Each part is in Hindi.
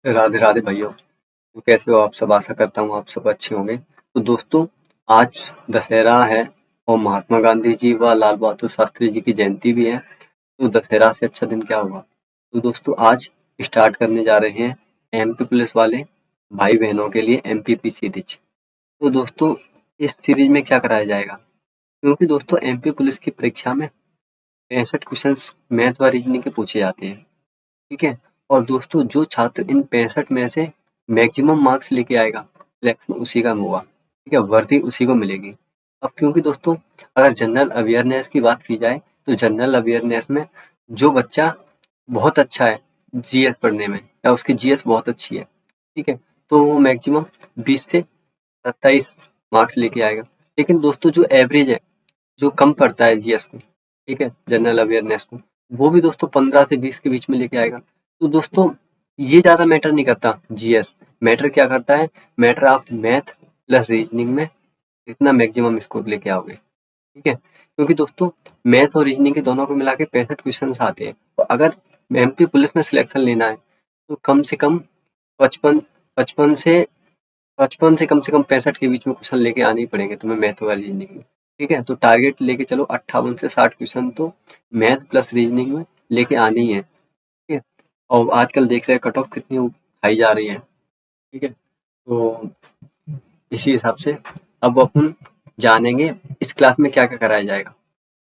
राधे राधे भाइयों। तो कैसे हो आप सब? आशा करता हूँ आप सब अच्छे होंगे। तो दोस्तों, आज दशहरा है और महात्मा गांधी जी व लाल बहादुर शास्त्री जी की जयंती भी है। तो दशहरा से अच्छा दिन क्या होगा। तो दोस्तों, आज स्टार्ट करने जा रहे हैं एमपी पुलिस वाले भाई बहनों के लिए एमपीपी सीरीज। तो दोस्तों, इस सीरीज में क्या कराया जाएगा, क्योंकि दोस्तों एमपी पुलिस की परीक्षा में 65 क्वेश्चन मैथ व रीजनिंग के पूछे जाते हैं। ठीक है। और दोस्तों, जो छात्र इन 65 में से मैक्सिमम मार्क्स लेके आएगा, सिलेक्शन उसी का होगा। ठीक है, वर्दी उसी को मिलेगी। अब क्योंकि दोस्तों, अगर जनरल अवेयरनेस की बात की जाए तो जनरल अवेयरनेस में जो बच्चा बहुत अच्छा है जीएस पढ़ने में, या उसकी जीएस बहुत अच्छी है, ठीक है, तो वो मैक्सिमम 20 से 27 मार्क्स लेके आएगा। लेकिन दोस्तों, जो एवरेज है, जो कम पढ़ता है जीएस को, ठीक है, जनरल अवेयरनेस को, वो भी दोस्तों 15 से 20 के बीच में लेके आएगा। तो दोस्तों, ये ज़्यादा मैटर नहीं करता जीएस। मैटर क्या करता है? मैटर आप मैथ प्लस रीजनिंग में कितना मैक्सिमम स्कोर लेके आओगे। ठीक है, क्योंकि दोस्तों मैथ और रीजनिंग के दोनों को मिला के 65 क्वेश्चन आते हैं। तो अगर एमपी पुलिस में सिलेक्शन लेना है तो कम से कम 55 55 से 55 से कम 65 के बीच में क्वेश्चन लेके आने ही पड़ेंगे तुम्हें मैथ और रीजनिंग में। ठीक है, तो टारगेट लेके चलो 58 से 60 क्वेश्चन तो मैथ प्लस रीजनिंग में लेके आनी ही है। ठीक है, और आजकल देख रहे हैं कट ऑफ कितनी हाई जा रही है। ठीक है, तो इसी हिसाब से अब अपन जानेंगे इस क्लास में क्या क्या कराया जाएगा।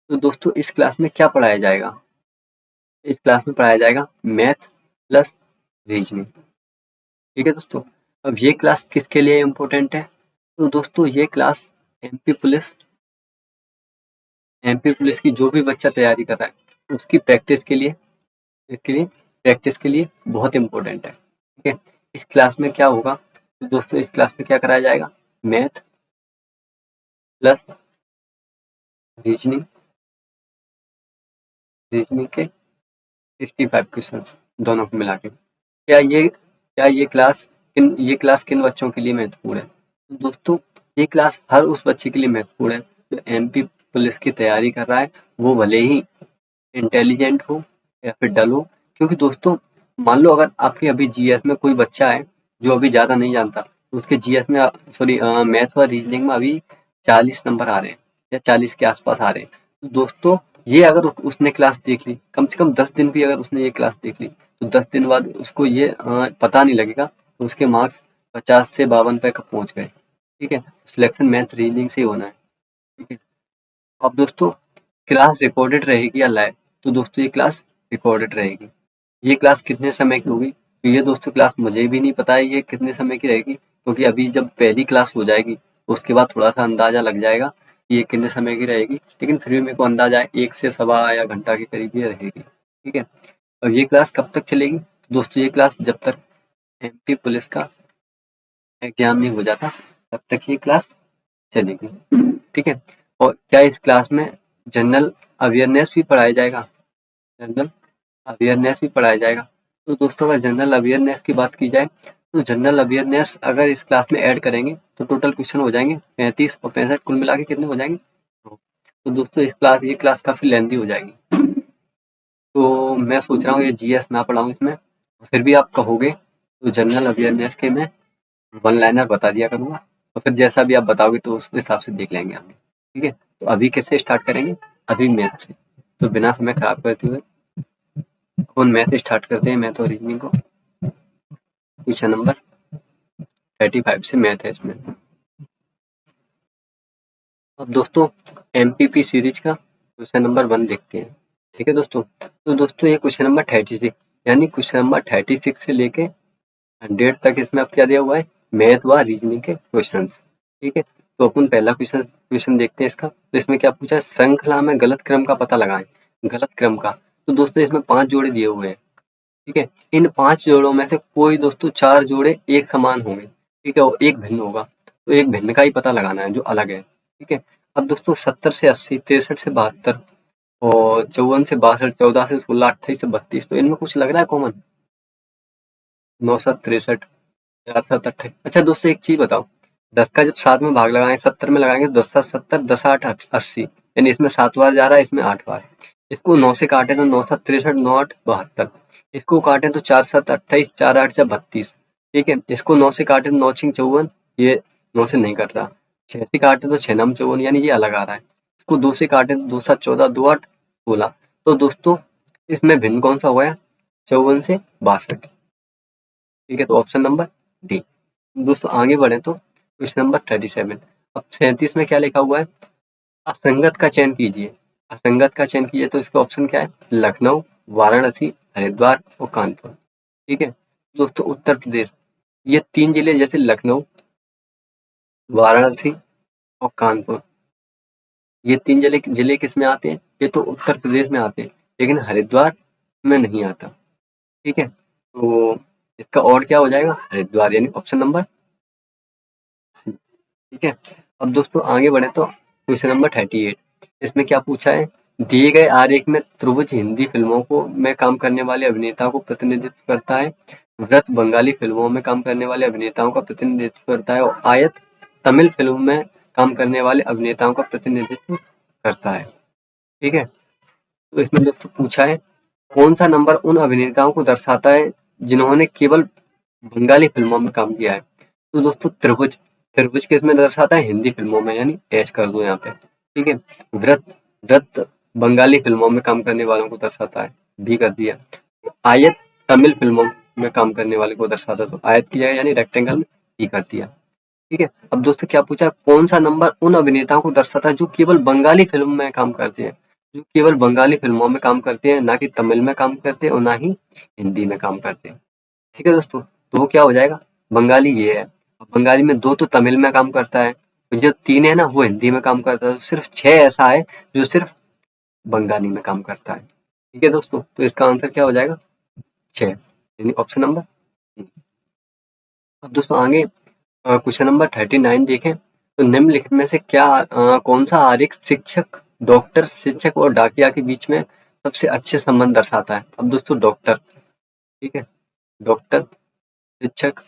तो दोस्तों, इस क्लास में क्या पढ़ाया जाएगा? इस क्लास में पढ़ाया जाएगा मैथ प्लस रीजनिंग। ठीक है दोस्तों, अब ये क्लास किसके लिए इम्पोर्टेंट है? तो दोस्तों, ये class MP police MP police की जो भी बच्चा तैयारी कर रहा है उसकी प्रैक्टिस के लिए, बहुत इम्पोर्टेंट है। ठीक है, इस क्लास में क्या होगा? तो दोस्तों, इस क्लास में क्या कराया जाएगा? मैथ प्लस रीजनिंग रीजनिंग के 65 क्वेश्चन दोनों को मिला के। ये क्लास किन बच्चों के लिए महत्वपूर्ण है? तो दोस्तों, ये क्लास हर उस बच्चे के लिए महत्वपूर्ण है जो एमपी पुलिस की तैयारी कर रहा है, वो भले ही इंटेलिजेंट हो या फिर डल हो। क्योंकि दोस्तों, मान लो अगर आपके अभी जीएस में कोई बच्चा है जो अभी ज़्यादा नहीं जानता, तो उसके जीएस में सॉरी मैथ और रीजनिंग में अभी 40 नंबर आ रहे हैं या 40 के आसपास आ रहे हैं। तो दोस्तों, ये अगर उसने क्लास देख ली, कम से कम 10 दिन भी अगर उसने ये क्लास देख ली, तो 10 दिन बाद उसको ये पता नहीं लगेगा तो उसके मार्क्स 50 से 52 पे कब पहुंच गए। ठीक है, सिलेक्शन मैथ रीजनिंग से ही होना है। ठीक है, अब दोस्तों, क्लास रिकॉर्डेड रहेगी या लाइव? तो दोस्तों, ये क्लास रिकॉर्डेड रहेगी। ये क्लास कितने समय की होगी? तो ये दोस्तों क्लास मुझे भी नहीं पता है ये कितने समय की रहेगी, क्योंकि अभी जब पहली क्लास हो जाएगी उसके बाद थोड़ा सा अंदाजा लग जाएगा कि ये कितने समय की रहेगी। लेकिन फिर भी मेरे को अंदाजा है 1 से सवा या घंटा के करीब ये रहेगी। ठीक है, और ये क्लास कब तक चलेगी? तो दोस्तों, ये क्लास जब तक एमपी पुलिस का एग्जाम नहीं हो जाता तब तक ये क्लास चलेगी। ठीक है, और क्या इस क्लास में जनरल अवेयरनेस भी पढ़ाया जाएगा? जनरल अवेयरनेस भी पढ़ाया जाएगा। तो दोस्तों, अगर जनरल अवेयरनेस की बात की जाए तो जनरल अवेयरनेस अगर इस क्लास में ऐड करेंगे तो टोटल क्वेश्चन हो जाएंगे 35 और 65 कुल मिला के कितने हो जाएंगे? तो दोस्तों, ये क्लास काफ़ी लेंथी हो जाएगी। तो मैं सोच रहा हूँ ये जीएस ना पढ़ाऊँ इसमें, फिर भी आप कहोगे तो जनरल अवेयरनेस के मैं वन लाइनर बता दिया करूँगा, और फिर जैसा भी आप बताओगे तो उस हिसाब से देख लेंगे हम। ठीक है, तो अभी कैसे स्टार्ट करेंगे? अभी मैथ से। तो बिना समय खराब करते हुए अपन मैथ स्टार्ट करते हैं, मैथ और रीजनिंग को। क्वेश्चन नंबर 35 से मैथ है इसमें। अब दोस्तों, एमपीपी सीरीज का क्वेश्चन नंबर 1 देखते हैं। ठीक है दोस्तों, तो दोस्तों ये क्वेश्चन नंबर 36, यानी क्वेश्चन नंबर 36 से लेके 100 तक इसमें अब क्या दिया हुआ है? मैथ व रीजनिंग के क्वेश्चन। ठीक है, तो अपन पहला क्वेश्चन देखते हैं इसका। तो इसमें क्या पूछा है? श्रृंखला में गलत क्रम का पता लगाएं। गलत क्रम का, तो दोस्तों इसमें 5 जोड़े दिए हुए हैं। ठीक है, इन 5 जोड़ों में से कोई दोस्तों 4 जोड़े एक समान होंगे। ठीक है, और एक भिन्न होगा। तो एक भिन्न का ही पता लगाना है जो अलग है। ठीक है, अब दोस्तों 70 से 80, 63 से 72 और 54 से 62, 14 से 16, 28 से 32, तो इनमें कुछ लग रहा है कॉमन? 9, 7, 63, 4, 7, 28। अच्छा दोस्तों, एक चीज बताओ, 10 का जब 7 में भाग लगाएंगे, 70 में लगाएंगे, 10 7 70, 10 8 80, यानी इसमें 7 बार जा रहा है, इसमें 8 बार। इसको 9 से काटे तो 9 7 63, 9 8 72। इसको काटें तो 4 7 28, 4 8 जा 32, ठीक है। इसको 9 से काटें तो 9 6 54, ये 9 से नहीं कट रहा। 6 से काटें तो 6 9 54, यानी ये अलग आ रहा है। इसको 2 से काटें तो 2 7 14, 2 8 16। तो दोस्तों इसमें भिन्न कौन सा हुआ है? 54 से 62, ठीक है। तो ऑप्शन नंबर डी। दोस्तों आगे बढ़े तो क्वेश्चन नंबर 37। अब 37 में क्या लिखा हुआ है? असंगत का चयन कीजिए। असंगत का चयन कीजिए, तो इसका ऑप्शन क्या है? लखनऊ, वाराणसी, हरिद्वार और कानपुर, ठीक है। दोस्तों उत्तर प्रदेश, ये 3 जिले जैसे लखनऊ, वाराणसी और कानपुर, ये 3 जिले जिले किस में आते हैं? ये तो उत्तर प्रदेश में आते हैं, लेकिन हरिद्वार में नहीं आता, ठीक है। तो इसका और क्या हो जाएगा? हरिद्वार, यानी ऑप्शन नंबर सी, ठीक है। अब दोस्तों आगे बढ़े तो क्वेश्चन नंबर 38। इसमें क्या पूछा है? दिए गए आरेख में त्रिभुज हिंदी फिल्मों को में काम करने वाले अभिनेताओं को प्रतिनिधित्व करता है, व्रत बंगाली फिल्मों में काम करने वाले अभिनेताओं का प्रतिनिधित्व करता है, और आयत तमिल फिल्म में काम करने वाले अभिनेताओं का प्रतिनिधित्व करता है, ठीक है। तो इसमें दोस्तों पूछा है कौन सा नंबर उन अभिनेताओं को दर्शाता है जिन्होंने केवल बंगाली फिल्मों में काम किया है? तो दोस्तों त्रिभुज, त्रिभुज किस में दर्शाता है? हिंदी फिल्मों में, यानी एच कर दो यहाँ पे, ठीक है। व्रत, व्रत बंगाली फिल्मों में काम करने वालों को दर्शाता है, बी कर दिया। आयत तमिल फिल्मों में काम करने वाले को दर्शाता है, तो आयत की जगह यानी रेक्टेंगल में ई कर दिया, ठीक है। अब दोस्तों क्या पूछा? कौन सा नंबर उन अभिनेताओं को दर्शाता है जो केवल बंगाली फिल्म में काम करते हैं, जो केवल बंगाली फिल्मों में काम करते हैं, ना कि तमिल में काम करते हैं और ना ही हिंदी में काम करते हैं, ठीक है दोस्तों। तो वो क्या हो जाएगा? बंगाली ये है। अब बंगाली में 2 तो तमिल में काम करता है, तो जो 3 है ना वो हिंदी में काम करता है, तो सिर्फ 6 ऐसा है जो सिर्फ बंगाली में काम करता है, ठीक है दोस्तों। तो इसका आंसर क्या हो जाएगा? 6, यानी ऑप्शन नंबर। अब दोस्तों आगे क्वेश्चन नंबर 39 देखें, तो निम्नलिखित में से क्या कौन सा आरेख शिक्षक, डॉक्टर, शिक्षक और डाकिया के बीच में सबसे अच्छे संबंध दर्शाता है? अब दोस्तों डॉक्टर, ठीक है, डॉक्टर, शिक्षक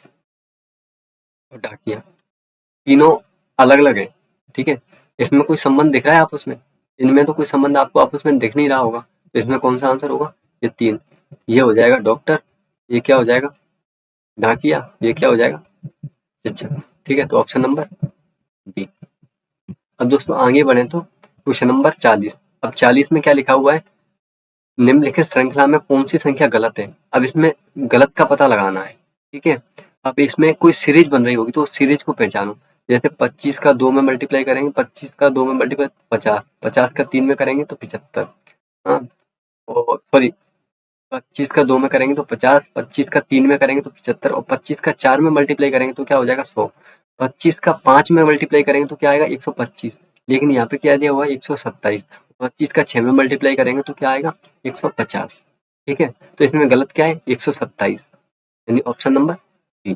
और डाकिया तीनों अलग अलग है, ठीक है। इसमें कोई संबंध दिख रहा है आपस में? इनमें तो कोई संबंध आपको आपस में दिख नहीं रहा होगा, तो इसमें कौन सा आंसर होगा? ये 3, ये हो जाएगा डॉक्टर, ये क्या हो जाएगा? डाकिया, ये क्या हो जाएगा? शिक्षक, ठीक है। तो ऑप्शन नंबर बी। अब दोस्तों आगे बढ़े तो क्वेश्चन नंबर 40। अब 40 में क्या लिखा हुआ है? निम्नलिखित श्रृंखला में कौन सी संख्या गलत है? अब इसमें गलत का पता लगाना है, ठीक है। अब इसमें कोई सीरीज बन रही होगी तो उस सीरीज को पहचानो। जैसे 25 का 2 में मल्टीप्लाई करेंगे, 25 का 2 में मल्टीप्लाई 50, 50 का 3 में करेंगे तो 75, हाँ। और सॉरी, 25 का 2 में करेंगे तो 50, 25 का 3 में करेंगे तो 75, और 25 का 4 में मल्टीप्लाई करेंगे तो क्या हो जाएगा? 100। 25 का 5 में मल्टीप्लाई करेंगे तो क्या आएगा? 125। लेकिन यहाँ पे क्या दिया हुआ है? 127। 25 का 6 में मल्टीप्लाई करेंगे तो क्या आएगा? 150, ठीक है। तो इसमें गलत क्या है? 127, यानी ऑप्शन नंबर बी,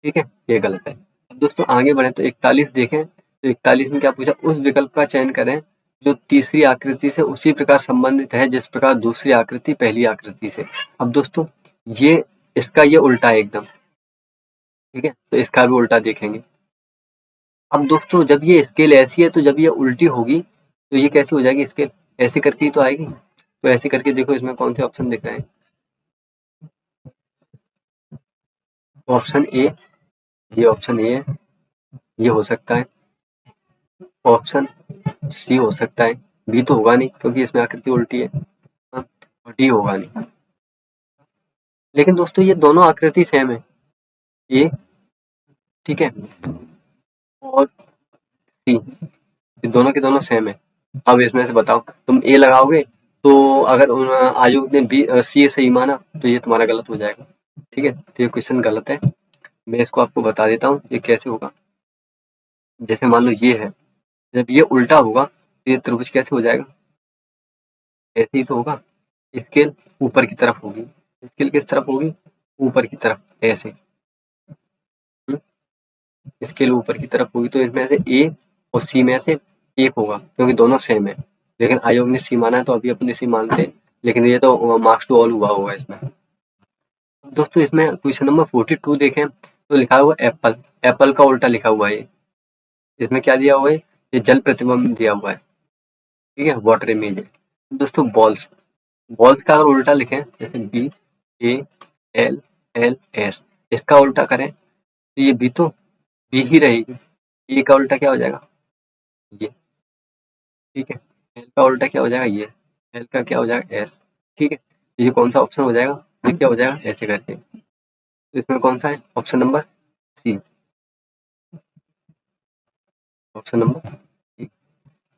ठीक है, ये गलत है। अब दोस्तों आगे बढ़े तो 41 देखें, तो 41 में क्या पूछा? उस विकल्प का चयन करें जो तीसरी आकृति से उसी प्रकार संबंधित है जिस प्रकार दूसरी आकृति पहली आकृति से। अब दोस्तों ये इसका ये उल्टा है एकदम, ठीक है, तो इसका भी उल्टा देखेंगे। अब दोस्तों जब ये स्केल ऐसी है तो जब ये उल्टी होगी तो ये कैसी हो जाएगी? स्केल ऐसे करके ही तो आएगी। तो ऐसे करके देखो इसमें कौन से ऑप्शन दिख रहे हैं? ऑप्शन ए, ये ऑप्शन ए है, ये हो सकता है। ऑप्शन सी हो सकता है, बी तो होगा नहीं क्योंकि इसमें आकृति उल्टी है, हाँ, और डी होगा नहीं। लेकिन दोस्तों ये दोनों आकृति सेम है, ये, ठीक है, और सी, ये दोनों के दोनों सेम है। अब इसमें से बताओ, तुम ए लगाओगे तो अगर आयु ने बी सी सही माना तो ये तुम्हारा गलत हो जाएगा, ठीक है। तो ये क्वेश्चन गलत है। मैं इसको आपको बता देता हूँ ये कैसे होगा। जैसे मान लो ये है, जब ये उल्टा होगा तो ये त्रिभुज कैसे हो जाएगा? ऐसे ही तो होगा। स्केल ऊपर की तरफ होगी, स्केल किस तरफ होगी? ऊपर की तरफ, ऐसे। स्केल ऊपर की तरफ होगी तो इसमें से ए और सी में से एक होगा क्योंकि दोनों सेम है। लेकिन आयोग ने सी माना है तो अभी अपने सी मानते हैं, लेकिन ये तो मार्क्स टू ऑल हुआ होगा इसमें। दोस्तों इसमें क्वेश्चन नंबर 42 देखें तो लिखा हुआ एप्पल, एप्पल का उल्टा लिखा हुआ है। इसमें क्या दिया हुआ है? ये जल प्रतिबिंब दिया हुआ है, ठीक है, वाटर इमेज है। दोस्तों बॉल्स, बॉल्स का अगर उल्टा लिखें जैसे BALLS, इसका उल्टा करें तो ये बी तो बी ही रहेगी। ए का उल्टा क्या हो जाएगा? ये। ठीक है। एल का उल्टा क्या हो जाएगा? ये। एल का क्या हो जाएगा? एस। ठीक है। ये कौन सा ऑप्शन हो जाएगा? ये क्या हो जाएगा? ऐसे करके। तो इसमें कौन सा है? Option number C. Option number C.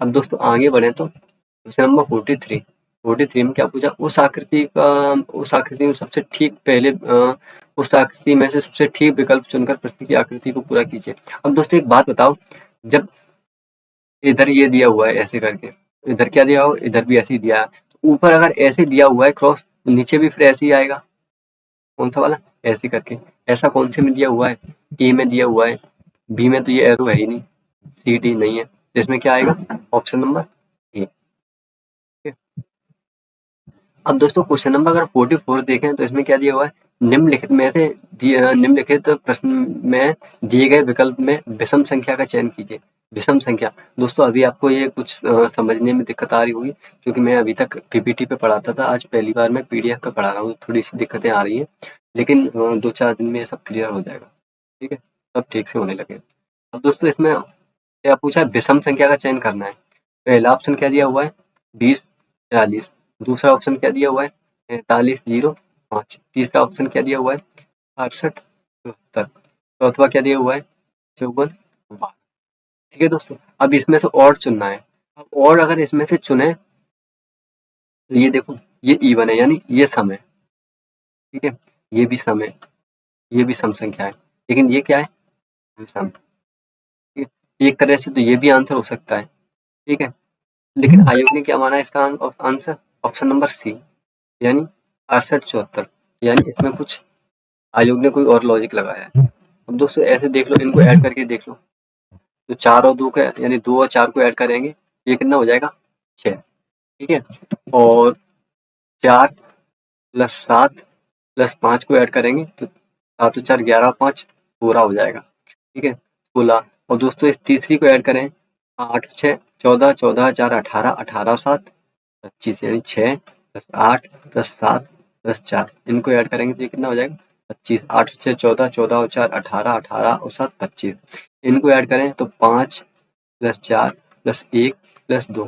अब दोस्तों आगे बढ़े तो क्वेश्चन नंबर 43। 43 में क्या पूछा? उस आकृति में सबसे ठीक पहले उस आकृति में से सबसे ठीक विकल्प चुनकर प्रश्न की आकृति को पूरा कीजिए। अब दोस्तों एक बात बताओ, जब इधर ये दिया हुआ है ऐसे करके, इधर क्या दिया हो? इधर भी ऐसे ही दिया है। ऊपर अगर ऐसे दिया हुआ है क्रॉस, तो नीचे भी फिर ऐसे ही आएगा। कौन सा वाला? ऐसे करके। ऐसा कौन से में दिया हुआ है? ए में दिया हुआ है। बी में तो ये एरो है ही नहीं। सी डी नहीं है, तो इसमें क्या आएगा? Option number A. अब दोस्तों क्वेश्चन नंबर अगर 44 देखें तो इसमें क्या दिया हुआ है? निम्नलिखित प्रश्न में दिए गए विकल्प में विषम संख्या का चयन कीजिए। विषम संख्या दोस्तों अभी आपको ये कुछ समझने में दिक्कत आ रही होगी, क्योंकि मैं अभी तक पीपीटी पे पढ़ाता था, आज पहली बार मैं पीडीएफ पे पढ़ा रहा हूँ, थोड़ी सी दिक्कतें आ रही हैं, लेकिन 2-4 दिन में ये सब क्लियर हो जाएगा। ठीक है, सब ठीक से होने लगे। अब दोस्तों इसमें क्या पूछा है? विषम संख्या का चयन करना है। पहला ऑप्शन क्या दिया हुआ है? 20-40। दूसरा ऑप्शन क्या दिया हुआ है? 43-0-5। तीसरा ऑप्शन क्या दिया हुआ है? 68-74। चौथा क्या दिया हुआ है? 54-12। ठीक है दोस्तों, अब इसमें से और चुनना है। अब और अगर इसमें से चुने तो ये देखो, ये इवन है यानी ये सम है। ठीक है, ये भी सम है, ये भी सम संख्या है, लेकिन ये क्या है? विषम। ठीक है, एक तरह से तो ये भी आंसर हो सकता है। ठीक है, लेकिन आयोग ने क्या माना है इसका आंसर? ऑप्शन नंबर सी, यानी 68-74। यानी इसमें कुछ आयोग ने कोई और लॉजिक लगाया है। अब दोस्तों ऐसे देख लो, इनको ऐड करके देख लो, तो 4 और 2 का यानी 2 और 4 को ऐड करेंगे, ये कितना हो जाएगा? 6। ठीक है, और 4 प्लस 7 प्लस 5 को ऐड करेंगे तो 7 और 4 11, 5 16 हो जाएगा। ठीक है, 16। और दोस्तों इस तीसरी को ऐड करें, 8 6 14, 14 4 18, 18 7 25, यानी 6 प्लस 8 प्लस 7 प्लस 4, इनको ऐड करेंगे तो ये कितना हो जाएगा? 25। 8 6 14, 14 और 4 18, 18 और 7 25। इनको ऐड करें तो 5 प्लस 4 प्लस 1 प्लस 2,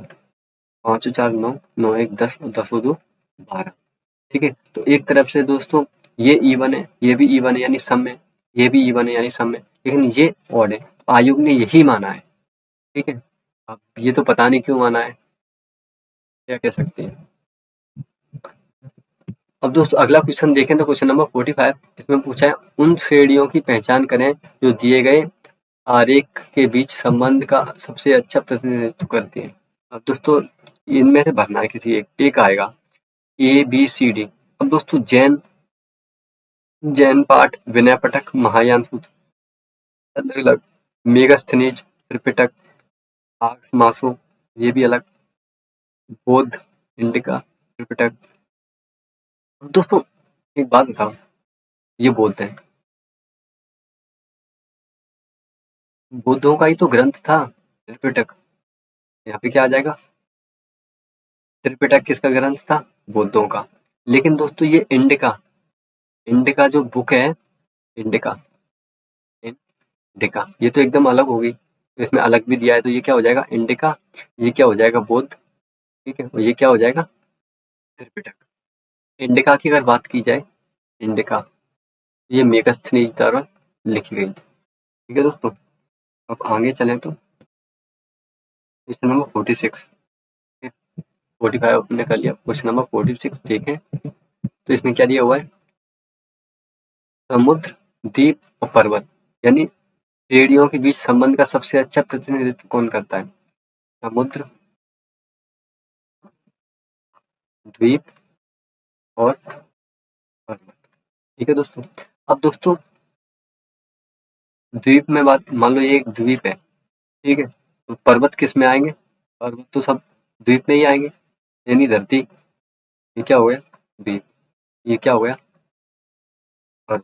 5 और 4 9, 9 1 10 और 10 और 2 12। ठीक है, तो एक तरफ से दोस्तों ये इवन है, ये भी इवन है यानी सम है, ये भी इवन है यानी सम है, लेकिन ये ऑड है। आयोग ने यही माना है। ठीक है, अब ये तो पता नहीं क्यों माना है, क्या कह सकते हैं। अब दोस्तों अगला क्वेश्चन देखें तो क्वेश्चन नंबर 45। इसमें पूछा है उन श्रेणियों की पहचान करें जो दिए गए आरेख के बीच संबंध का सबसे अच्छा प्रतिनिधित्व करती हैं। अब दोस्तों इनमें से भरना है किसी एक आएगा, ए बी सी डी। अब दोस्तों जैन जैन पाठ, विनय पटक, महायान सूत्र अलग अलग, मेगास्थनीज, त्रिपिटक, आर्ष मासो ये भी अलग, बौद्ध, इंडिका, त्रिपिटक। अब दोस्तों एक बात बताओ, ये बोलते हैं बुद्धों का ही तो ग्रंथ था त्रिपिटक, यहाँ पे क्या आ जाएगा? त्रिपिटक किसका ग्रंथ था? बुद्धों का। लेकिन दोस्तों ये इंडिका, इंडिका जो बुक है, इंडिका, इंडिका ये तो एकदम अलग होगी, तो इसमें अलग भी दिया है, तो ये क्या हो जाएगा? इंडिका। ये क्या हो जाएगा? बुद्ध। ठीक है, और ये क्या हो जाएगा? त्रिपिटक। इंडिका की अगर बात की जाए, इंडिका ये मेगस्थनीज द्वारा लिखी गई। ठीक है दोस्तों, अब आगे चलें तो क्वेश्चन नंबर 46। 45 अपने कर लिया, क्वेश्चन नंबर 46 देखें तो इसमें क्या दिया हुआ है? समुद्र, द्वीप और पर्वत यानी श्रेणियों के बीच संबंध का सबसे अच्छा प्रतिनिधित्व कौन करता है? समुद्र, द्वीप और पर्वत। ठीक है दोस्तों, अब दोस्तों द्वीप में बात, मान लो ये एक द्वीप है, ठीक है, तो पर्वत किस में आएंगे? पर्वत तो सब द्वीप में ही आएंगे, यानी धरती। ये क्या हो गया? द्वीप। ये क्या हो गया? पर्वत।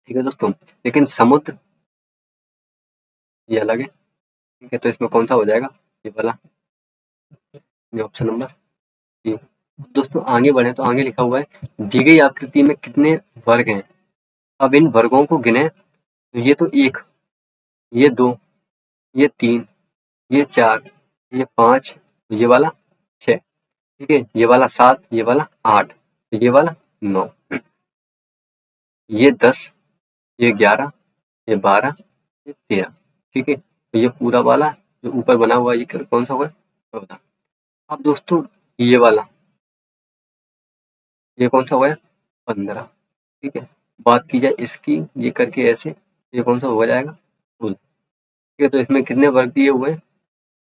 ठीक है दोस्तों, लेकिन समुद्र ये अलग है। ठीक है, तो इसमें कौन सा हो जाएगा? ये वाला, ये ऑप्शन नंबर सी। दोस्तों आगे बढ़े तो आगे लिखा हुआ है दी गई आकृति में कितने वर्ग हैं। अब इन वर्गों को गिने तो ये तो 1, ये 2, ये 3, ये 4, ये 5, ये वाला 6, ठीक है, ये वाला 7, ये वाला 8, ये वाला 9, ये 10, ये 11, ये 12, ये 13, ठीक है। तो ये पूरा वाला जो ऊपर बना हुआ है ये कौन सा हुआ है, 14। अब दोस्तों ये वाला ये कौन सा हुआ है, 15, ठीक है। बात की जाए इसकी, ये करके ऐसे, ये कौन सा हो जाएगा, 16, ठीक है। तो इसमें कितने वर्ग दिए हुए हैं,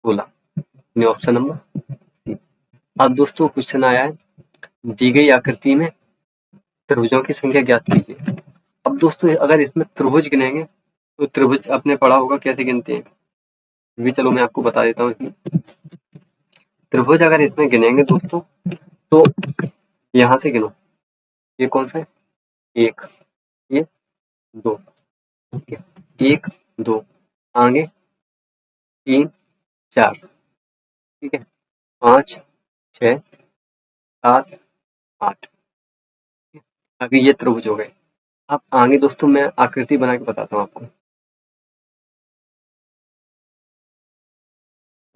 16, यानी ऑप्शन नंबर सी। अब दोस्तों क्वेश्चन आया है दी गई आकृति में त्रिभुजों की संख्या ज्ञात कीजिए। अब दोस्तों अगर इसमें त्रिभुज गिनेंगे तो त्रिभुज आपने पढ़ा होगा कैसे गिनते हैं, भी चलो मैं आपको बता देता हूँ। इसमें त्रिभुज अगर इसमें गिनेंगे दोस्तों तो यहाँ से गिनो, ये कौन सा है, 1, ये 2, ठीक है, 1 2, आगे 3 4, ठीक है, 5 6 7 8, अभी ये त्रिभुज हो गए। अब आगे दोस्तों मैं आकृति बना के बताता हूँ आपको।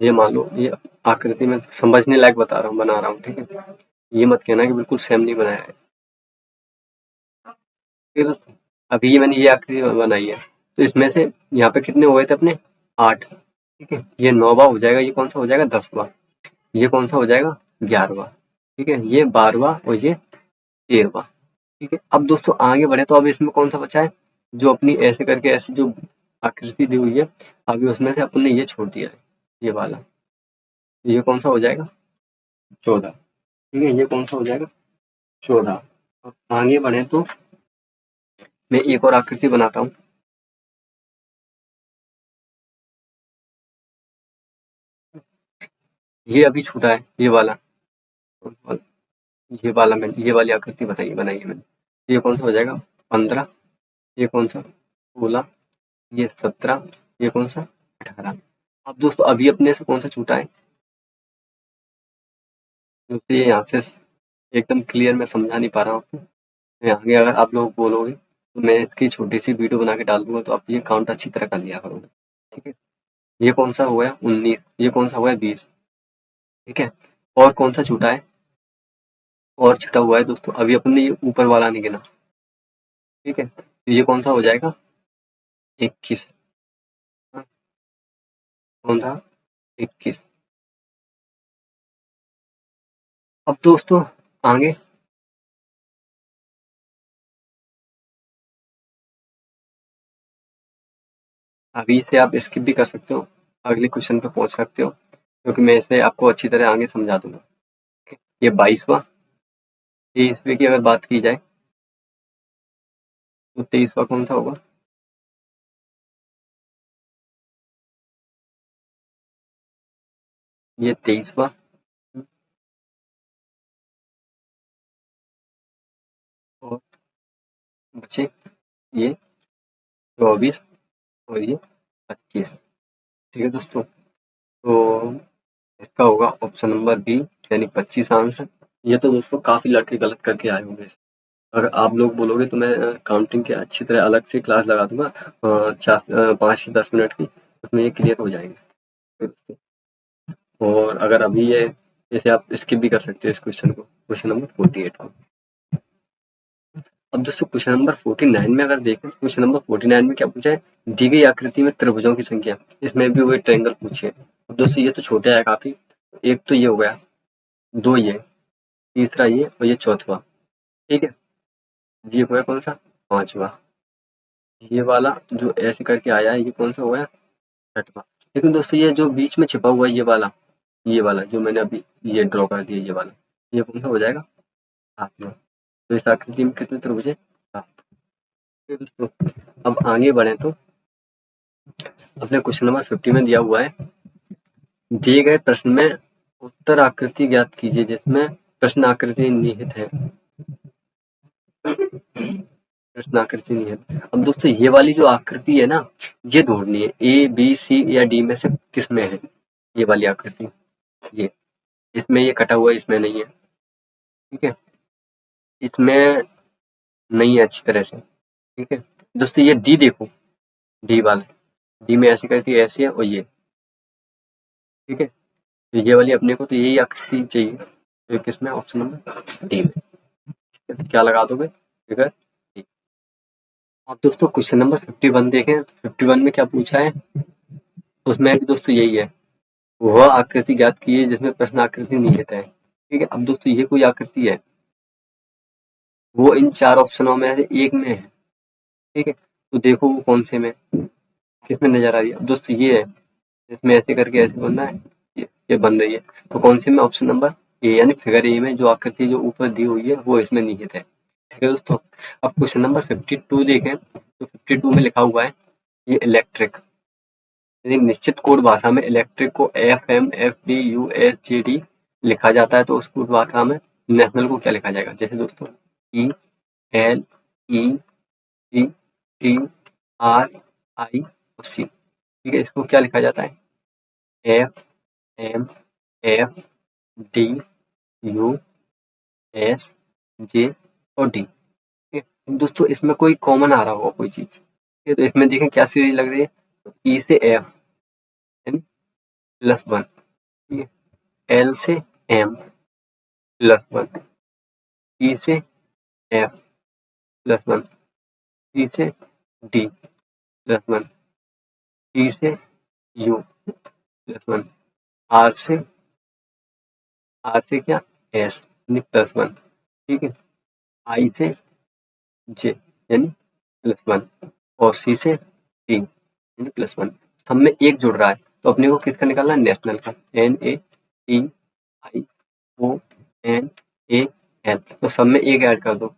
ये मान लो ये आकृति में समझने लायक बता रहा हूँ, बना रहा हूँ, ठीक है। ये मत कहना कि बिल्कुल सेम नहीं बनाया है, ठीक है दोस्तों। अभी ये मैंने ये आकृति बनाई है तो इसमें से यहाँ पे कितने हुए थे अपने, 8, ठीक है। ये 9वां हो जाएगा, ये कौन सा हो जाएगा, 10वां, ये कौन सा हो जाएगा, 11वां, ठीक है, ये 12वां और ये 13वां, ठीक है। अब दोस्तों आगे बढ़े तो अब इसमें कौन सा बचा है, जो अपनी ऐसे करके ऐसी जो आकृति दी हुई है, अभी उसमें से अपन ने ये छोड़ दिया है, ये वाला, ये कौन सा हो जाएगा, 14, ठीक है, ये कौन सा हो जाएगा, 14। अब आगे बढ़े तो मैं एक और आकृति बनाता हूँ। ये अभी छूटा है, ये वाला, ये वाला मैंने ये वाली आकृति बनाई है मैंने, ये कौन सा हो जाएगा, 15, ये कौन सा, 16, ये 17, ये कौन सा, 18। अब दोस्तों अभी अपने से कौन सा छूटा है, क्योंकि यहाँ से एकदम क्लियर मैं समझा नहीं पा रहा हूँ आपको। आगे अगर आप लोग बोलोगे तो मैं इसकी छोटी सी वीडियो बना के डाल दूंगा, तो आप ये काउंट अच्छी तरह कर लिया करोगे, ठीक है। ये कौन सा हुआ है, 19, ये कौन सा हुआ है, 20, ठीक है। और कौन सा छूटा है, और छटा हुआ है दोस्तों, अभी अपन ने ये ऊपर वाला नहीं गिना, ठीक है। तो ये कौन सा हो जाएगा, 21, कौन था, 21। अब दोस्तों आगे अभी से आप स्किप भी कर सकते हो, अगले क्वेश्चन पे पहुंच सकते हो, क्योंकि मैं इसे आपको अच्छी तरह आगे समझा दूंगा। ये 22वां, 23वें की अगर बात की जाए तो 23वां कौन सा होगा, ये 23वां, और बचे ये 24 और ये 25, ठीक है दोस्तों। तो इसका होगा ऑप्शन नंबर बी, यानी 25 आंसर। ये तो दोस्तों काफी लड़के गलत करके आए होंगे। अगर आप लोग बोलोगे तो मैं काउंटिंग के अच्छी तरह अलग से क्लास लगा दूंगा, 5 से 10 मिनट की, उसमें ये क्लियर हो जाएंगे। और अगर अभी ये जैसे आप स्किप भी कर सकते हो इस क्वेश्चन को, क्वेश्चन नंबर 48 को। अब दोस्तों क्वेश्चन नंबर 49 में अगर देखें, क्वेश्चन नंबर 49 में क्या पूछा है, दी गई आकृति में त्रिभुजों की संख्या, इसमें भी वही ट्रायंगल पूछे। अब दोस्तों ये तो छोटा है काफी, एक तो ये हो गया, 2 ये, तीसरा ये और ये चौथवा, ठीक है। ये हो गया कौन सा, 5वां, ये वाला जो ऐसे करके आया है ये कौन सा हो गया, 6वां। लेकिन दोस्तों ये जो बीच में छिपा हुआ है ये वाला जो मैंने अभी ये ड्रॉ कर दिया, ये वाला, ये कौन सा हो जाएगा, 7वां। तो इस आकृति में कितने त्रिभुज है, 7। ठीक है दोस्तों, अब आगे बढ़े तो अपने क्वेश्चन नंबर 50 में दिया हुआ है, दिए गए प्रश्न में उत्तर आकृति ज्ञात कीजिए जिसमें प्रश्न आकृति निहित है। प्रश्न आकृति निहित, अब दोस्तों ये वाली जो आकृति है ना, ये ढूंढनी है ए बी सी या डी में से किस में है ये वाली आकृति, ये इसमें ये कटा हुआ है, इसमें नहीं है, ठीक है, इसमें नहीं है अच्छी तरह से। ठीक है दोस्तों, ये डी देखो, डी वाला, डी में ऐसी करके ऐसी है और ये। ठीक है, तो ये वाली अपने को तो यही आकृति चाहिए, तो किसमें, ऑप्शन नंबर डी में। तो क्या लगा दोगे, फिगर डी। अब दोस्तों क्वेश्चन नंबर 51 देखें, 51 में क्या पूछा है, उसमें भी दोस्तों यही है, वह आकृति ज्ञात की है जिसमें प्रश्न आकृति निहित है। ठीक है, अब दोस्तों ये कोई आकृति है, वो इन 4 ऑप्शनों में से एक में है। ठीक है, तो देखो वो कौन से में, किसमें नजर आ रही है। अब दोस्तों ये है, इसमें ऐसे करके ऐसे बनना है, ये बन रही है, तो कौन से में, ऑप्शन नंबर ए, यानी फिगर ए में जो आकृति जो ऊपर दी हुई है वो इसमें निहित है। ठीक है दोस्तों, अब क्वेश्चन नंबर 52 देखें, तो 52 में लिखा हुआ है, ये इलेक्ट्रिक, यदि निश्चित कोड भाषा में इलेक्ट्रिक को FMFDUSJD लिखा जाता है तो उस कोड भाषा में नेशनल को क्या लिखा जाएगा। जैसे दोस्तों ELECTRIC। ठीक है, इसको क्या लिखा जाता है, FMFDUSJ और D। ठीक है दोस्तों, इसमें कोई कॉमन आ रहा होगा कोई चीज। ठीक है, तो इसमें देखें क्या सीरीज लग रही है, E से F +1, ठीक है, L से M +1, E से F +1, C से D +1, E से U +1, R से क्या, S यानी +1। ठीक है, I से J यानी +1 और C से D यानी +1। सब में एक जुड़ रहा है, तो अपने को किसका निकालना है, नेशनल का, NATIONAL। तो सब में एक ऐड कर दो,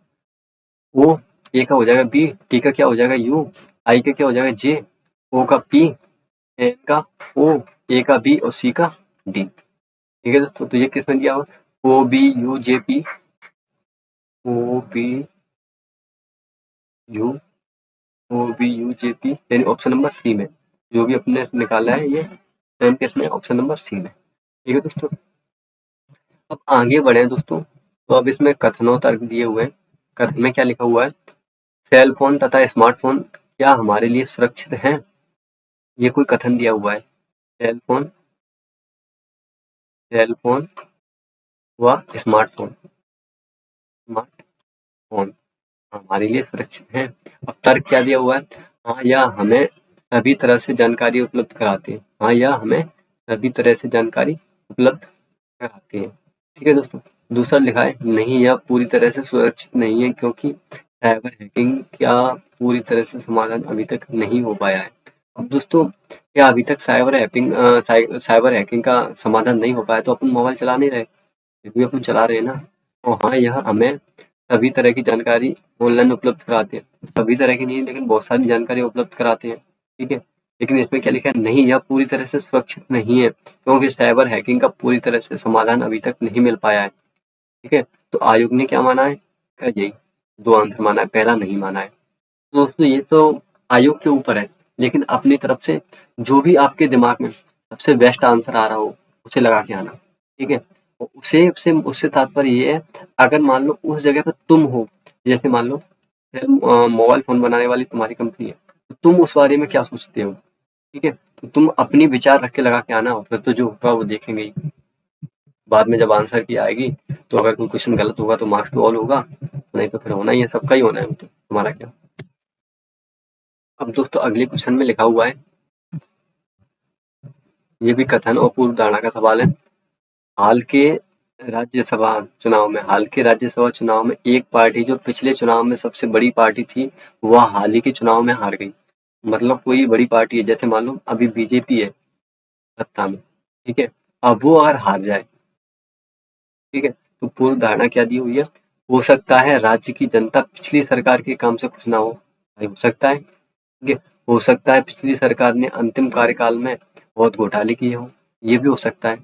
O ए का हो जाएगा B, T का क्या हो जाएगा U, I का क्या हो जाएगा J, O का P, N का O, A का B और C का D। ठीक है दोस्तों, तो ये किसमें दिया हुआ, OBUJP, OBUJP यानी ऑप्शन नंबर सी में, जो भी अपने निकाला है ये किसमें, ऑप्शन नंबर सी में। ठीक है दोस्तों, अब आगे बढ़े दोस्तों, तो अब इसमें कथनों तर्क दिए हुए हैं। कथन में क्या लिखा हुआ है, सेल फोन तथा स्मार्टफोन क्या हमारे लिए सुरक्षित हैं। ये कोई कथन दिया हुआ है, सेल फोन व स्मार्टफोन हमारे लिए सुरक्षित हैं। अब तर्क क्या दिया हुआ है, हाँ यह हमें सभी तरह से जानकारी उपलब्ध कराते हैं, हाँ यह हमें सभी तरह से जानकारी उपलब्ध कराते हैं। ठीक है दोस्तों, दूसरा लिखा है, नहीं यह पूरी तरह से सुरक्षित नहीं है क्योंकि साइबर हैकिंग का पूरी तरह से समाधान अभी तक नहीं हो पाया है। अब दोस्तों, क्या अभी तक साइबर हैकिंग का समाधान नहीं हो पाया, तो अपन मोबाइल चला नहीं रहे, फिर भी अपन चला रहे हैं ना। और हाँ, यह हमें सभी तरह की जानकारी ऑनलाइन उपलब्ध कराते हैं, सभी तरह की नहीं लेकिन बहुत सारी जानकारी उपलब्ध कराते हैं। ठीक है, लेकिन इसमें क्या लिखा है, नहीं यह पूरी तरह से सुरक्षित नहीं है क्योंकि साइबर हैकिंग का पूरी तरह से समाधान अभी तक नहीं मिल पाया है। ठीक है, तो आयोग ने क्या माना है, यही 2 आंसर माना है, पहला नहीं माना है। तो दोस्तों ये तो आयोग के ऊपर है, लेकिन अपनी तरफ से जो भी आपके दिमाग में सबसे बेस्ट आंसर आ रहा हो उसे लगा के आना। ठीक है, और उससे तात्पर्य ये है, अगर मान लो उस जगह पर तुम हो, जैसे मान लो मोबाइल फोन बनाने वाली तुम्हारी कंपनी है, तो तुम उस बारे में क्या सोचते हो। ठीक है, तो तुम अपनी विचार रख के लगा के आना, फिर तो जो होगा वो देखेंगे ही। बाद में जब आंसर की आएगी, तो अगर कोई क्वेश्चन गलत होगा तो मार्क्स टू ऑल होगा, नहीं तो फिर होना ही है, सबका ही होना है, तो तुम्हारा क्या। अब दोस्तों अगले क्वेश्चन में लिखा हुआ है, ये भी कथन और पूर्व धारणा का सवाल है। हाल के हाल के राज्यसभा चुनाव में एक पार्टी जो पिछले चुनाव में सबसे बड़ी पार्टी थी, वह हाल ही के चुनाव में हार गई। मतलब कोई बड़ी पार्टी है, जैसे मान लो अभी बीजेपी है सत्ता में, ठीक है, अब वो अगर हार जाए, ठीक है, तो पूर्व धारणा क्या दी हुई है, हो सकता है राज्य की जनता पिछली सरकार के काम से खुश ना हो, भाई हो सकता है। ठीक है, हो सकता है पिछली सरकार ने अंतिम कार्यकाल में बहुत घोटाले किए हों, ये भी हो सकता है।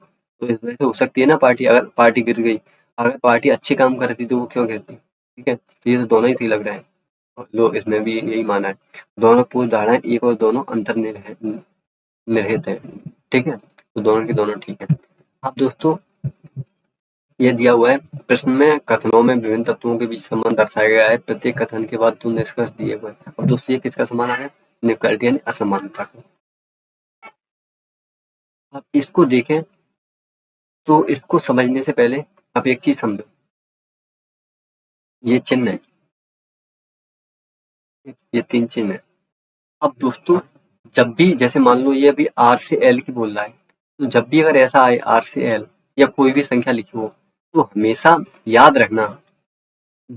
तो इस वजह से हो सकती है ना पार्टी, अगर पार्टी गिर गई, अगर पार्टी अच्छे काम करती तो वो क्यों गिरती। ठीक है, तो ये तो दोनों ही सही लग रहे हैं, और लोग इसमें भी यही माना है, दोनों पूर्व धारणाएं एक और दोनों निरहित है। ठीक है, तो दोनों की दोनों ठीक है। अब दोस्तों ये दिया हुआ है प्रश्न में कथनों में विभिन्न तत्वों के बीच संबंध दर्शाया गया है। प्रत्येक कथन के बाद 2 निष्कर्ष दिए हुए हैं। अब दोस्तों ये किसका समान आ गया? इनइक्वालिटी यानी असमानता का। अब इसको देखें तो इसको समझने से पहले आप एक चीज समझो, ये चिन्ह है, ये 3 चिन्ह है। अब दोस्तों जब भी जैसे मान लो ये अभी आर से एल की बोल रहा है, तो जब भी अगर ऐसा आए आर से एल या कोई भी संख्या लिखी हो, तो हमेशा याद रखना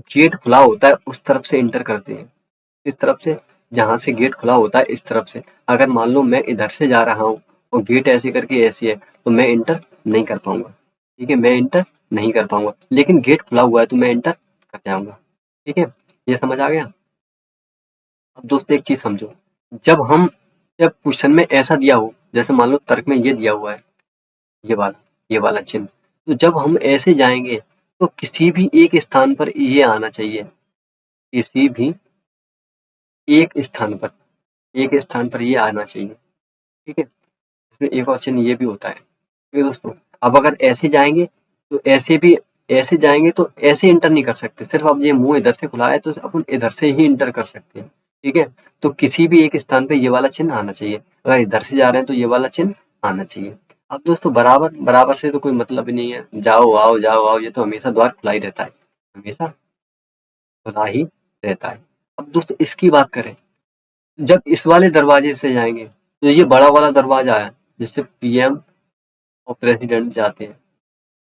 गेट खुला होता है उस तरफ से एंटर करते हैं। इस तरफ से, जहाँ से गेट खुला होता है इस तरफ से। अगर मान लो मैं इधर से जा रहा हूँ और गेट ऐसे करके ऐसी है, तो मैं एंटर नहीं कर पाऊंगा। ठीक है, मैं एंटर नहीं कर पाऊंगा, लेकिन गेट खुला हुआ है तो मैं एंटर कर जाऊंगा। ठीक है, ये समझ आ गया। अब दोस्तों एक चीज समझो, जब हम जब क्वेश्चन में ऐसा दिया हो, जैसे मान लो तर्क में ये दिया हुआ है, ये वाला चिन्ह, तो जब हम ऐसे जाएंगे तो किसी भी एक स्थान पर ये आना चाहिए, किसी भी एक स्थान पर ये आना चाहिए। ठीक है, इसमें एक और चिन्ह ये भी होता है। ठीक है दोस्तों, अब अगर ऐसे जाएंगे तो ऐसे जाएंगे तो ऐसे इंटर नहीं कर सकते। सिर्फ अब ये मुंह इधर से खुला है तो अपन इधर से ही इंटर कर सकते हैं। ठीक है, तो किसी भी एक स्थान पे ये वाला चिन्ह आना चाहिए। अगर इधर से जा रहे हैं तो ये वाला चिन्ह आना चाहिए। अब दोस्तों बराबर बराबर से तो कोई मतलब ही नहीं है, जाओ आओ, ये तो हमेशा द्वार खुला ही रहता है, हमेशा खुला ही रहता है। अब दोस्तों इसकी बात करें, जब इस वाले दरवाजे से जाएंगे तो ये बड़ा वाला दरवाजा है जिससे पीएम और प्रेसिडेंट जाते हैं।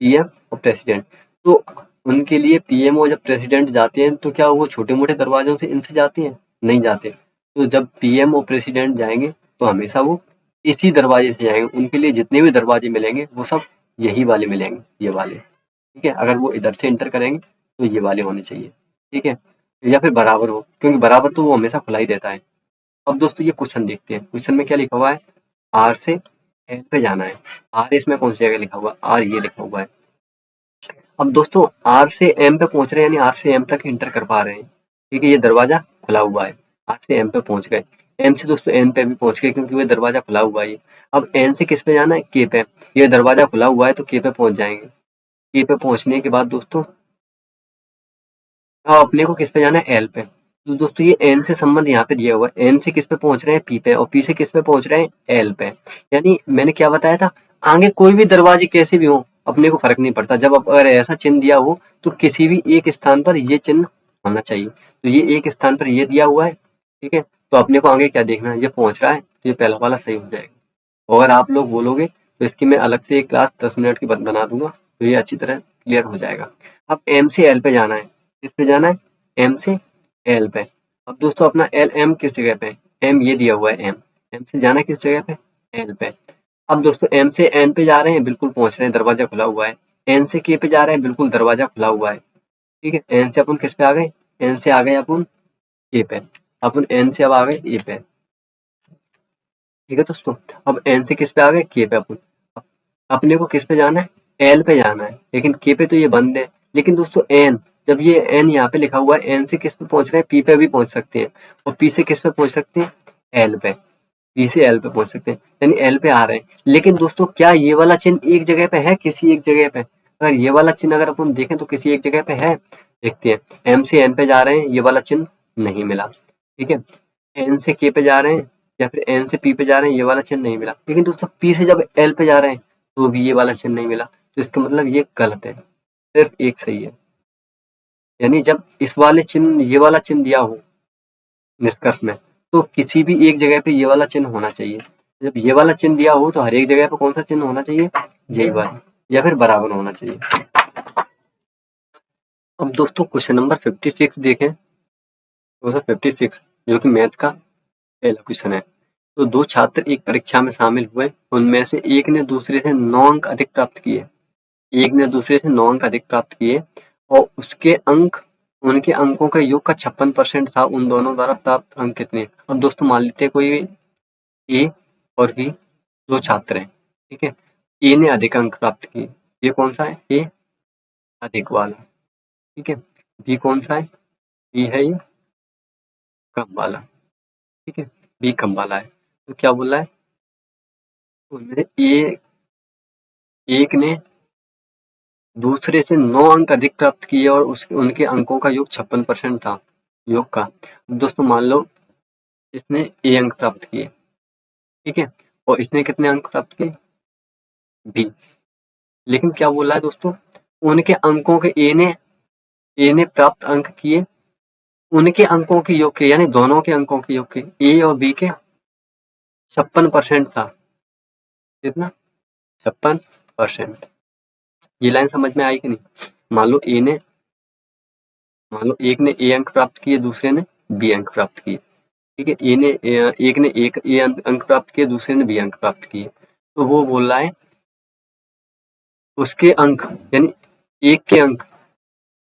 पीएम और प्रेसिडेंट, तो उनके लिए पीएम और जब प्रेसिडेंट जाते हैं तो क्या वो छोटे मोटे दरवाजों से इनसे जाते हैं? नहीं जाते। तो जब पीएम और प्रेसिडेंट जाएंगे तो हमेशा वो इसी दरवाजे से जाएंगे। उनके लिए जितने भी दरवाजे मिलेंगे वो सब यही वाले मिलेंगे, ये वाले। ठीक है, अगर वो इधर से एंटर करेंगे तो ये वाले होने चाहिए। ठीक है, या फिर बराबर हो, क्योंकि बराबर तो वो हमेशा खुला ही रहता है। अब दोस्तों ये क्वेश्चन देखते हैं, क्वेश्चन में क्या लिखा हुआ है? आर से एल पे जाना है। आर इसमें कौन सी जगह लिखा हुआ है? आर ये लिखा हुआ है। अब दोस्तों आर से एम पे पहुंच रहे हैं, यानी आर से एम तक एंटर कर पा रहे हैं। ठीक है, ये दरवाजा खुला हुआ है, आर से एम पे पहुंच गए। एम से दोस्तों एन पे भी पहुंच गए क्योंकि वो दरवाजा खुला हुआ है। अब एन से किस पे जाना है? के पे। ये दरवाजा खुला हुआ है तो के पे पहुंच जाएंगे। के पे पहुंचने के बाद दोस्तों अब अपने को किस पे जाना है? एल पे। तो दोस्तों ये एन से संबंध यहाँ पे दिया हुआ है, एन से किस पे पहुंच रहे हैं? पी पे, और पी से किस पे पहुंच रहे हैं? एल पे। यानी मैंने क्या बताया था, आगे कोई भी दरवाजे कैसे भी हो अपने को फर्क नहीं पड़ता, जब अगर ऐसा चिन्ह दिया हो तो किसी भी एक स्थान पर ये चिन्ह होना चाहिए। तो ये एक स्थान पर ये दिया हुआ है। ठीक है, तो अपने को आगे क्या देखना है? ये पहुंच रहा है तो ये पहला वाला सही हो जाएगा। और अगर आप लोग बोलोगे तो इसकी मैं अलग से एक क्लास 10 मिनट की बना दूंगा, तो ये अच्छी तरह क्लियर हो जाएगा। अब एम से एल पे जाना है, किस पे जाना है? एम से एल पे। अब दोस्तों अपना एल एम किस जगह पे है? एम ये दिया हुआ है, एम। एम से जाना किस जगह पे? एल पे। अब दोस्तों एम से एन पे जा रहे हैं, बिल्कुल पहुंच रहे हैं, दरवाजा खुला हुआ है। एन से के पे जा रहे हैं, बिल्कुल दरवाजा खुला हुआ है। ठीक है, एन से अपन किस पे आ गए? एन से आ गए अपन ए पे। अपन एन से अब आ गए ए पे। ठीक है दोस्तों, अब एन से किस पे आ गए? के पे। अपन अपने को किस पे जाना है? एल पे जाना है, लेकिन के पे तो ये बंद है। लेकिन दोस्तों एन, जब ये एन यहाँ पे लिखा हुआ है, एन से किस पे पहुंच रहे हैं? पी पे भी पहुंच सकते हैं, और पी से किस पे पहुंच सकते हैं? एल पे। पी से एल पे पहुंच सकते हैं, यानी एल पे आ रहे हैं। लेकिन दोस्तों क्या ये वाला चिन्ह एक जगह पे है? किसी एक जगह पे? अगर ये वाला चिन्ह अगर अपन देखें तो किसी एक जगह पे है? देखते हैं, एम से एन पे जा रहे हैं, ये वाला चिन्ह नहीं मिला। ठीक है, एन से के पे जा रहे हैं या फिर एन से पी पे जा रहे हैं, ये वाला चिन्ह नहीं मिला। लेकिन दोस्तों पी से जब एल पे जा रहे हैं तो भी ये वाला चिन्ह नहीं मिला, तो इसका मतलब ये गलत है, सिर्फ एक सही है। यानी जब इस वाले चिन्ह ये वाला चिन्ह दिया हो निष्कर्ष में, तो किसी भी एक जगह पे ये वाला चिन्ह होना चाहिए। जब ये वाला चिन्ह दिया हो तो हर एक जगह पे कौन सा चिन्ह होना चाहिए? यही वाला, या फिर बराबर होना चाहिए। अब दोस्तों क्वेश्चन नंबर 56 देखें। क्वेश्चन 56 जो कि मैथ का पहला क्वेश्चन है। तो 2 छात्र एक परीक्षा में शामिल हुए, उनमें से एक ने दूसरे से 9 अंक अधिक प्राप्त किए। एक ने दूसरे से 9 अंक अधिक प्राप्त किए और उसके अंक उनके अंकों के योग का 56% था। उन दोनों द्वारा प्राप्त अंक कितने? अब दोस्तों मान लेते हैं कोई ए और बी 2 छात्र हैं। ठीक है, ए ने अधिक अंक प्राप्त किए, ये कौन सा है? ए अधिक वाला। ठीक है, बी कौन सा है? बी है ये कम वाला। ठीक है, बी कम वाला है। तो क्या बोला है? उनमें से ए एक ने दूसरे से 9 अंक अधिक प्राप्त किए और उनके अंकों का योग 56% था योग का। दोस्तों मान लो इसने ए अंक प्राप्त किए, ठीक है, और इसने कितने अंक प्राप्त किए, बी। लेकिन क्या बोला है दोस्तों, उनके अंकों के ए ने प्राप्त अंक किए उनके अंकों के योग के, यानी दोनों के अंकों के योग के, ए और बी के 56% था। कितना, 56%। ये लाइन समझ में आई कि नहीं। मान लो एक ने ए अंक प्राप्त किए, दूसरे ने बी अंक प्राप्त किए, ठीक है। एक ने एक ए अंक प्राप्त किए, दूसरे ने बी अंक प्राप्त किए। तो वो बोल रहा है उसके अंक, यानी एक के अंक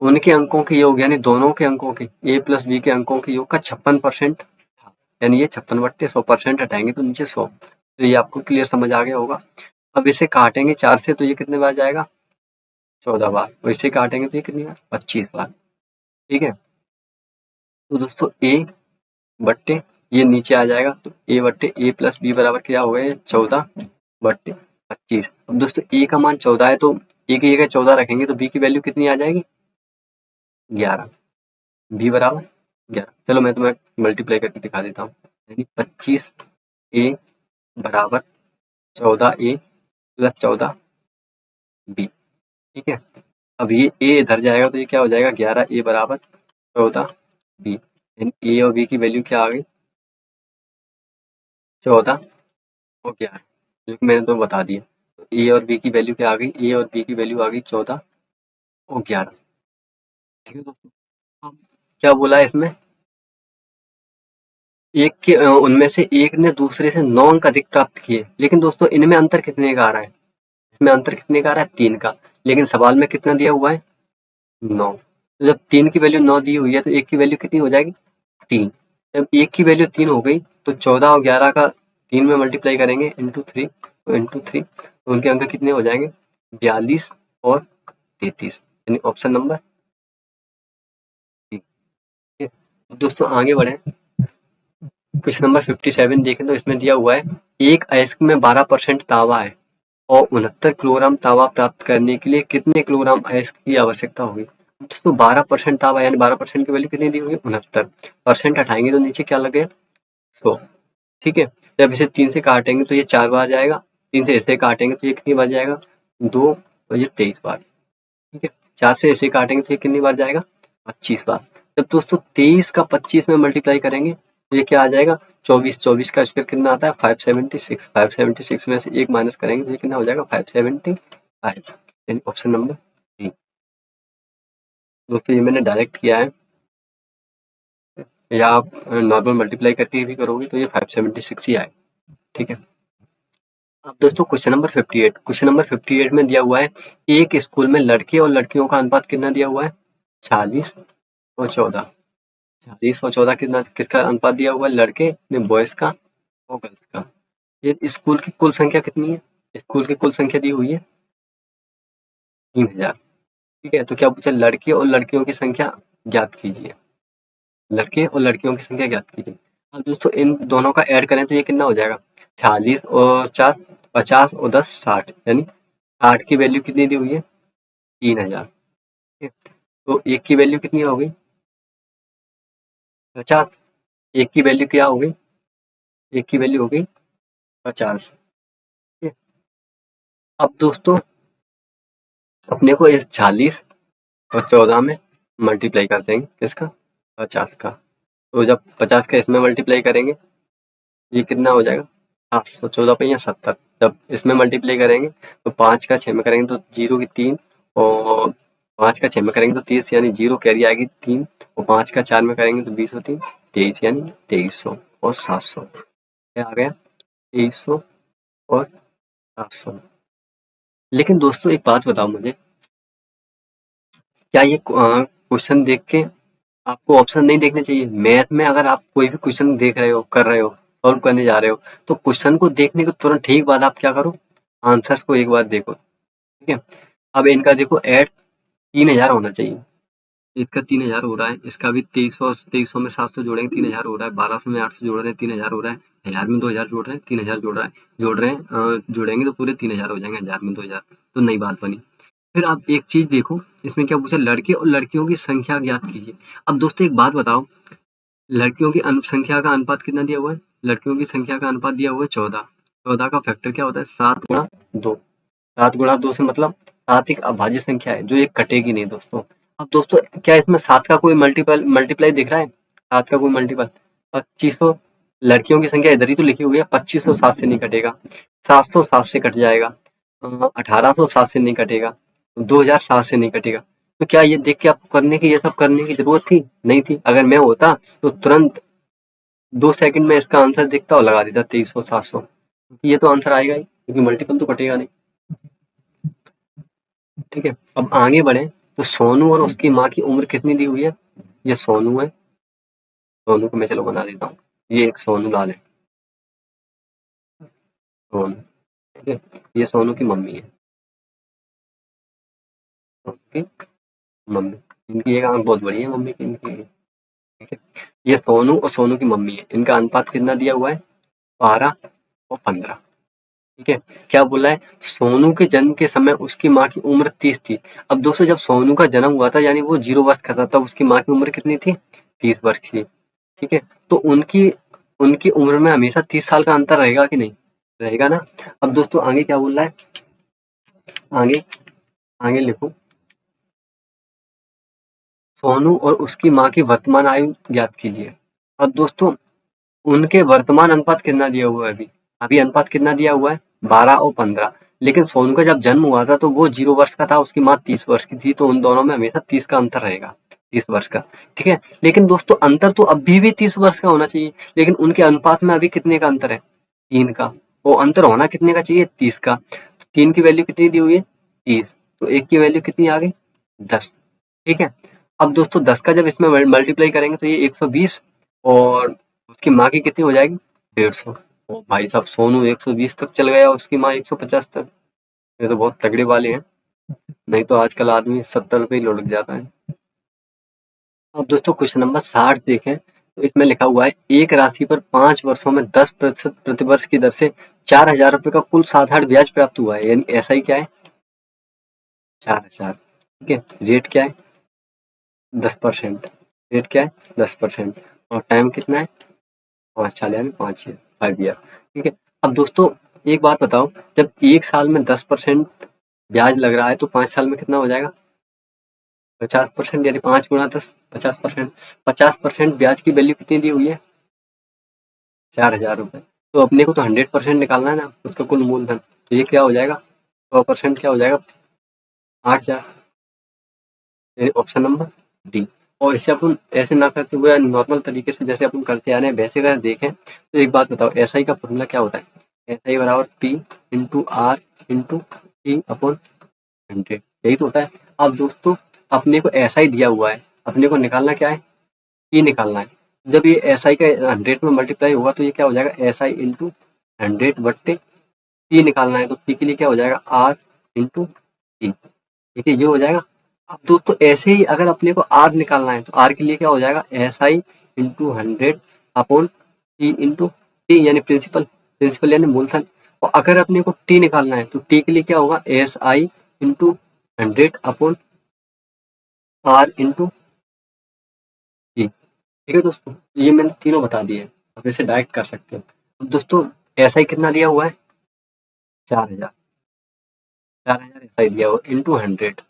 उनके अंकों के योग, यानी दोनों के अंकों के, ए प्लस बी के अंकों के योग का 56% था। यानी ये 56/100% हटाएंगे तो नीचे 100। तो ये आपको क्लियर समझ आ गया होगा। अब इसे काटेंगे 4 से तो ये कितने बार जाएगा, 14 बार। और इसे काटेंगे तो ये कितनी बार, 25 बार। ठीक है। तो दोस्तों ए बट्टे ये नीचे आ जाएगा, तो ए बट्टे ए प्लस बी बराबर क्या हो गया, 14/25। अब दोस्तों ए का मान 14 है, तो ए की जगह 14 रखेंगे तो बी की वैल्यू कितनी आ जाएगी, 11। बी बराबर 11। चलो मैं तुम्हें मल्टीप्लाई करके दिखा देता हूँ। यानी 25 ए बराबर 14 ए प्लस 14 बी। ठीक है। अब ये ए इधर जाएगा तो ये क्या हो जाएगा, 11 ए बराबर 14 बी। यानी ए और बी की वैल्यू क्या आ गई, 14 और 11, क्योंकि मैंने तो बता दिया। तो ए और बी की वैल्यू क्या आ गई, ए और बी की वैल्यू आ गई 14 और 11। ठीक है दोस्तों। अब क्या बोला है इसमें, उनमें से एक ने दूसरे से 9 अंक अधिक प्राप्त किए। लेकिन दोस्तों इनमें अंतर कितने का आ रहा है, इसमें अंतर कितने का आ रहा है, 3 का। लेकिन सवाल में कितना दिया हुआ है, 9। तो जब 3 की वैल्यू 9 दी हुई है तो एक की वैल्यू कितनी हो जाएगी, 3। जब एक की वैल्यू 3 हो गई तो 14 और 11 का 3 में मल्टीप्लाई करेंगे इंटू 3, तो इंटू 3 तो उनके अंक कितने हो जाएंगे, 42 और 33। यानी ऑप्शन नंबर डी। ठीक है। अब दोस्तों आगे बढ़े, क्वेश्चन नंबर 57 देखें तो इसमें दिया हुआ है एक अयस्क में 12% तांबा है और 69 किलोग्राम तांबा प्राप्त करने के लिए कितने किलोग्राम अयस्क की आवश्यकता होगी। दोस्तों 12% तांबा, यानी 12% की वैल्यू कितनी दी हुई है, 69%। हटाएंगे तो नीचे क्या लगे, 100। ठीक है। जब इसे 3 से काटेंगे तो ये 4 बार जाएगा, 3 से ऐसे काटेंगे तो ये कितनी बार जाएगा, 2 और ये 23 बार। ठीक है। 4 से ऐसे काटेंगे तो ये कितनी बार जाएगा, 25 बार। जब दोस्तों 23 का 25 में मल्टीप्लाई करेंगे तो ये क्या आ जाएगा, 24। 24 का स्क्वायर कितना आता है, 576। 576 में से 1 माइनस करेंगे तो ये कितना हो जाएगा, 575। यानी ऑप्शन नंबर डी। दोस्तों ये मैंने डायरेक्ट किया है, या आप नॉर्मल मल्टीप्लाई करके भी करोगे तो ये 576 ही आए। ठीक है। अब दोस्तों क्वेश्चन नंबर 58, क्वेश्चन नंबर 58 में दिया हुआ है एक स्कूल में लड़के और लड़कियों का अनुपात कितना दिया हुआ है, 40 और 14। 40 और 14 कितना, किसका अनुपात दिया हुआ है, लड़के में बॉयज का और गर्ल्स का। ये स्कूल की कुल संख्या कितनी है, स्कूल की कुल संख्या दी हुई है 3000। ठीक है। तो क्या पूछा, लड़के और लड़कियों की संख्या ज्ञात कीजिए, लड़के और लड़कियों की संख्या ज्ञात कीजिए। अब दोस्तों इन दोनों का ऐड करें तो ये कितना हो जाएगा, 40 और 4 50 और 10 60। यानी 60 की वैल्यू कितनी दी हुई है, 3000। ठीक है। तो एक की वैल्यू कितनी हो गई, 50। एक की वैल्यू क्या हो गई, एक की वैल्यू हो गई 50। ठीक है। अब दोस्तों अपने को इस 40 और 14 में मल्टीप्लाई कर देंगे, किसका, 50 का। तो जब 50 का इसमें मल्टीप्लाई करेंगे ये कितना हो जाएगा, 714 पे या 70। जब इसमें मल्टीप्लाई करेंगे तो 5 का 6 में करेंगे तो 0 की 3, और 5 का 6 में करेंगे तो 30, यानी 0 कैरी आएगी 3, और 5 का 4 में करेंगे तो 20 और 3 23, यानी 2300 और 700। क्या आ गया, 2300 और 700। लेकिन दोस्तों एक बात बताओ मुझे, क्या ये क्वेश्चन देख के आपको ऑप्शन नहीं देखने चाहिए। मैथ में अगर आप कोई भी क्वेश्चन देख रहे हो, कर रहे हो, सॉल्व करने जा रहे हो, तो क्वेश्चन को देखने के तुरंत ठीक बाद आप क्या करो, आंसर्स को एक बार देखो। ठीक है। अब इनका देखो ऐड 3000 होना चाहिए, इसका 3000 हो रहा है, इसका भी 2300 में 700 जोड़ेंगे 3000 हो रहा है, 1200 में 800 जोड़ रहे हैं 3000 हो रहा है, 1000 में 2000 जोड़ रहे हैं 3000 जोड़ रहे हैं, जोड़ेंगे तो पूरे 3000 हो जाएंगे, 1000 में 2000। तो नई बात बनी। फिर आप एक चीज देखो, इसमें क्या पूछा, लड़के और लड़कियों की संख्या ज्ञात कीजिए। अब दोस्तों एक बात बताओ, लड़कियों की संख्या का अनुपात कितना दिया हुआ है? लड़कियों की संख्या का अनुपात दिया हुआ है 14। 14 का फैक्टर क्या होता है? 7 गुणा 2। 7 गुणा 2 से मतलब 7 एक अभाज्य संख्या है जो ये कटेगी नहीं दोस्तों। अब दोस्तों क्या इसमें 7 का कोई मल्टीपल मल्टीप्लाई दिख रहा है? 7 का कोई मल्टीपल? 2500, लड़कियों की संख्या इधर ही तो लिखी हुई है, 2500 7 से नहीं कटेगा, 700 7 से कट जाएगा, 1800 7 से नहीं कटेगा, 2000 7 से नहीं कटेगा। तो क्या ये देख के आपको करने की, ये सब करने की जरूरत थी? नहीं थी। अगर मैं होता तो तुरंत 2 सेकंड में इसका आंसर दिखता और लगा देता 2300 700। ये तो आंसर आएगा ही, क्योंकि मल्टीपल तो कटेगा नहीं। ठीक है, अब आगे बढ़े तो सोनू और उसकी माँ की उम्र कितनी दी हुई है? ये सोनू है, सोनू को मैं चलो बना देता हूँ, ये एक सोनू लाल है, सोनू। ठीक है, ये सोनू की मम्मी है, सोनू की मम्मी। इनकी एक आंख बहुत बड़ी है मम्मी की, इनकी। ठीक है, ये सोनू और सोनू की मम्मी है, इनका अनुपात कितना दिया हुआ है? 12 और 15। ठीक है, क्या बोला है? सोनू के जन्म के समय उसकी माँ की उम्र 30 थी। अब दोस्तों जब सोनू का जन्म हुआ था यानी वो 0 वर्ष का था, तब उसकी माँ की उम्र कितनी थी? 30 वर्ष की। ठीक है, तो उनकी उनकी उम्र में हमेशा 30 साल का अंतर रहेगा कि नहीं? रहेगा ना। अब दोस्तों आगे क्या बोल रहा है, आगे आगे लिखो, सोनू और उसकी माँ की वर्तमान आयु ज्ञात कीजिए। अब दोस्तों उनके वर्तमान अनुपात कितना दिया हुआ है? अभी अभी अनुपात कितना दिया हुआ है? 12 और 15। लेकिन सोनू का जब जन्म हुआ था तो वो 0 वर्ष का था, उसकी माँ 30 वर्ष की थी, तो उन दोनों में हमेशा 30 का अंतर रहेगा, 30 वर्ष का। ठीक है, लेकिन दोस्तों अंतर तो अभी भी 30 वर्ष का होना चाहिए, लेकिन उनके अनुपात में अभी कितने का अंतर है? 3 का। वो अंतर होना कितने का चाहिए? 30 का। तो 3 की वैल्यू कितनी दी हुई है? 30। तो 1 की वैल्यू कितनी आ गई? 10। ठीक है, अब दोस्तों 10 का जब इसमें मल्टीप्लाई करेंगे तो ये 120, और उसकी माँ की कितनी हो जाएगी? 150। ओ भाई साहब, सोनू 120 तक चल गया, उसकी माँ 150 तक। ये तो बहुत तगड़े वाले हैं, नहीं तो आजकल आदमी 70 पे ही लुढ़क जाता है। अब दोस्तों क्वेश्चन नंबर 60 देखें तो इसमें लिखा हुआ है, एक राशि पर 5 वर्षों में 10% प्रतिवर्ष की दर से 4000 रुपए का कुल साधारण ब्याज प्राप्त हुआ है, यानी ऐसा ही क्या है? 4000। ठीक है, रेट क्या है? 10%। रेट क्या है? 10%। और टाइम कितना है? 5 साल यानी 5 ईयर, 5 ईयर। ठीक है, अब दोस्तों एक बात बताओ, जब एक साल में 10% ब्याज लग रहा है तो 5 साल में कितना हो जाएगा? 50%, यानी 5 गुणा 10, 50%। 50% ब्याज की वैल्यू कितनी दी हुई है? 4000 रुपए। तो अपने को तो 100% निकालना है ना उसका कुल मूलधन, तो ये क्या हो जाएगा? 100% क्या हो जाएगा? 8000, यानी ऑप्शन नंबर डी। और इसे अपन ऐसे ना करते हुए नॉर्मल तरीके से जैसे अपन करते आ रहे हैं वैसे अगर देखें तो एक बात बताओ, एस आई का फॉर्मूला क्या होता है? एस आई बराबर P into R into T upon 100, यही तो होता है। अब दोस्तों अपने को एस आई दिया हुआ है, अपने को निकालना क्या है? पी निकालना है। जब ये एस आई का 100 में मल्टीप्लाई होगा तो ये क्या हो जाएगा? एस आई इंटू 100 बट्टे पी निकालना है, तो पी के लिए क्या हो जाएगा? R into T. ठीक है, ये हो जाएगा। अब दोस्तों ऐसे ही अगर अपने को आर निकालना है तो आर के लिए क्या हो जाएगा? S I into 100 upon T into T, यानी प्रिंसिपल, प्रिंसिपल यानी मूलधन। और अगर अपने को टी निकालना है तो टी के लिए क्या होगा? S I into 100 upon R into T. ठीक है दोस्तों, ये मैंने तीनों बता दिए, अब इसे डायरेक्ट कर सकते हैं। अब दोस्तों एस आई कितना दिया हुआ है? 4000, 4000 एस आई दिया हुआ इंटू 100।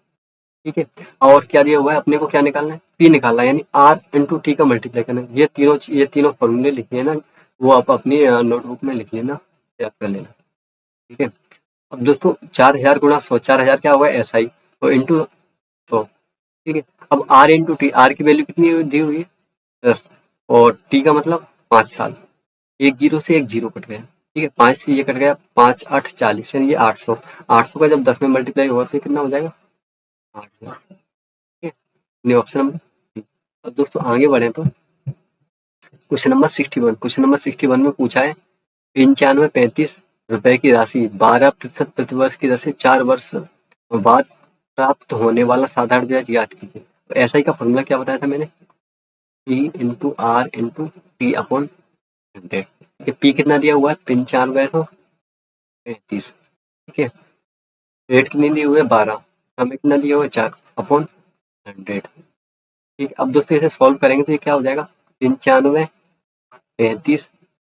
ठीक है, और क्या दिया हुआ है? अपने को क्या निकालना है? पी निकालना है, यानी आर इंटू टी का मल्टीप्लाई करना है। ये तीनों फॉर्मूले लिखिए ना, वो आप अपनी नोटबुक में लिखिए ना, याद कर लेना। ठीक है, अब दोस्तों 4000 गुणा 100, 4000 क्या होगा? एस आई, और इंटू 100। ठीक है, अब आर इंटू टी, आर की वैल्यू कितनी दी हुई है? 10, और टी का मतलब 5 साल। एक जीरो से एक जीरो कट गया। ठीक है, 5 से ये कट गया, 5 8 40, यानी ये 800। 800 का जब 10 में मल्टीप्लाई होगा तो ये कितना हो जाएगा? 8000। ठीक है, ऑप्शन नंबर डी। अब दोस्तों आगे बढ़े तो क्वेश्चन नंबर 61, क्वेश्चन नंबर 61 में पूछा है, 9535 रुपए की राशि 12% प्रतिवर्ष की दर से 4 वर्ष बाद प्राप्त होने वाला साधारण ब्याज ज्ञात कीजिए। तो एस आई का फॉर्मूला क्या बताया था मैंने? P into R into T upon 100। P कितना दिया हुआ है? 9535। ठीक है, रेट कितनी दी हुई है? 12। हमें कितना दिया हुआ है 4 अपॉन 100। ठीक, अब दोस्तों इसे सॉल्व करेंगे तो ये क्या हो जाएगा 95 35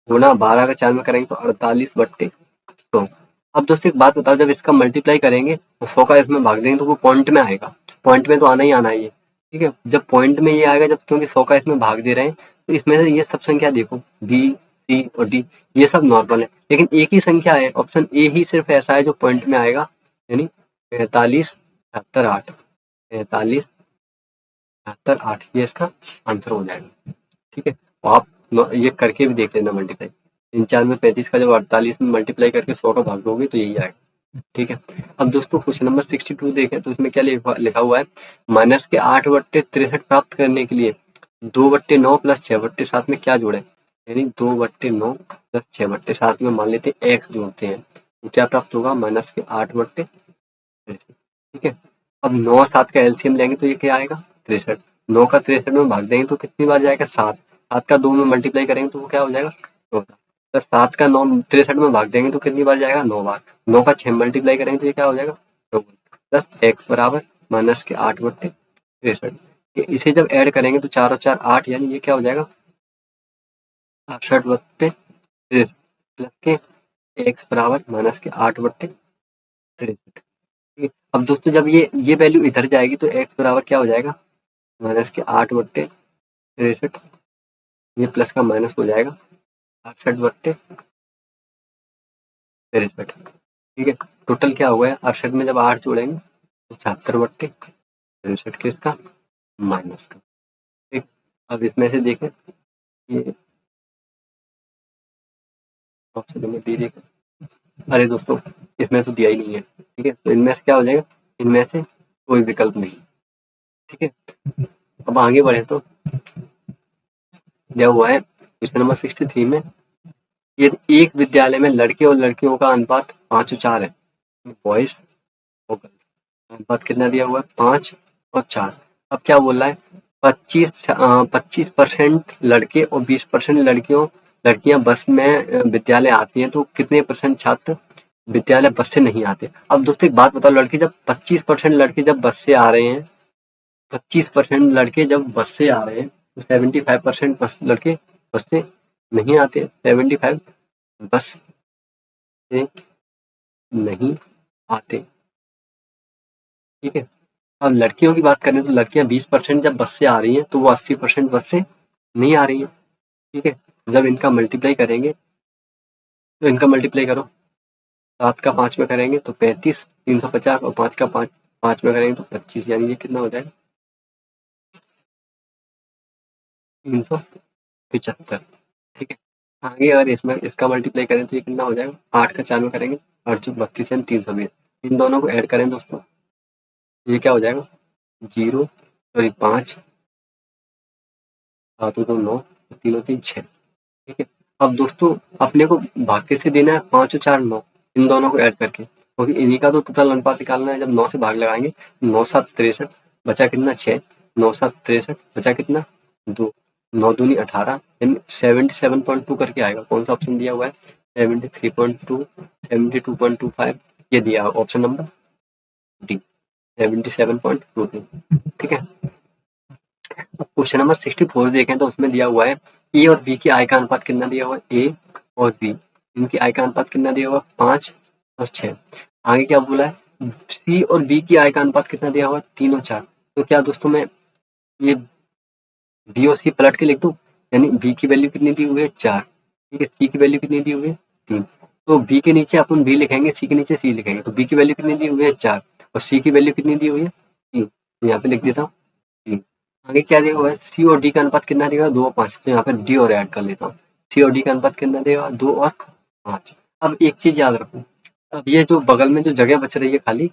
गुना 12 का 4 में करेंगे तो 48/100। अब दोस्तों एक बात बताओ, जब इसका मल्टीप्लाई करेंगे तो 100 का इसमें भाग देंगे तो वो पॉइंट में आएगा। पॉइंट में तो आना ही आना है ये। ठीक है, जब पॉइंट में ये आएगा, जब क्योंकि 100 का इसमें भाग दे रहे हैं तो इसमें से ये सब संख्या देखो बी सी और डी ये सब नॉर्मल है, लेकिन एक ही संख्या है ऑप्शन ए ही सिर्फ ऐसा है जो पॉइंट में आएगा, यानी 45 78 8 45 78 8 ये इसका आंसर हो जाएगा। ठीक है, तो आप ये करके भी देख लेना मल्टीप्लाई। 3 4 में 35 का जब 48 में मल्टीप्लाई करके 100 का भाग दोगे तो यही आएगा। ठीक है, अब दोस्तों क्वेश्चन नंबर 62 देखें तो इसमें क्या लिखा हुआ है, माइनस के 8/63 प्राप्त करने के लिए 2/9 प्लस 6/7 में क्या जोड़े, यानी 2/9 प्लस 6/7 में मान लेते हैं एक्स जोड़ते हैं तो क्या प्राप्त होगा माइनस के 8/63। ठीक है, अब 9 7 का एलसीएम लेंगे तो ये क्या आएगा 63। 9 का 63 में भाग देंगे तो कितनी बार जाएगा 7। 7 का 2 में मल्टीप्लाई करेंगे तो वो क्या हो जाएगा 14। प्लस 7 का 9 63 में भाग देंगे तो कितनी बार जाएगा 9 बार। 9 का 6 मल्टीप्लाई करेंगे तो ये क्या हो जाएगा 54 प्लस एक्स बराबर माइनस के 8/63। इसे जब ऐड करेंगे तो 4 और 4 8, यानी ये क्या हो जाएगा 68/63 प्लस के एक्स बराबर माइनस के 8/63। अब दोस्तों जब ये वैल्यू इधर जाएगी तो एक्स बराबर क्या हो जाएगा माइनस के 8/63, ये प्लस का माइनस हो जाएगा 68/63। ठीक है, टोटल क्या हुआ है 68 में जब 8 जोड़ेंगे तो 76/63 के इसका माइनस का। ठीक, अब इसमें से देखें ये ऑप्शन नंबर बी देखें, अरे दोस्तों इसमें तो दिया ही नहीं है। ठीक है, तो इनमें से क्या हो जाएगा, इनमें से कोई विकल्प नहीं। ठीक है, अब आगे बढ़े तो दिया हुआ है क्वेश्चन नंबर 63 में, यदि एक विद्यालय में लड़के और लड़कियों का अनुपात 5:4 है, बॉयज और गर्ल्स अनुपात कितना दिया हुआ है 5 और 4। अब क्या बोल रहा है 25% लड़के और 20% लड़कियां बस में विद्यालय आती हैं, तो कितने परसेंट छात्र विद्यालय बस से नहीं आते। अब दोस्तों एक बात बताओ, लड़के जब 25% लड़के जब बस से आ रहे हैं, 25% लड़के जब बस से आ रहे हैं तो 75% लड़के बस से नहीं आते। 75 बस से नहीं आते। ठीक है, अब लड़कियों की बात करें तो लड़कियां 20% जब बस से आ रही हैं तो वो 80% बस से नहीं आ रही हैं। ठीक है, जब इनका मल्टीप्लाई करेंगे तो इनका मल्टीप्लाई करो, 7 का 5 में करेंगे तो 35 350 और 5 का 5 में करेंगे तो 25, यानी ये कितना हो जाएगा 375। ठीक है, आगे अगर इसमें इसका मल्टीप्लाई करें तो ये कितना हो जाएगा 8 का 4 में करेंगे 8 32 यानी 320। इन दोनों को ऐड करें दोस्तों ये क्या हो जाएगा 0 सॉरी 5 7 2 9 3 3 6। ठीक है, अब दोस्तों अपने को भाग से देना है 5 और 4 9, इन दोनों को ऐड करके, क्योंकि इन्हीं का तो टोटल अनुपात निकालना है। जब 9 से भाग लगाएंगे 9 7 63 बचा कितना 6, 9 7 63 बचा कितना 2, 9 दूनी 18 यानी 77.2 करके आएगा। कौन सा ऑप्शन दिया हुआ है 73.2 72.25, ये दिया ऑप्शन नंबर डी 77.22। ठीक है, क्वेश्चन नंबर 64 देखें तो उसमें दिया हुआ है ए और बी की आय का अनुपात कितना दिया हुआ है, ए और बी इनकी आय का अनुपात कितना दिया हुआ है 5 और 6। आगे क्या बोला है सी और बी की आय का अनुपात कितना दिया हुआ है 3 और 4। तो क्या दोस्तों मैं ये बी और सी पलट के लिख दूं, यानी बी की वैल्यू कितनी दी हुई है 4। ठीक है, सी की वैल्यू कितनी दी हुई है 3, तो बी के नीचे अपन बी लिखेंगे, सी के नीचे सी लिखेंगे, तो बी की वैल्यू कितनी दी हुई है 4 और सी की वैल्यू कितनी दी हुई है 3, यहाँ पे लिख देता हूँ 3। आगे क्या दिया हुआ है सी और डी का अनुपात कितना देगा 2 और 5, तो यहाँ पे डी और ऐड कर लेता हूँ। सी और डी का अनुपात कितना देगा 2 और 5। अब एक चीज याद रखो, अब ये जो बगल में जो जगह बच रही है खाली,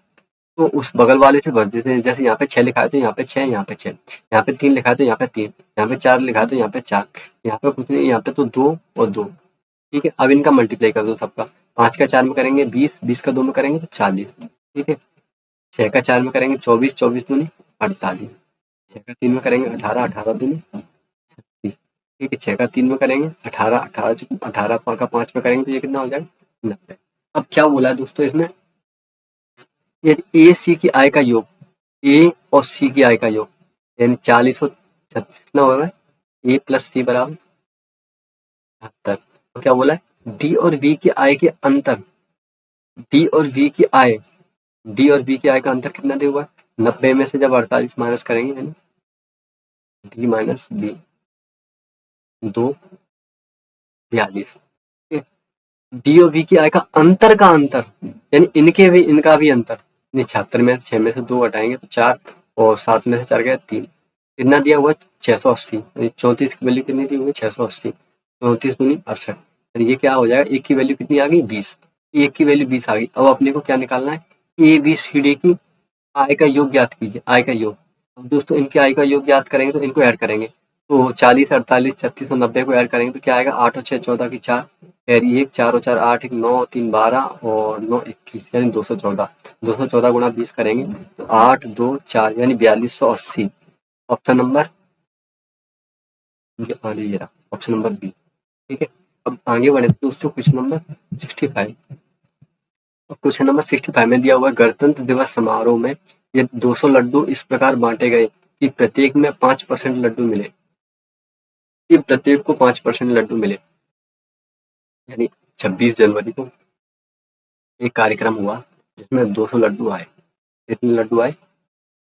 तो उस बगल वाले से भर देते हैं। जैसे यहाँ पे 6 लिखा है तो यहाँ पे 6, यहाँ पे 6, यहाँ पे 3 लिखा है तो यहाँ पे 3, यहाँ पे 4 लिखा है तो यहाँ पे 4, यहाँ पे कुछ नहीं, यहाँ पे तो 2 और 2। ठीक है, अब इनका मल्टीप्लाई कर दो सबका, 5 का 4 में करेंगे 20, 20 का 2 में करेंगे तो 40। ठीक है, 6 का 4 में करेंगे 24, 24 दूनी 48, 6 का 3 में करेंगे 18, 18 दूनी 36। ठीक है, 6 का 3 में करेंगे 18, 18 18 का 5 में करेंगे तो ये कितना हो जाएगा 90। अब क्या बोला है दोस्तों इसमें यदि ए सी की आय का योग, ए और सी की आय का योग यानी 40 और 36 कितना होगा, ए प्लस सी बराबर 72। तो क्या बोला है, डी और बी की आय के अंतर, डी और बी की आय, डी और बी की आय का अंतर कितना दिया हुआ है, 90 में से जब 48 माइनस करेंगे यानी डी माइनस बी 2 42। डी और बी की आय का अंतर यानी इनके भी इनका भी अंतर, 76 में 6 में से 2 हटाएंगे तो 4 और 7 में से 4 गया 3, कितना दिया हुआ 680, 34 की वैल्यू कितनी दी हुई 680, 34 दूनी 68, ये क्या हो जाएगा, एक की वैल्यू कितनी आ गई 20, एक की वैल्यू 20 आ गई। अब अपने को क्या निकालना है, ए बी सी डी की आय का योग ज्ञात कीजिए, आय का योग। अब दोस्तों इनके आय का योग ज्ञात करेंगे तो इनको ऐड करेंगे, तो 40 48 36 और 90 को ऐड करेंगे तो क्या आएगा, 8 और 6 14 की 4, कैरी 1, 4 और 4 8, 1 9 3 12 और 9 21 यानी 214, 214 गुणा 20 करेंगे तो 8 2 4 यानी 4280। ऑप्शन नंबर ये रहा ऑप्शन नंबर बी। ठीक है, अब आगे बढ़े दोस्तों क्वेश्चन नंबर 65। क्वेश्चन नंबर 65 में दिया हुआ है, गणतंत्र दिवस समारोह में ये 200 लड्डू इस प्रकार बांटे गए कि प्रत्येक में 5% लड्डू मिले, कि प्रत्येक को 5% लड्डू मिले। यानी 26 जनवरी को एक कार्यक्रम हुआ जिसमें 200 लड्डू आए, कितने लड्डू आए,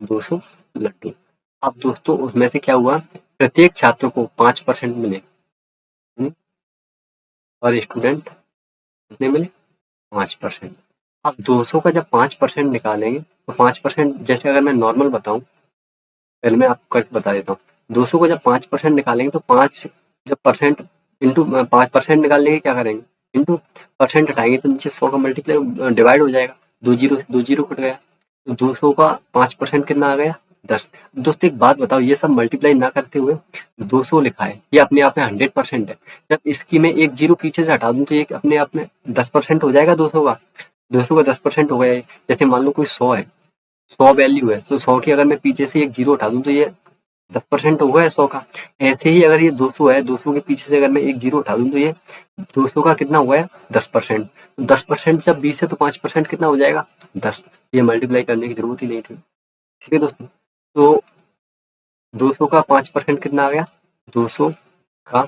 200 लड्डू। अब दोस्तों उसमें से क्या हुआ, प्रत्येक छात्र को 5% मिले, और स्टूडेंट कितने मिले 5%। अब 200 का जब 5% निकालेंगे तो 5%, जैसे अगर मैं नॉर्मल बताऊं, पहले मैं आपको करके बता देता हूँ, 200 को जब 5% निकालेंगे तो 5 जब परसेंट इंटू 5% निकालने के क्या करेंगे, इंटू परसेंट हटाएंगे तो नीचे 100 का मल्टीप्लाई डिवाइड हो जाएगा, 2 जीरो से 2 जीरो कट गया, तो 200 का 5% कितना आ गया 10। दोस्तों एक बात बताओ, ये सब मल्टीप्लाई ना करते हुए 200 लिखा है, ये अपने आप में 100% है, जब इसकी मैं एक जीरो पीछे से हटा दूं तो ये अपने आप में 10% हो जाएगा 200 का, 200 का 10% हो गया। जैसे मान लो कोई 100 है, 100 वैल्यू है तो 100 की अगर मैं पीछे से एक जीरो हटा दूं तो ये 10% हो गया 100 का। ऐसे ही अगर ये 200 है, 200 के पीछे से अगर मैं एक जीरो हटा दूं तो ये 200 का कितना हुआ है 10%। 10% जब 20 है तो 5% कितना हो जाएगा 10। ये मल्टीप्लाई करने की जरूरत ही नहीं थी। ठीक है दोस्तों, तो 200 का 5% कितना आ गया, 200 का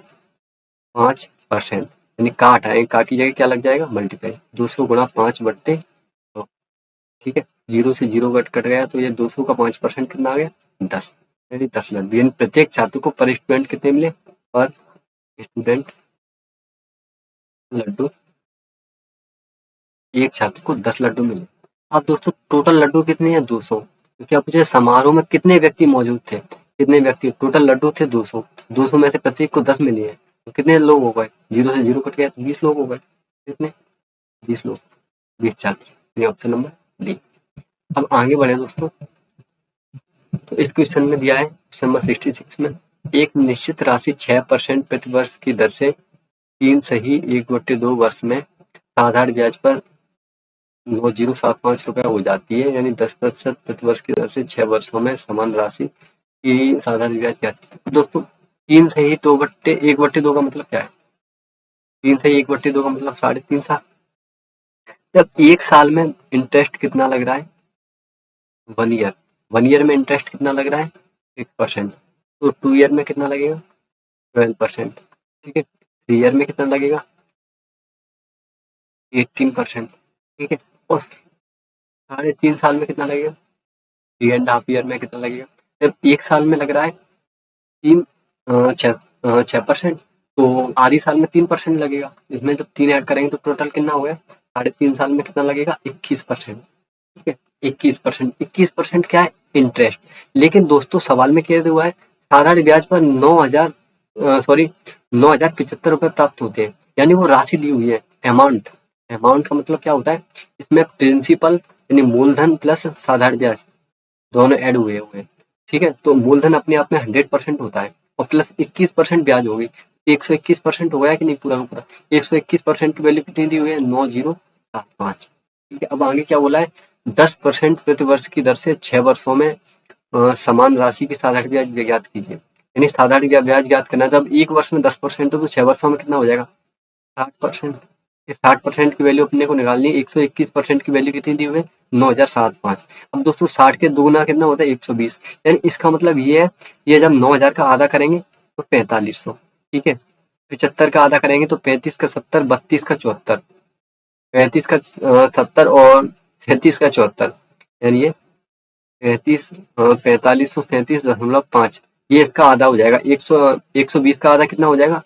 5% यानी का हटाएंगे, का की जगह क्या लग जाएगा मल्टीप्लाई, 200 गुणा 5/100। ठीक है, जीरो से जीरो कट गया तो ये 200 का 5% कितना आ गया 10, यानी 10 लड्डू। यानी प्रत्येक छात्र को पर स्टूडेंट कितने मिले, पर स्टूडेंट लड्डू, एक छात्र को 10 लड्डू मिले। अब दोस्तों टोटल लड्डू कितने हैं 200, तो क्या पूछे समारोह में कितने व्यक्ति मौजूद थे, कितने व्यक्ति, टोटल लड्डू थे 200, 200 में से प्रत्येक को 10 मिले हैं तो कितने लोग हो गए, जीरो से जीरो कट गया तो 20 लोग हो गए, कितने 20 लोग, 20 छात्र। ये ऑप्शन नंबर डी। अब आगे बढ़े दोस्तों, तो इस क्वेश्चन में दिया है क्वेश्चन नंबर 66 में, एक निश्चित राशि 6% प्रति वर्ष की दर से 3 सही 1/2 वर्ष में साधारण ब्याज पर 9075 रुपए हो जाती है, यानी 10% प्रति वर्ष की दर से 6 वर्षों में समान राशि की साधारण ब्याज क्या है। दोस्तों 3 सही 1/2 का मतलब क्या है, 3 सही 1/2 का मतलब 3.5 साल। जब एक साल में इंटरेस्ट कितना लग रहा है 1 ईयर, 1 ईयर में इंटरेस्ट कितना लग रहा है 6%, तो 2 ईयर में कितना लगेगा 12%। ठीक है, 3 ईयर में कितना लगेगा 18%। ठीक है, और 3.5 साल में कितना लगेगा, 3.5 ईयर में कितना लगेगा। जब एक साल में लग रहा है 6% तो आधी साल में 3% लगेगा, इसमें जब 3 ऐड करेंगे तो टोटल कितना हो गया 3.5 साल में कितना लगेगा 21%। ठीक है, 21%, 21% क्या है इंटरेस्ट। लेकिन दोस्तों सवाल में क्या हुआ है, साधारण ब्याज पर 9,075 रुपए प्राप्त होते हैं, यानी वो राशि दी हुई है, अमाउंट। अमाउंट का मतलब क्या होता है, इसमें प्रिंसिपल यानी मूलधन प्लस साधारण ब्याज दोनों ऐड हुए हुए हैं। ठीक है, तो मूलधन अपने आप में 100% होता है और प्लस 21% ब्याज होगी, 121% हो गया कि नहीं पूरा का पूरा, 121% की वैल्यू कितनी दी हुई है 9075। ठीक है, अब आगे क्या बोला है, 10% प्रति वर्ष की दर से 6 वर्षों में समान राशि की साधारण ब्याज ज्ञात कीजिए। यानी साधारण ब्याज ज्ञात करना, जब एक वर्ष में 10% हो तो 6 वर्षों में कितना हो जाएगा 60%। 60% की वैल्यू अपने को निकालनी है, 121% की वैल्यू कितनी दी हुई है 9,075। अब दोस्तों 60 के दुगुना कितना होता है 120, यानी इसका मतलब ये है, ये जब 9,000 का आधा करेंगे तो 4500, ठीक है। 75 का आधा करेंगे तो 35 का 70, 32 का 74, 35 का 70 और 37 का 74, यानी ये 4537.5, ये इसका आधा हो जाएगा। 120 का आधा कितना हो जाएगा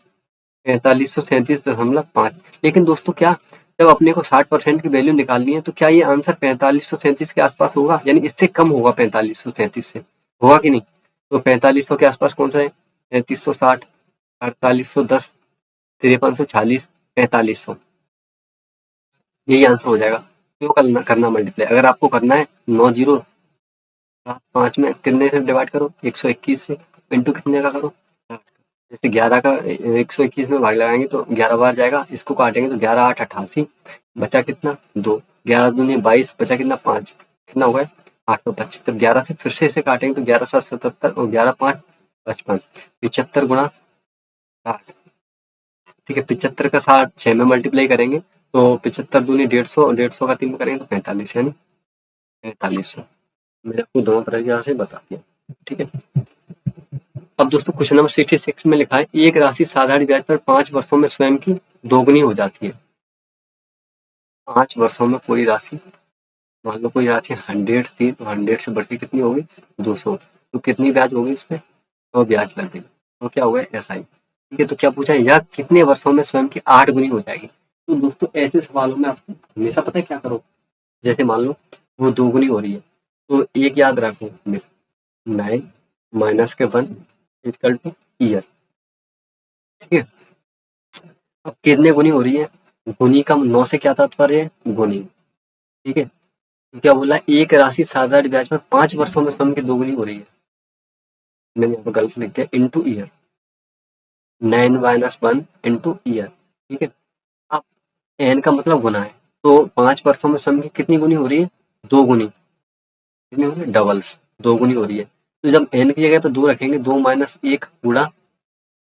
4537.5। लेकिन दोस्तों क्या, जब अपने को 60% की वैल्यू निकालनी है तो क्या ये आंसर 4537 के आसपास होगा, यानी इससे कम होगा 4537 से, होगा कि नहीं। तो 4500 के आसपास कौन सा है, 3360, 4810, 5340, 4500, यही आंसर हो जाएगा। क्यों करना मल्टीप्लाई, अगर आपको करना है 9075 में कितने से डिवाइड करो 121 से, इंटू कितने का करो 8। जैसे 11 का 121 में भाग लगाएंगे तो 11 बार जाएगा, इसको काटेंगे तो 11 8 88, बचा कितना 2, 11 दूनी 22, बचा कितना 5, कितना हो गया 825। फिर 11 से फिर से इसे काटेंगे तो 11 7 77 और 11 5 55, 75 गुणा 60, ठीक है। 75 का 60 6 में मल्टीप्लाई करेंगे तो 75 दूनी 150 और 150 का 3 में करेंगे तो 45, यानी 4500। मैंने आपको दोनों तरह से यहाँ से बता दिया, ठीक है। अब दोस्तों क्वेश्चन नंबर 66 में लिखा है, एक राशि साधारण ब्याज पर 5 वर्षों में स्वयं की दोगुनी हो जाती है। 5 वर्षों में कोई राशि, मान लो कोई राशि 100 थी तो 100 से बढ़ के कितनी होगी 200, तो कितनी ब्याज होगी इसमें, तो ब्याज लग गई, तो क्या हुआ SI, ठीक है। तो क्या पूछा है, यह कितने वर्षों में स्वयं की 8 गुनी हो जाएगी। तो दोस्तों ऐसे सवालों में आप हमेशा पता है क्या करो, जैसे मान लो वो दोगुनी हो रही है तो एक याद रखो, 9 माइनस के 1 इक्वल टू ईयर, ठीक है। अब कितने गुनी हो रही है, गुनी का 9 से क्या तात्पर्य है, गुनी, ठीक है। तो क्या बोला, एक राशि साधारण ब्याज पर 5 वर्षों में स्वयं की दोगुनी हो रही है, मैंने यहाँ पर गलत लिख दिया, into year, 9 minus 1 into year, ठीक है। अब एन का मतलब गुना है, तो 5 वर्षों में स्वयं की कितनी गुनी हो रही है, 2 गुनी, कितनी हो रही है, डबल्स, 2 गुनी हो रही है। तो जब एन की जगह पर 2 रखेंगे, 2 माइनस 1 गुणा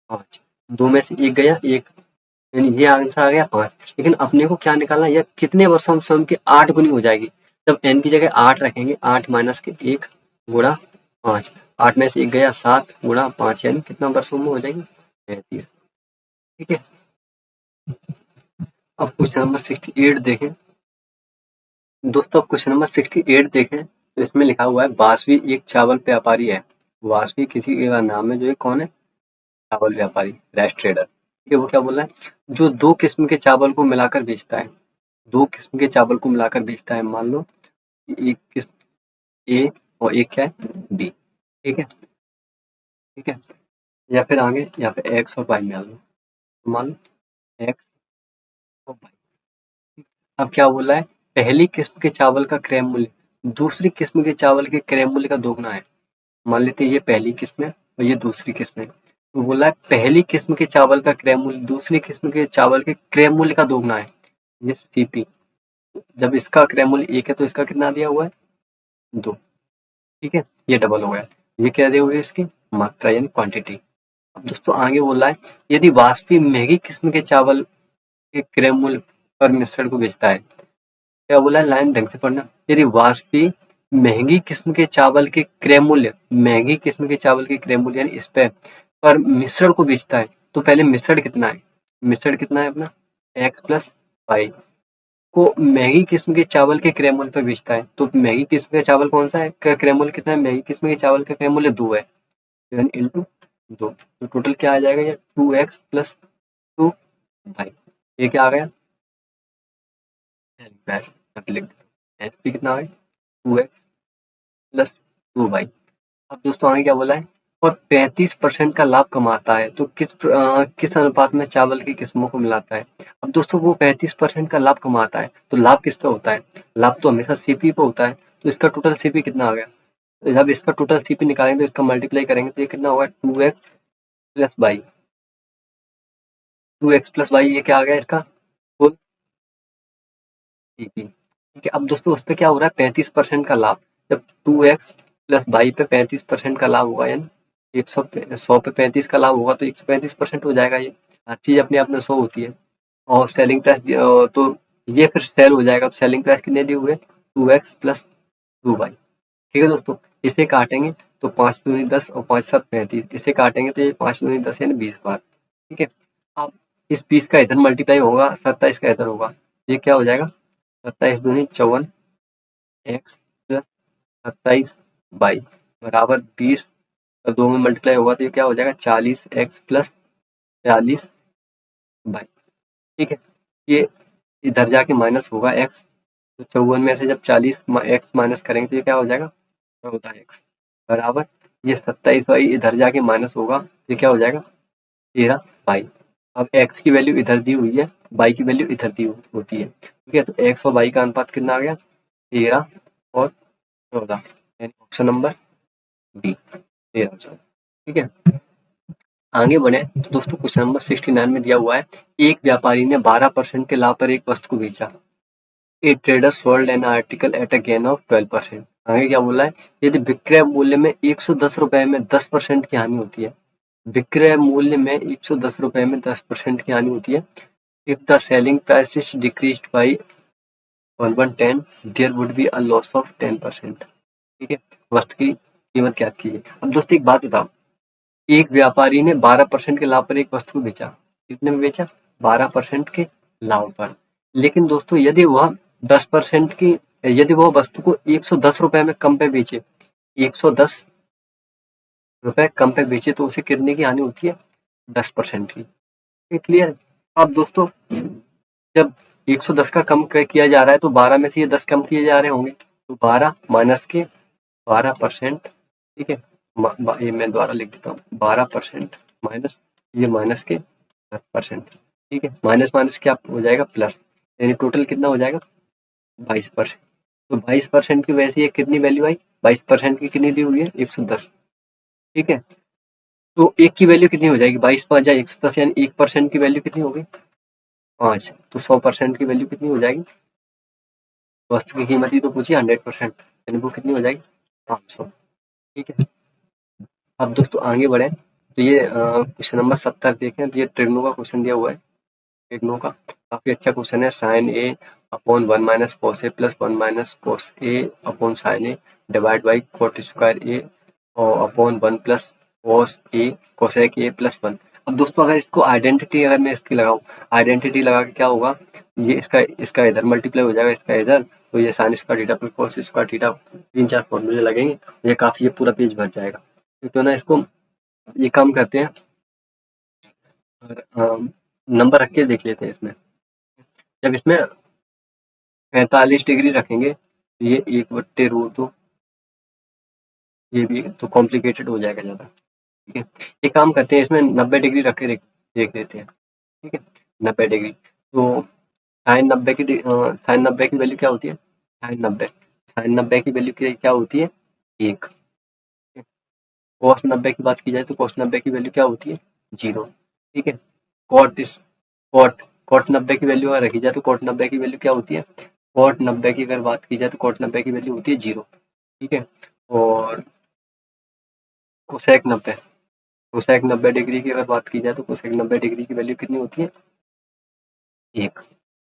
5, 2 में से 1 गया 1, यानी ये आंसर आ गया 5। लेकिन अपने को क्या निकालना है, यह कितने वर्षों में स्वयं की 8 गुनी हो जाएगी। जब एन की जगह 8 रखेंगे, 8 माइनस के 1 गुणा 5, 8 में से 1 गया 7 गुणा 5, यानी कितना वर्षों में हो जाएगी 35, ठीक है। अब क्वेश्चन नंबर 68 देखें दोस्तों, अब क्वेश्चन नंबर 68 देखें तो इसमें लिखा हुआ है, वासवी एक चावल व्यापारी है। वासवी किसी का नाम है, जो ये कौन है, चावल व्यापारी, राइस ट्रेडर, ठीक है। वो क्या बोल रहा है, जो 2 किस्म के चावल को मिलाकर बेचता है, 2 किस्म के चावल को मिलाकर बेचता है, मान लो एक किस्म ए और एक क्या है बी, ठीक है, ठीक है। या फिर आगे यहाँ पे एक्स और वाई मान लो, तो मान लो एक्स और वाई। अब क्या बोला है, पहली किस्म के चावल का क्रय मूल्य दूसरी किस्म के चावल के क्रय मूल्य का दोगुना है। मान लेते हैं ये पहली किस्म है और ये दूसरी किस्म है, तो बोला है पहली किस्म के चावल का क्रय मूल्य दूसरी किस्म के चावल के क्रय मूल्य का दोगुना है, ये CP। जब इसका क्रय मूल्य 1 है तो इसका कितना दिया हुआ है 2, ठीक है, ये डबल हो गया। ये क्या दिया हुआ है, इसकी मात्रा यानी क्वांटिटी। अब दोस्तों आगे बोला है, यदि वाष्पी महंगी किस्म के चावल के क्रय मूल्य पर मिश्रण को बेचता है, क्या बोला है, लाइन ढंग से पढ़ना, यदि वाष्पी महंगी किस्म के चावल के क्रय मूल्य, महंगी किस्म के चावल के क्रय मूल्य यानी इस पर मिश्रण को बेचता है, तो पहले मिश्रण कितना है, मिश्रण कितना है अपना एक्स प्लस वाई को महंगी किस्म के चावल के क्रय मूल्य पर बेचता है, तो महंगी किस्म का चावल कौन सा है, क्रय मूल्य कितना है, महंगी किस्म के चावल का क्रय मूल्य 2 है, इंटू 2, तो टोटल क्या आ जाएगा, ये 2x प्लस 2 वाई, ये क्या आ गया लिख एच पी कितना है 2x प्लस 2y। अब दोस्तों आगे क्या बोला है, और 35% का लाभ कमाता है, तो किस अनुपात में चावल की किस्मों को मिलाता है। अब दोस्तों वो 35% का लाभ कमाता है, तो लाभ किस पे होता है, लाभ तो हमेशा सीपी पे होता है, तो इसका टोटल सीपी कितना आ गया, तो जब इसका टोटल सीपी निकालेंगे तो इसका मल्टीप्लाई करेंगे तो ये कितना होगा 2x plus Y, 2x plus Y, ये क्या आ गया इसका फुल सीपी, ठीक है। अब दोस्तों उस पर क्या हो रहा है 35% का लाभ, जब 2x प्लस वाई पे 35% का लाभ होगा, यानी 100 पे 35 का लाभ होगा तो 135% हो जाएगा। ये हर चीज अपने आप में 100 होती है, और सेलिंग प्राइस तो ये फिर सेल हो जाएगा, तो सेलिंग प्राइस कितने दिए हुए 2x प्लस 2y। ठीक है दोस्तों, इसे काटेंगे तो 5 दूनी 10 और 5 7 35, इसे काटेंगे तो ये 5 दूनी 10 यानी 20 बार। ठीक है, अब इस 20 का इधर मल्टीप्लाई होगा, 27 का इधर होगा, ये क्या हो जाएगा 27 दूनी 54 x प्लस 27 y बराबर 20 और 2 में मल्टीप्लाई होगा तो ये क्या हो जाएगा 40 x प्लस 40 y। ठीक है, ये इधर जाके माइनस होगा x, तो 54 में से जब 40 x माइनस करेंगे तो ये क्या हो जाएगा 14x बराबर ये 27y इधर जाके माइनस होगा, ये क्या हो जाएगा 13y। अब x की वैल्यू इधर दी हुई है, y की वैल्यू इधर दी होती है। ठीक है, तो x और y का अनुपात कितना आ गया 13 और 14, यानी ऑप्शन नंबर डी 13 और 14। ठीक है, आगे बढ़े तो दोस्तों क्वेश्चन नंबर 69 में दिया हुआ है, एक व्यापारी ने 12% के लाभ पर एक वस्तु को बेचा। ए trader sold an article at a gain of 12%। आगे क्या बोला है, यदि विक्रय मूल्य में 110 रुपए में 10% की हानि होती है, विक्रय मूल्य में 110 रुपए में 10% की हानि होती है, if the selling price is decreased by 1110 there would be a loss of 10%। ठीक है, वस्तु की कीमत ज्ञात कीजिए। अब दोस्तों एक बात बताओ, एक व्यापारी ने 12% के लाभ पर एक वस्तु को बेचा, कितने में बेचा 12% के लाभ पर, लेकिन दोस्तों यदि वह 10% की, यदि वह वस्तु को 110 रुपए में कम पे बेचे, 110 रुपए कम पे बेचे तो उसे कितने की हानि होती है 10% की। ये क्लियर। अब दोस्तों जब 110 का कम किया जा रहा है तो 12 में से ये 10 कम किए जा रहे होंगे, तो 12 माइनस के 12%। ठीक है, ये मैं द्वारा लिख देता हूँ 12% माइनस ये माइनस के 10%। ठीक है, माइनस माइनस क्या हो जाएगा प्लस, यानी टोटल कितना हो जाएगा 22%। तो 22% की वजह से ये कितनी वैल्यू आई 22% की कितनी दी हुई है 110। ठीक है, तो एक की वैल्यू कितनी हो जाएगी 22 5 110, यानी 1% की वैल्यू कितनी होगी 5, तो 100% की वैल्यू कितनी हो जाएगी, वस्तु की कीमत ही तो पूछी 100%, यानी वो कितनी हो जाएगी 500। ठीक है, अब दोस्तों आगे बढ़े तो ये क्वेश्चन नंबर 70 देखें तो ये ट्रिग्नो का क्वेश्चन दिया हुआ है। ट्रिग्नो का काफी अच्छा क्वेश्चन है, sine A upon 1 minus cos A plus 1 minus cos A upon sine A divide by cot square A और upon 1 plus cos A cosec A plus 1। अब दोस्तों अगर इसको आइडेंटिटी अगर मैं इसकी लगाऊं, आइडेंटिटी लगा के क्या होगा, ये इसका इधर मल्टीप्लाई हो जाएगा, इसका इधर, तो ये sine square theta plus cos square theta 3 4 फॉर्मूले लगेंगे, ये काफी ये पूरा पेज भर जाएगा। तो ना इसको ये काम करते हैं और नंबर रख के देख लेते हैं। इसमें जब इसमें 45 डिग्री रखेंगे तो ये 1/√2, ये भी तो कॉम्प्लिकेटेड हो जाएगा ज़्यादा। ठीक है, एक काम करते हैं इसमें 90 डिग्री रख के देख लेते हैं। ठीक है, 90 डिग्री, तो साइन 90 की वैल्यू क्या होती है साइन 90 की वैल्यू क्या होती है 1। कॉस 90 की बात की जाए तो कॉस 90 की वैल्यू क्या होती है 0। ठीक है, कॉट कॉट कॉट 90 की वैल्यू अगर रखी जाए तो कॉट 90 की वैल्यू क्या होती है, कॉट 90 की अगर बात की जाए तो कॉट 90 की वैल्यू होती है 0। ठीक है, और कोसेक 90 डिग्री की अगर बात की जाए तो कोसेक 90 डिग्री की वैल्यू कितनी होती है 1।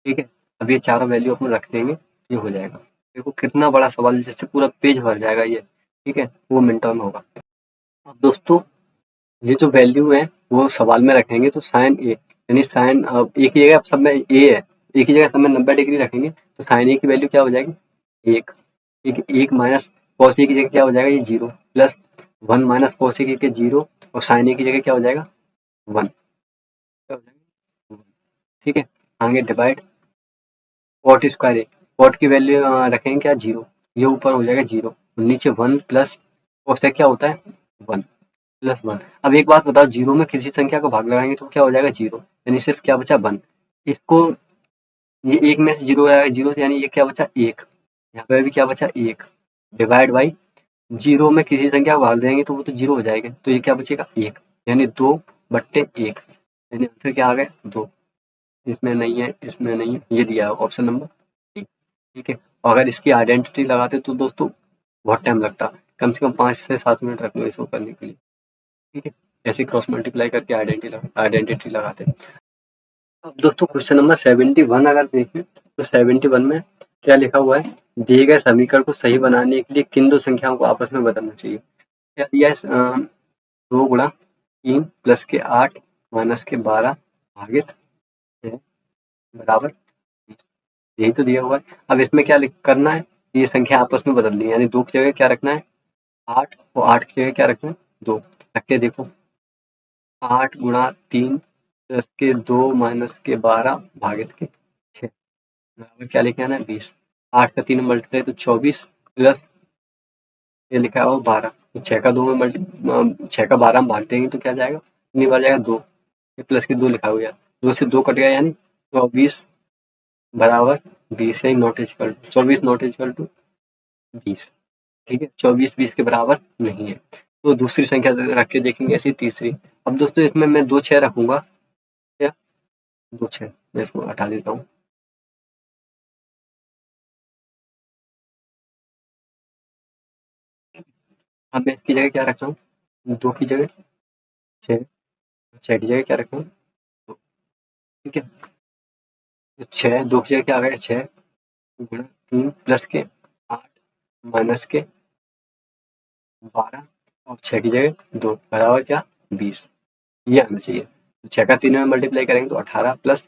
ठीक है, अब ये चारों वैल्यू अपन रख देंगे, ये हो जाएगा। देखो कितना बड़ा सवाल, जैसे पूरा पेज भर जाएगा ये। ठीक है, वो मिनटों में होगा। अब दोस्तों ये जो वैल्यू है वो सवाल में रखेंगे तो साइन ए, यानी साइन एक ही जगह सब में ए है, एक ही जगह सब में 90 डिग्री रखेंगे तो साइन ए की वैल्यू क्या हो जाएगी 1। ठीक है, 1 माइनस कॉस ए की जगह क्या हो जाएगा ये 0 प्लस 1 माइनस कॉस ए की जगह 0 और साइन ए की जगह क्या हो जाएगा 1, क्या हो जाएगा 1। ठीक है, आगे डिवाइड कॉट स्क्वायर ए, कॉट की वैल्यू रखेंगे क्या 0, ये ऊपर हो जाएगा 0 नीचे 1 प्लस कॉसेक क्या होता है 1 प्लस 1। अब एक बात बताओ, 0 में किसी संख्या को भाग लगाएंगे तो क्या हो जाएगा 0, यानी सिर्फ क्या बचा 1। इसको ये 1 में से 0 आएगा 0 से, यानी ये क्या बचा 1, यहाँ पे भी क्या बचा 1 डिवाइड बाई 0 में किसी संख्या को भाग देंगे तो वो तो 0 हो जाएगा, तो ये क्या बचेगा 1, यानी 2/1, यानी आंसर क्या आ गया 2। इसमें नहीं है, इसमें नहीं है, ये दिया है ऑप्शन नंबर डी। ठीक है, और अगर इसकी आइडेंटिटी लगाते तो दोस्तों बहुत टाइम लगता, कम से कम 5 से 7 मिनट रख लो इसको करने के लिए। ठीक है, ऐसे क्रॉस मल्टीप्लाई करके आइडेंटिटी लगाते हैं। अब दोस्तों क्वेश्चन नंबर 71 अगर देखें तो 71 में क्या लिखा हुआ है, दिए गए समीकरण को सही बनाने के लिए किन दो संख्याओं को आपस में बदलना चाहिए। क्या दिया है, 2 गुणा 3 प्लस के 8 माइनस के 12 भागित 6 बराबर 20। यही तो दिया हुआ है। अब इसमें क्या करना है, ये संख्या आपस में बदलनी है, यानी 2 की जगह क्या रखना है 8 और 8 की जगह क्या रखना है 2। रख के देखो, 8 गुणा 3 प्लस के 2 माइनस के 12 भागित के 6 बराबर क्या लेके आना है 20। 8 का 3 मल्टीप्लाई तो 24 प्लस ये लिखा है 12, तो 6 का 2 में 6 का 12 में भाग देंगे तो क्या जाएगा, कितनी बार जाएगा 2, प्लस के 2 लिखा हुआ है, 2 से 2 कट गया यानी 24 बराबर 20 है, not equal 24 not equal to 20। ठीक है, 24 20 के बराबर नहीं है। तो दूसरी संख्या रख के देखेंगे, ऐसी तीसरी। अब दोस्तों इसमें मैं 2 6 रखूंगा, क्या 2 6, मैं इसको हटा देता हूँ। अब मैं इसकी जगह क्या रखता हूँ, 2 की जगह 6, 6 की जगह क्या रखता हूँ 2। ठीक है, तो 6 2 की जगह क्या आ गया 6 गुणा 3 प्लस के 8 माइनस के 12 और 6 की जगह 2 बराबर क्या 20। ये आना चाहिए। 6 का 3 में मल्टीप्लाई करेंगे तो 18 प्लस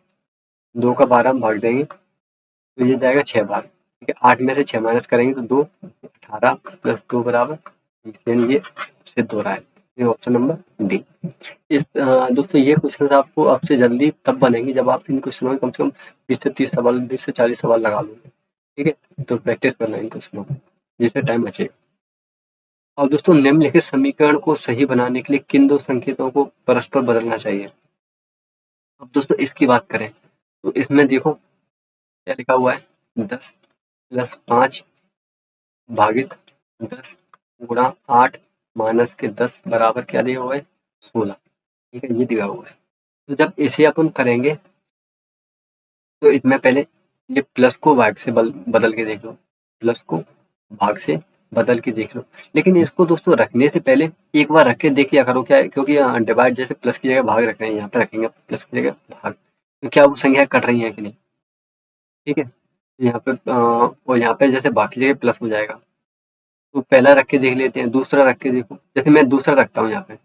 2 का 12 में भाग देंगे तो ये जाएगा 6 बार। ठीक है, 8 में से 6 माइनस करेंगे तो 2, 18 प्लस 2 बराबर 20, यानी ये सिद्ध हो रहा है। ये ऑप्शन नंबर डी। दोस्तों ये क्वेश्चन आपको अब से जल्दी तब बनेंगे जब आप इन क्वेश्चनों में कम से कम 20 से 30 सवाल, 20 से 40 सवाल लगा लोगे। ठीक है, तो प्रैक्टिस करना इन क्वेश्चनों को, जिससे टाइम बचेगा। और दोस्तों निम्नलिखित समीकरण को सही बनाने के लिए किन दो संकेतों को परस्पर बदलना चाहिए। अब दोस्तों इसकी बात करें तो इसमें देखो क्या लिखा हुआ है, 10 प्लस 5 भागित 10 गुणा 8 माइनस के 10 बराबर क्या दिया हुआ है 16। ठीक है, ये दिया हुआ है। तो जब इसे अपन करेंगे तो इसमें पहले ये प्लस को भाग से बदल के देख लो, प्लस को भाग से बदल के देख लो। लेकिन इसको दोस्तों रखने से पहले एक बार रख के देख लिया करो, क्या है, क्योंकि डिवाइड जैसे प्लस की जगह भाग रख रहे हैं, यहाँ पे रखेंगे प्लस की जगह भाग, तो क्या वो संख्या कट रही है कि नहीं। ठीक है, यहाँ पे और यहाँ पे जैसे बाकी जगह प्लस हो जाएगा, तो पहला रख के देख लेते हैं, दूसरा रख के देखो। जैसे मैं दूसरा रखता हूँ, यहाँ पे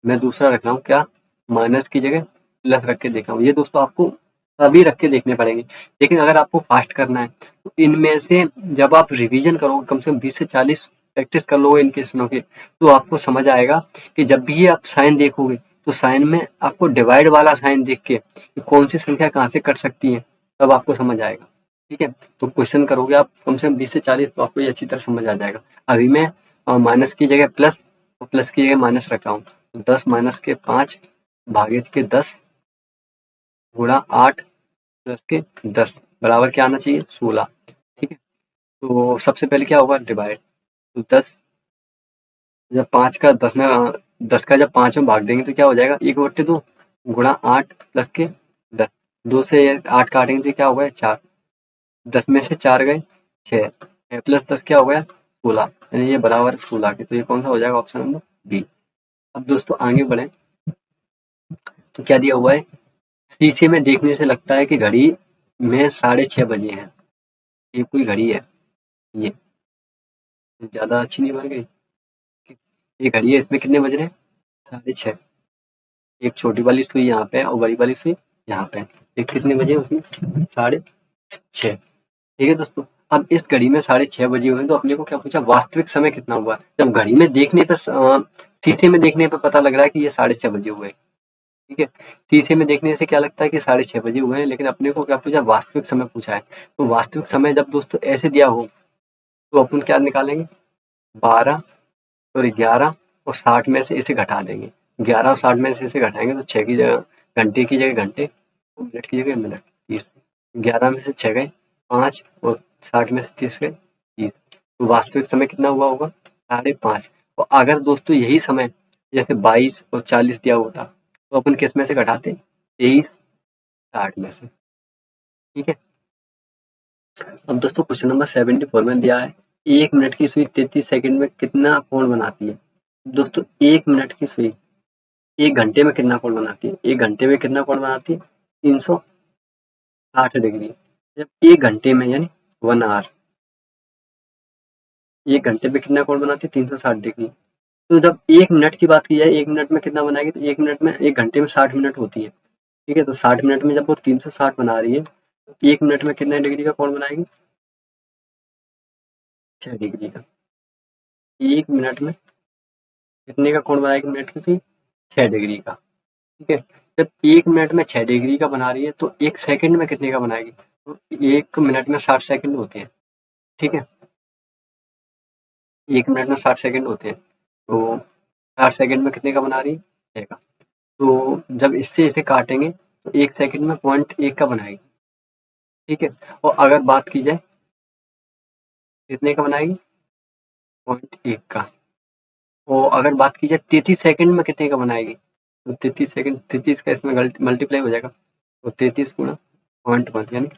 मैं दूसरा रख रहा हूँ, क्या माइनस की जगह प्लस रख के देखा हूँ। ये दोस्तों आपको सभी रख के देखने पड़ेंगे, लेकिन अगर आपको फास्ट करना है तो इनमें से जब आप रिवीजन करोगे, कम से कम 20 से 40 प्रैक्टिस कर लोगे इन क्वेश्चनों की, तो आपको समझ आएगा कि जब भी आप साइन देखोगे तो साइन में आपको डिवाइड वाला साइन देख के कौन सी संख्या कहाँ से कट सकती है, तब आपको समझ आएगा। ठीक है, तो क्वेश्चन करोगे आप कम से कम 20 से 40, तो आपको ये अच्छी तरह समझ आ जाएगा। अभी मैं माइनस की जगह प्लस और प्लस की जगह माइनस रखा हूँ, तो 10 माइनस के 5 भागित के 10 गुणा 8 प्लस के 10 बराबर क्या आना चाहिए 16। ठीक है, तो सबसे पहले क्या होगा डिवाइड, तो 10 जब 5 का 10 में 10 का जब 5 में भाग देंगे तो क्या हो जाएगा 1/2 गुणा 8 प्लस के 10, 2 से 8 काटेंगे तो क्या होगा 4, 10 में से 4 गए 6, प्लस 10 क्या हो गया 16, यानी ये बराबर 16 के, तो ये कौन सा हो जाएगा ऑप्शन नंबर बी। अब दोस्तों आगे बढ़े तो क्या दिया हुआ है, शीशे में देखने से लगता है कि घड़ी में 6:30 बजे हैं। ये कोई घड़ी है, ये ज्यादा अच्छी नहीं बन गई, ये घड़ी है, इसमें कितने बज रहे हैं 6:30। एक छोटी वाली सुई यहाँ पे और बड़ी वाली सुई यहाँ पे, एक कितने बजे उसमें 6:30। ठीक है दोस्तों, अब इस घड़ी में 6:30 बजे हुए, तो अपने को क्या पूछा वास्तविक समय कितना हुआ। जब घड़ी में देखने पर शीशे में देखने पर पता लग रहा है कि ये 6:30 बजे हुए। ठीक है, शीशे में देखने से क्या लगता है कि 6:30 बजे हुए हैं, लेकिन अपने को क्या पूछा वास्तविक समय पूछा है। तो वास्तविक समय जब दोस्तों ऐसे दिया हो तो अपन क्या निकालेंगे 12 और 11 और 60 में से इसे घटा देंगे। 11 और 60 में से इसे घटाएंगे तो 6 की जगह घंटे की जगह घंटे, मिनट की जगह मिनट 30। 11 में से 6 गए 5 और 60 में से 30 गए 30, तो वास्तविक समय कितना हुआ होगा 5:30। और अगर दोस्तों यही समय जैसे 22 और 40 दिया होता तो अपन किस में से घटाते 23 60 में से। ठीक है, अब दोस्तों क्वेश्चन नंबर 74 में दिया है 1 मिनट की सुई 33 सेकंड में कितना कोण बनाती है। दोस्तों 1 मिनट की सुई 1 घंटे में कितना कोण बनाती है, 1 घंटे में कितना कोण बनाती है 360 डिग्री। जब 1 घंटे में यानी 1 आवर। 1 घंटे में कितना कोण बनाती है? 360 डिग्री। तो जब 1 मिनट की बात की जाए, 1 मिनट में कितना बनाएगी? तो 1 मिनट में 1 घंटे में 60 मिनट होती है, ठीक है? तो 60 मिनट में जब वो 360 बना रही है, तो 1 मिनट में कितने डिग्री का कोण बनाएगी? 6 डिग्री का। 1 मिनट में कितने का कोण बनाएगी मिनट की? 6 डिग्री का, ठीक है? जब 1 मिनट में 6 डिग्री का बना रही है, तो 1 सेकंड में कितने का बनाएगी? तो 1 मिनट में 60 सेकंड होते हैं, ठीक है? 1 मिनट में 60 सेकंड होते हैं, तो 60 सेकंड में कितने का बना रही है? 6 का। तो जब इससे इसे काटेंगे, तो 1 सेकंड में 0.1 का बनाएगी, ठीक है? और अगर बात की जाए कितने का बनाएगी? 0.1 का। और अगर बात की जाए 33 सेकंड में कितने का बनाएगी? तो 33 सेकंड, 33 का इसमें मल्टीप्लाई हो जाएगा, तो 33 गुणा 0.1 यानी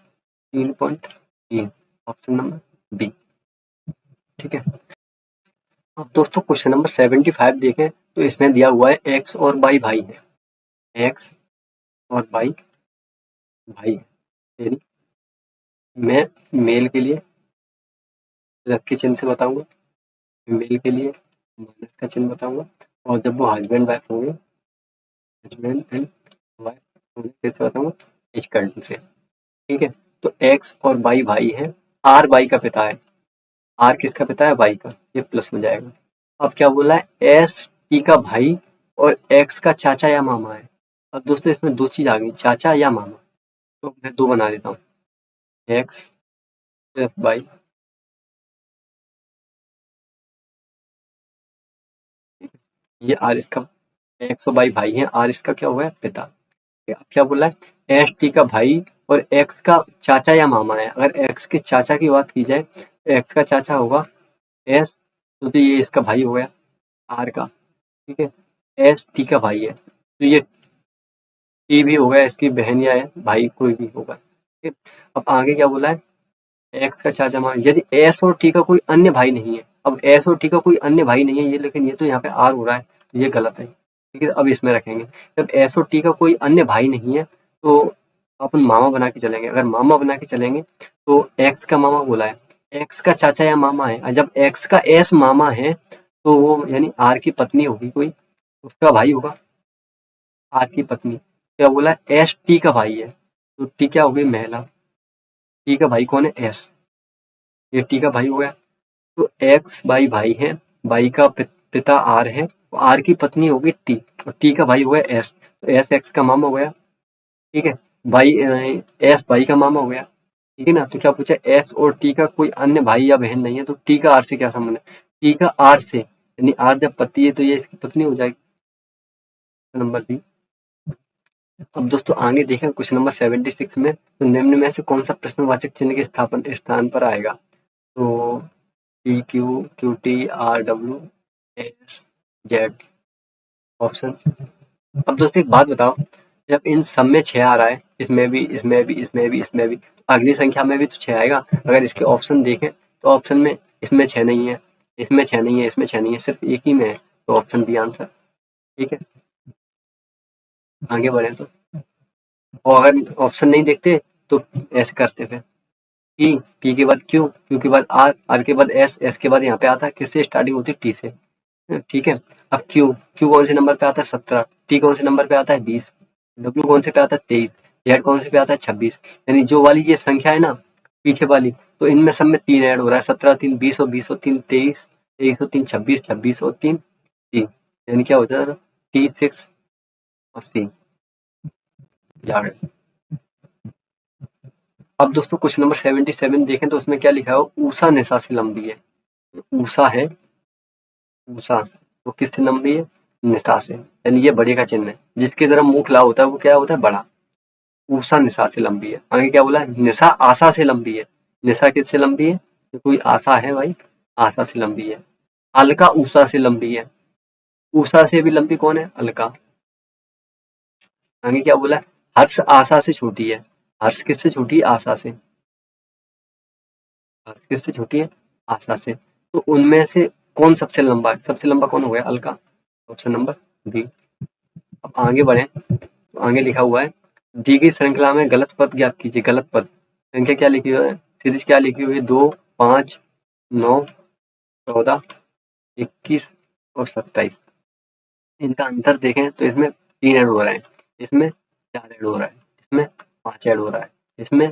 3.3, ऑप्शन नंबर बी, ठीक है? अब दोस्तों क्वेश्चन नंबर 75 देखें, तो इसमें दिया हुआ है एक्स और वाई भाई है, एक्स और वाई भाई है, यानी मैं मेल के लिए प्लस के चिन्ह से बताऊंगा, मेल के लिए माइनस का चिन्ह बताऊंगा, और जब वो हस्बैंड वाइफ होंगे, हस्बैंड एंड वाइफ होंगे, कैसे बताऊंगा? इक्वल टू से, ठीक है? तो एक्स और वाई भाई है, आर वाई का पिता है, आर किसका पिता है? वाई का, ये प्लस में जाएगा। अब क्या बोला है? एस टी का भाई और एक्स का चाचा या मामा है। अब दोस्तों इसमें दो चीज आ गई, चाचा या मामा, तो मैं दो बना देता हूँ, एक्स प्लस वाई, ये आर इसका, एक्स और वाई भाई है, आर इसका क्या हुआ है? पिता। अब क्या बोला है? एस टी का भाई और एक्स का चाचा या मामा है। अगर एक्स के चाचा की बात की जाए, तो एक्स का चाचा होगा एस, तो ये इसका भाई हो गया आर का, ठीक है? एस टी का भाई है, तो ये टी भी होगा, इसकी बहन या भाई कोई भी होगा, ठीक है? अब आगे क्या बोला है? एक्स का चाचा मामा, यदि एस और टी का कोई अन्य भाई नहीं है। अब एस और टी का कोई अन्य भाई नहीं है, ये लेकिन ये तो यहाँ पे आर हो रहा है, तो ये गलत है, ठीक है? अब इसमें रखेंगे, जब एस और टी का कोई अन्य भाई नहीं है, तो अपन मामा बना के चलेंगे। अगर मामा बना के चलेंगे, तो एक्स का मामा बोला है, एक्स का चाचा या मामा है, और जब एक्स का एस मामा है, तो वो यानी आर की पत्नी होगी कोई, उसका भाई होगा आर की पत्नी। क्या बोला? एस टी का भाई है, तो टी क्या हो गई? महिला। टी का भाई कौन है? एस, ये टी का भाई हो गया। तो एक्स बाई भाई है, बाई का पिता आर है, तो आर की पत्नी होगी टी, और टी का भाई हो गया एस, तो एस एक्स का मामा हो गया, ठीक है? बाई एस बाई का मामा हो गया, ठीक है ना? तो क्या पूछा? एस और टी का कोई अन्य भाई या बहन नहीं है, तो टी का आर से क्या संबंध है? टी का आर से, यानी आर जब पति है, तो ये इसकी पत्नी हो जाएगी, नंबर बी। अब दोस्तों आगे देखें क्वेश्चन नंबर 76 में, तो निम्न में से कौन सा प्रश्नवाचक चिन्ह के स्थान पर आएगा? तो P Q, Q T, R W, S Z, option. अब दोस्तों एक बात बताओ, जब इन सब में 6 आ रहा है, इसमें भी, इसमें भी, इसमें भी, इसमें भी, तो अगली संख्या में भी तो 6 आएगा। अगर इसके ऑप्शन देखें, तो ऑप्शन में इसमें 6 नहीं है, इसमें 6 नहीं है, इसमें 6 नहीं है, सिर्फ एक ही में है, तो ऑप्शन बी आंसर, ठीक है? आगे बढ़े तो, और अगर ऑप्शन नहीं देखते तो ऐसे करते थे, पी, पी के बाद क्यू, क्यू के बाद आर, आर के बाद एस, एस के बाद यहाँ पे आता है किससे स्टार्टिंग होती है? टी से, ठीक है? अब क्यू, क्यू कौन से नंबर पे आता है? 17, टी कौन से नंबर पे आता है? 20, डब्ल्यू कौन से पे आता है? 23, जेड कौन से पे आता है? 26, यानी जो वाली ये संख्या है ना पीछे वाली, तो इनमें सब में 3 ऐड हो रहा है, 17 3 20 और 20 और 3 23, 23 और 3 26, 26 और 3 3, यानी क्या होता है? T6 और C, याद है। अब दोस्तों क्वेश्चन नंबर 77 देखें, तो उसमें क्या लिखा है? ऊषा निशा से लंबी है। ऊषा है, ऊषा तो किससे लंबी है? निशा से, यानी ये बड़े का चिन्ह है, जिसकी तरफ मुंह खुला होता है वो क्या होता है? बड़ा। ऊषा निशा से लंबी है। आगे क्या बोला है? निशा आशा से लंबी है। निशा किससे लंबी है? तो कोई आशा है भाई, आशा से लंबी है। अलका ऊषा से लंबी है। ऊषा से भी लंबी कौन है? अलका। आगे क्या बोला है? हर्ष आशा से छोटी है। हर्ष किससे छोटी है? आशा से। हर्ष किससे छोटी है? आशा से। तो उनमें से कौन सबसे लंबा है? सबसे लंबा कौन हो गया? Alka, option number B. अब आगे बढ़े, तो आगे लिखा हुआ है, दी गई श्रृंखला में गलत पद ज्ञात कीजिए। गलत पद संख्या क्या लिखी हुई है? सीरीज क्या लिखी हुई है, 2, 5, 9, 14, 21 और 27। इनका अंतर देखें तो इसमें 3 ऐड हो रहा है, इसमें 4 ऐड हो रहा है, इसमें 5 ऐड हो रहा है, इसमें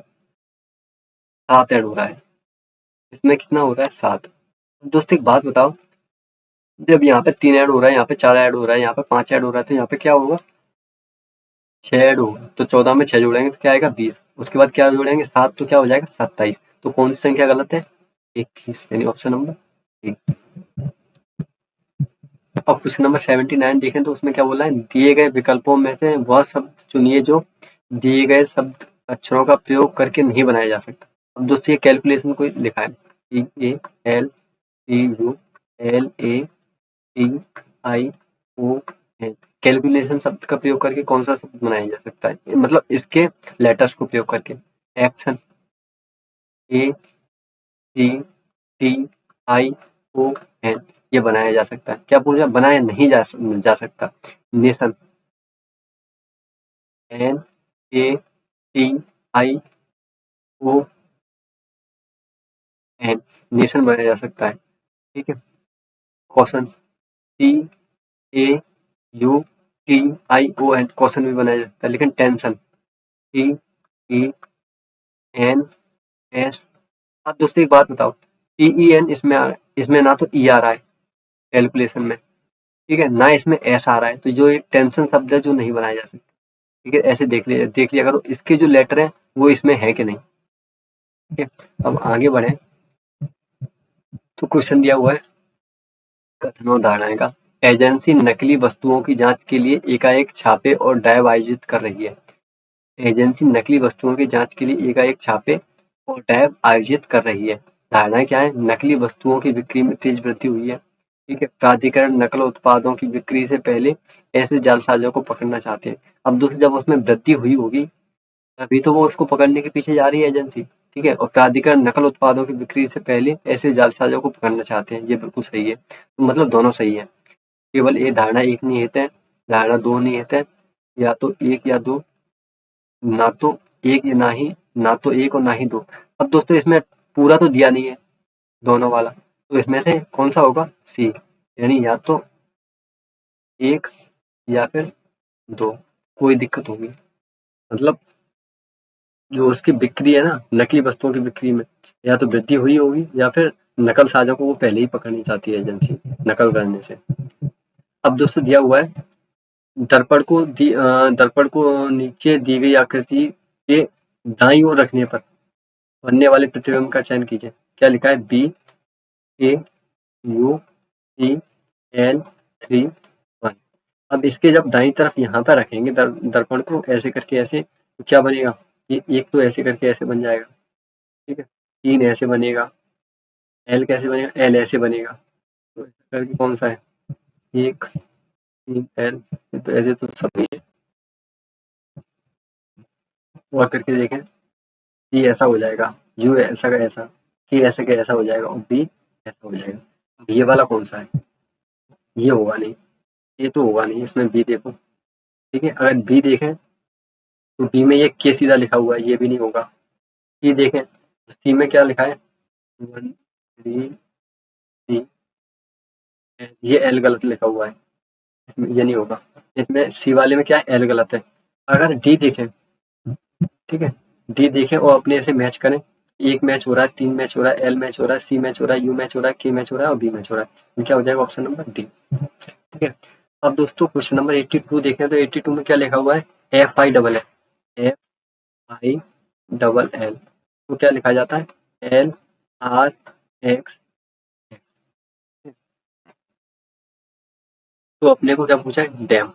7 ऐड हो रहा है, इसमें कितना हो रहा है 7। दोस्तों एक बात बताओ, जब यहाँ पे 3 ऐड हो रहा है, यहाँ पे 4 ऐड हो रहा है, यहाँ पे 5 ऐड हो रहा है, तो यहाँ पे क्या होगा, 6 ऐड होगा। तो 14 में 6 जोड़ेंगे तो क्या आएगा 20। उसके बाद क्या जोड़ेंगे 7, तो क्या हो जाएगा 27। तो कौन सी संख्या गलत है, 21, यानी ऑप्शन नंबर डी। अब क्वेश्चन नंबर 79 देखें तो उसमें क्या बोला है, दिए गए विकल्पों में से वह शब्द चुनिए जो दिए गए शब्द अक्षरों का प्रयोग करके नहीं बनाया जा सकता। अब दोस्तों ये कैलकुलेशन को लिखा है, CALCULATION। कैलकुलेशन शब्द का प्रयोग करके कौन सा शब्द बनाया जा सकता है, मतलब इसके लेटर्स को प्रयोग करके, एक्शन, ACTION, ये बनाया जा सकता है। क्या पूछा, बनाया नहीं जा सकता। नेशन, NATION, नेशन बनाया जा सकता है, ठीक है। क्वेश्चन, TAUTION, क्वेश्चन भी बनाया जा सकता है। लेकिन टेंशन, TENS। अब दोस्तों एक बात बताओ, TEN इसमें ना तो ई आ रहा है कैलकुलेशन में, ठीक है, ना इसमें एस आ रहा है, तो जो एक टेंशन शब्द है जो नहीं बनाया जा सकता, ठीक है। ऐसे देख लिया करो इसके जो लेटर है वो इसमें है कि नहीं, ठीक है। अब आगे बढ़े तो क्वेश्चन दिया हुआ है कथन और धारणाएं का। एजेंसी नकली वस्तुओं की जांच के लिए एकाएक छापे और ड्राइव आयोजित कर रही है। एजेंसी नकली वस्तुओं की जांच के लिए एकाएक छापे और ड्राइव आयोजित कर रही है। धारणाएं क्या है, नकली वस्तुओं की बिक्री में तेज वृद्धि हुई है, ठीक है। प्राधिकरण नकल उत्पादों की बिक्री से पहले ऐसे जालसाजों को पकड़ना चाहते हैं। अब दोस्तों जब उसमें वृद्धि हुई होगी तभी तो वो उसको पकड़ने के पीछे जा रही है एजेंसी, ठीक है। और प्राधिकरण नकल उत्पादों की बिक्री से पहले ऐसे जालसाजों को पकड़ना चाहते हैं, ये बिल्कुल सही है। तो मतलब दोनों सही है, केवल ये धारणा एक निहित है, धारणा दो निहित है, या तो एक या दो, ना तो एक या ना ही, ना तो एक और ना ही दो। अब दोस्तों इसमें पूरा तो दिया नहीं है दोनों वाला, तो इसमें से कौन सा होगा, सी, यानी या तो एक या फिर दो। कोई दिक्कत होगी, मतलब जो उसकी बिक्री है ना नकली वस्तुओं की बिक्री में, या तो वृद्धि हुई होगी या फिर नकल साझों को वो पहले ही पकड़नी चाहती है एजेंसी नकल करने से। अब दोस्तों दिया हुआ है दर्पण को नीचे दी गई आकृति के दाईं ओर रखने पर बनने वाले प्रतिबिंब का चयन कीजिए। क्या लिखा है, BAUCL3 1। अब इसके जब दाईं तरफ यहाँ पर रखेंगे दर्पण को ऐसे करके ऐसे, तो क्या बनेगा, ये एक तो ऐसे करके ऐसे बन जाएगा, ठीक है, 3 ऐसे बनेगा, L कैसे बनेगा, L ऐसे बनेगा, तो ऐसे करके कौन सा है, 1, 3 L, तो ऐसे तो सभी है। और करके देखें, C ऐसा हो जाएगा, U ऐसा का ऐसा, K ऐसा का ऐसा हो जाएगा और B ऐसा हो जाएगा। अब ये वाला कौन सा है, ये होगा नहीं, ये तो होगा नहीं, इसमें B देखो, ठीक है। अगर B देखें तो B में ये K सीधा लिखा हुआ है, ये भी नहीं होगा। C देखें तो C में क्या लिखा है, 1 3 C, ये L गलत लिखा हुआ है, इसमें ये नहीं होगा। इसमें C वाले में क्या है, L गलत है। अगर D देखें, ठीक है, D देखें और अपने से मैच करें, एक मैच हो रहा है, 3 मैच हो रहा है, L मैच हो रहा है, C मैच हो रहा है, U मैच हो रहा है, K मैच हो रहा है और B मैच हो रहा है, ये क्या हो जाएगा, ऑप्शन नंबर डी, ठीक है। अब दोस्तों क्वेश्चन नंबर 82 देखें तो 82 में क्या लिखा हुआ है, FILL, FILL, तो क्या लिखा जाता है, LRX। तो अपने को क्या पूछा है, डैम,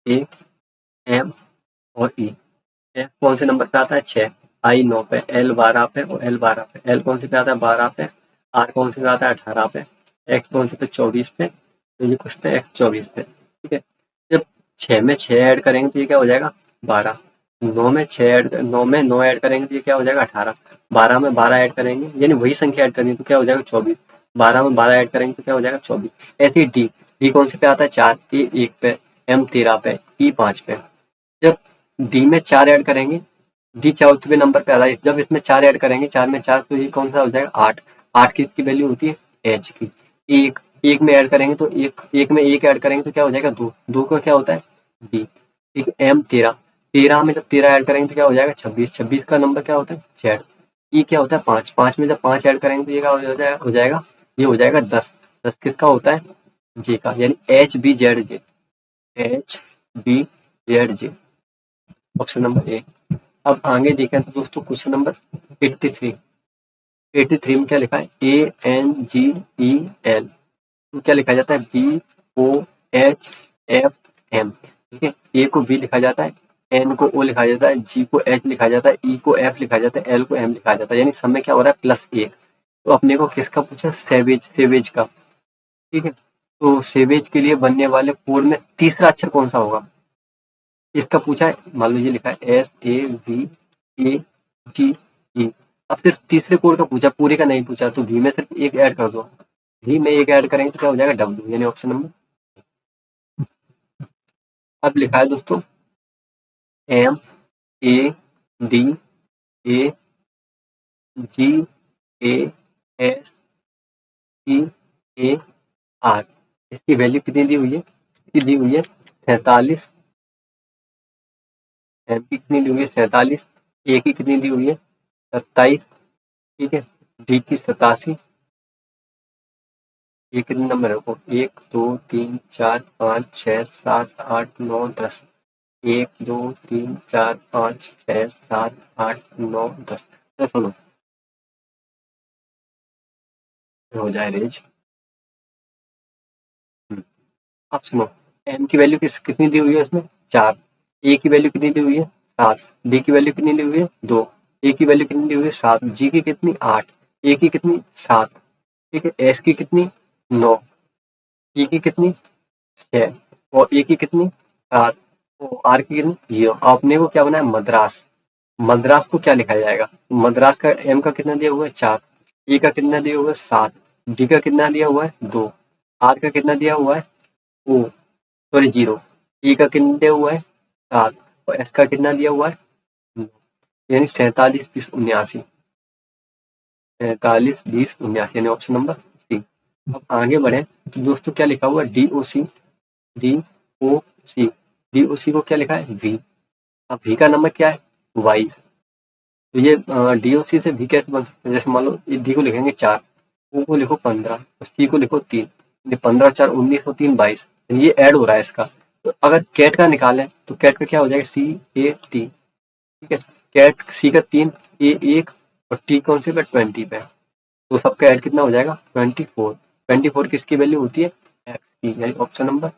DAM और E। एफ कौन से नंबर पे आता है, 6, I 9 पे, L 12 पे और L 12 पे, L कौन से पे आता है, 12 पे, R कौन से पे आता है, 18 पे, X कौन से पे, 24 पे, तो ये कुछ पे X 24 पे, ठीक है। जब 6 में 6 ऐड करेंगे तो ये क्या हो जाएगा, 12, 9 में 9 ऐड करेंगे तो ये क्या हो जाएगा, 18, 12 में 12 ऐड करेंगे, यानी वही संख्या ऐड करनी है तो क्या हो जाएगा, 24, 12 में 12 ऐड करेंगे तो क्या हो जाएगा, 24। ऐसे ही डी कौन से पे आता है, 4, ए 1 पे, M 13 पे, E 5 पे। जब डी में 4 ऐड करेंगे डी चौथे नंबर पे आ रहा है। जब इसमें 4 ऐड करेंगे, 4 में 4 तो ये कौन सा हो जाएगा 8। 8 किसकी वैल्यू होती है एच की। एक एक में ऐड करेंगे तो एक में एक ऐड करेंगे तो क्या हो जाएगा 2। 2 का क्या होता है बी। ठीक है। एम 13। 13 में जब 13 ऐड करेंगे तो क्या हो जाएगा 26। 26 का नंबर क्या होता है जेड। ई क्या होता है 5। 5 में जब 5 ऐड करेंगे तो ये क्या हो जाएगा ये हो जाएगा 10। 10 किसका होता है जे का, यानी H B Z J. H B Z J, option number A. अब आगे देखें तो दोस्तों क्वेश्चन नंबर 83। 83 में क्या लिखा है A N G E L, तो क्या लिखा जाता है B O H F M. ठीक है। ए को बी लिखा जाता है, एन को ओ लिखा जाता है, जी को एच लिखा जाता है, ई को एफ लिखा जाता है, एल को एम लिखा जाता है, यानी सब में क्या हो रहा है +1। तो अपने को किसका पूछा सेवेज का। ठीक है। तो सेवेज के लिए बनने वाले कोड में तीसरा अक्षर कौन सा होगा इसका पूछा है। मान लो ये लिखा है SAVAGE। अब सिर्फ तीसरे कोड का पूछा, पूरे का नहीं पूछा, तो वी में सिर्फ एक ऐड कर दो। वी में एक ऐड करेंगे तो क्या हो जाएगा W, यानी ऑप्शन नंबर। अब लिखा है दोस्तों MADAGASCAR। इसकी वैल्यू कितनी दी हुई है, इसकी दी हुई है 47। एम की कितनी दी हुई है 47। ए की कितनी दी हुई है 27। ठीक है। डी की 87। ये कितने नंबर है 1 2 3 4 5 6 7 8 9 10। 1 2 3 4 5 6 7 8 9 10। तो सुनो हो जाए रेंज। अब सुनो एम की वैल्यू कितनी दी हुई है उसमें 4। ए की वैल्यू कितनी दी हुई है 7। डी की वैल्यू कितनी दी हुई है 2। ए की वैल्यू कितनी दी हुई है 7। जी की कितनी 8। ए की कितनी 7। ठीक है। एस की कितनी 9। ई की कितनी 6। और ए की कितनी 7। और आर की कितनी 0। आपने को क्या बनाया मद्रास। मद्रास को क्या लिखा जाएगा, मद्रास का एम का कितना दिया हुआ है 4। ए का कितना दिया हुआ है 7। डी का कितना दिया हुआ है 2। आर का कितना दिया हुआ है ओ सॉरी 0। ई का कितना दिया हुआ है 7। और एस का कितना दिया हुआ है 9। यानी 47 20 79। 47 20 79 यानी ऑप्शन नंबर सी। अब आगे बढ़े तो दोस्तों क्या लिखा हुआ है DOC। DOC। DOC को क्या लिखा है V। अब V का नंबर क्या है 22। तो ये DOC से V कैसे बन सकता है, जैसे मान लो डी को लिखेंगे 4, ओ को लिखो 15 और सी को लिखो 3। 15 4 19 और 3 22। ये ऐड हो रहा है इसका। तो अगर कैट का निकालें तो कैट का क्या हो जाएगा CAT। ठीक है। कैट सी का 3, ए 1 और टी कौन से पे 20 पे। तो सबका ऐड कितना हो जाएगा 24। 24 किसकी वैल्यू होती है एक्स की, यानी ऑप्शन नंबर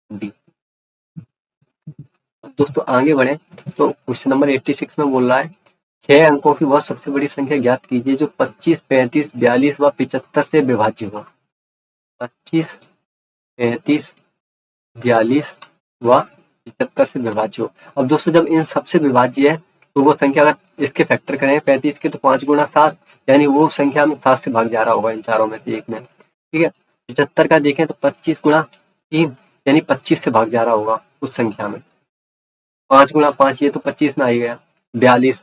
डी। दोस्तों आगे बढ़े तो क्वेश्चन नंबर 86 में बोल रहा है 6 अंकों की वह सबसे बड़ी संख्या ज्ञात कीजिए जो 25 35 42 व 75 से विभाज्य हो। 25 35 42 व 75 से विभाज्य हो। अब दोस्तों जब इन सबसे विभाज्य है तो वो संख्या अगर इसके फैक्टर करें 35 के तो 5 गुना 7, यानी वो संख्या में 7 से भाग जा रहा होगा इन चारों में से एक में। ठीक है। 75 का देखें तो 25 गुना 3 यानी 25 से भाग जा रहा होगा उस संख्या में। 5 गुना 5 ये तो 25 में आ ही गया। 42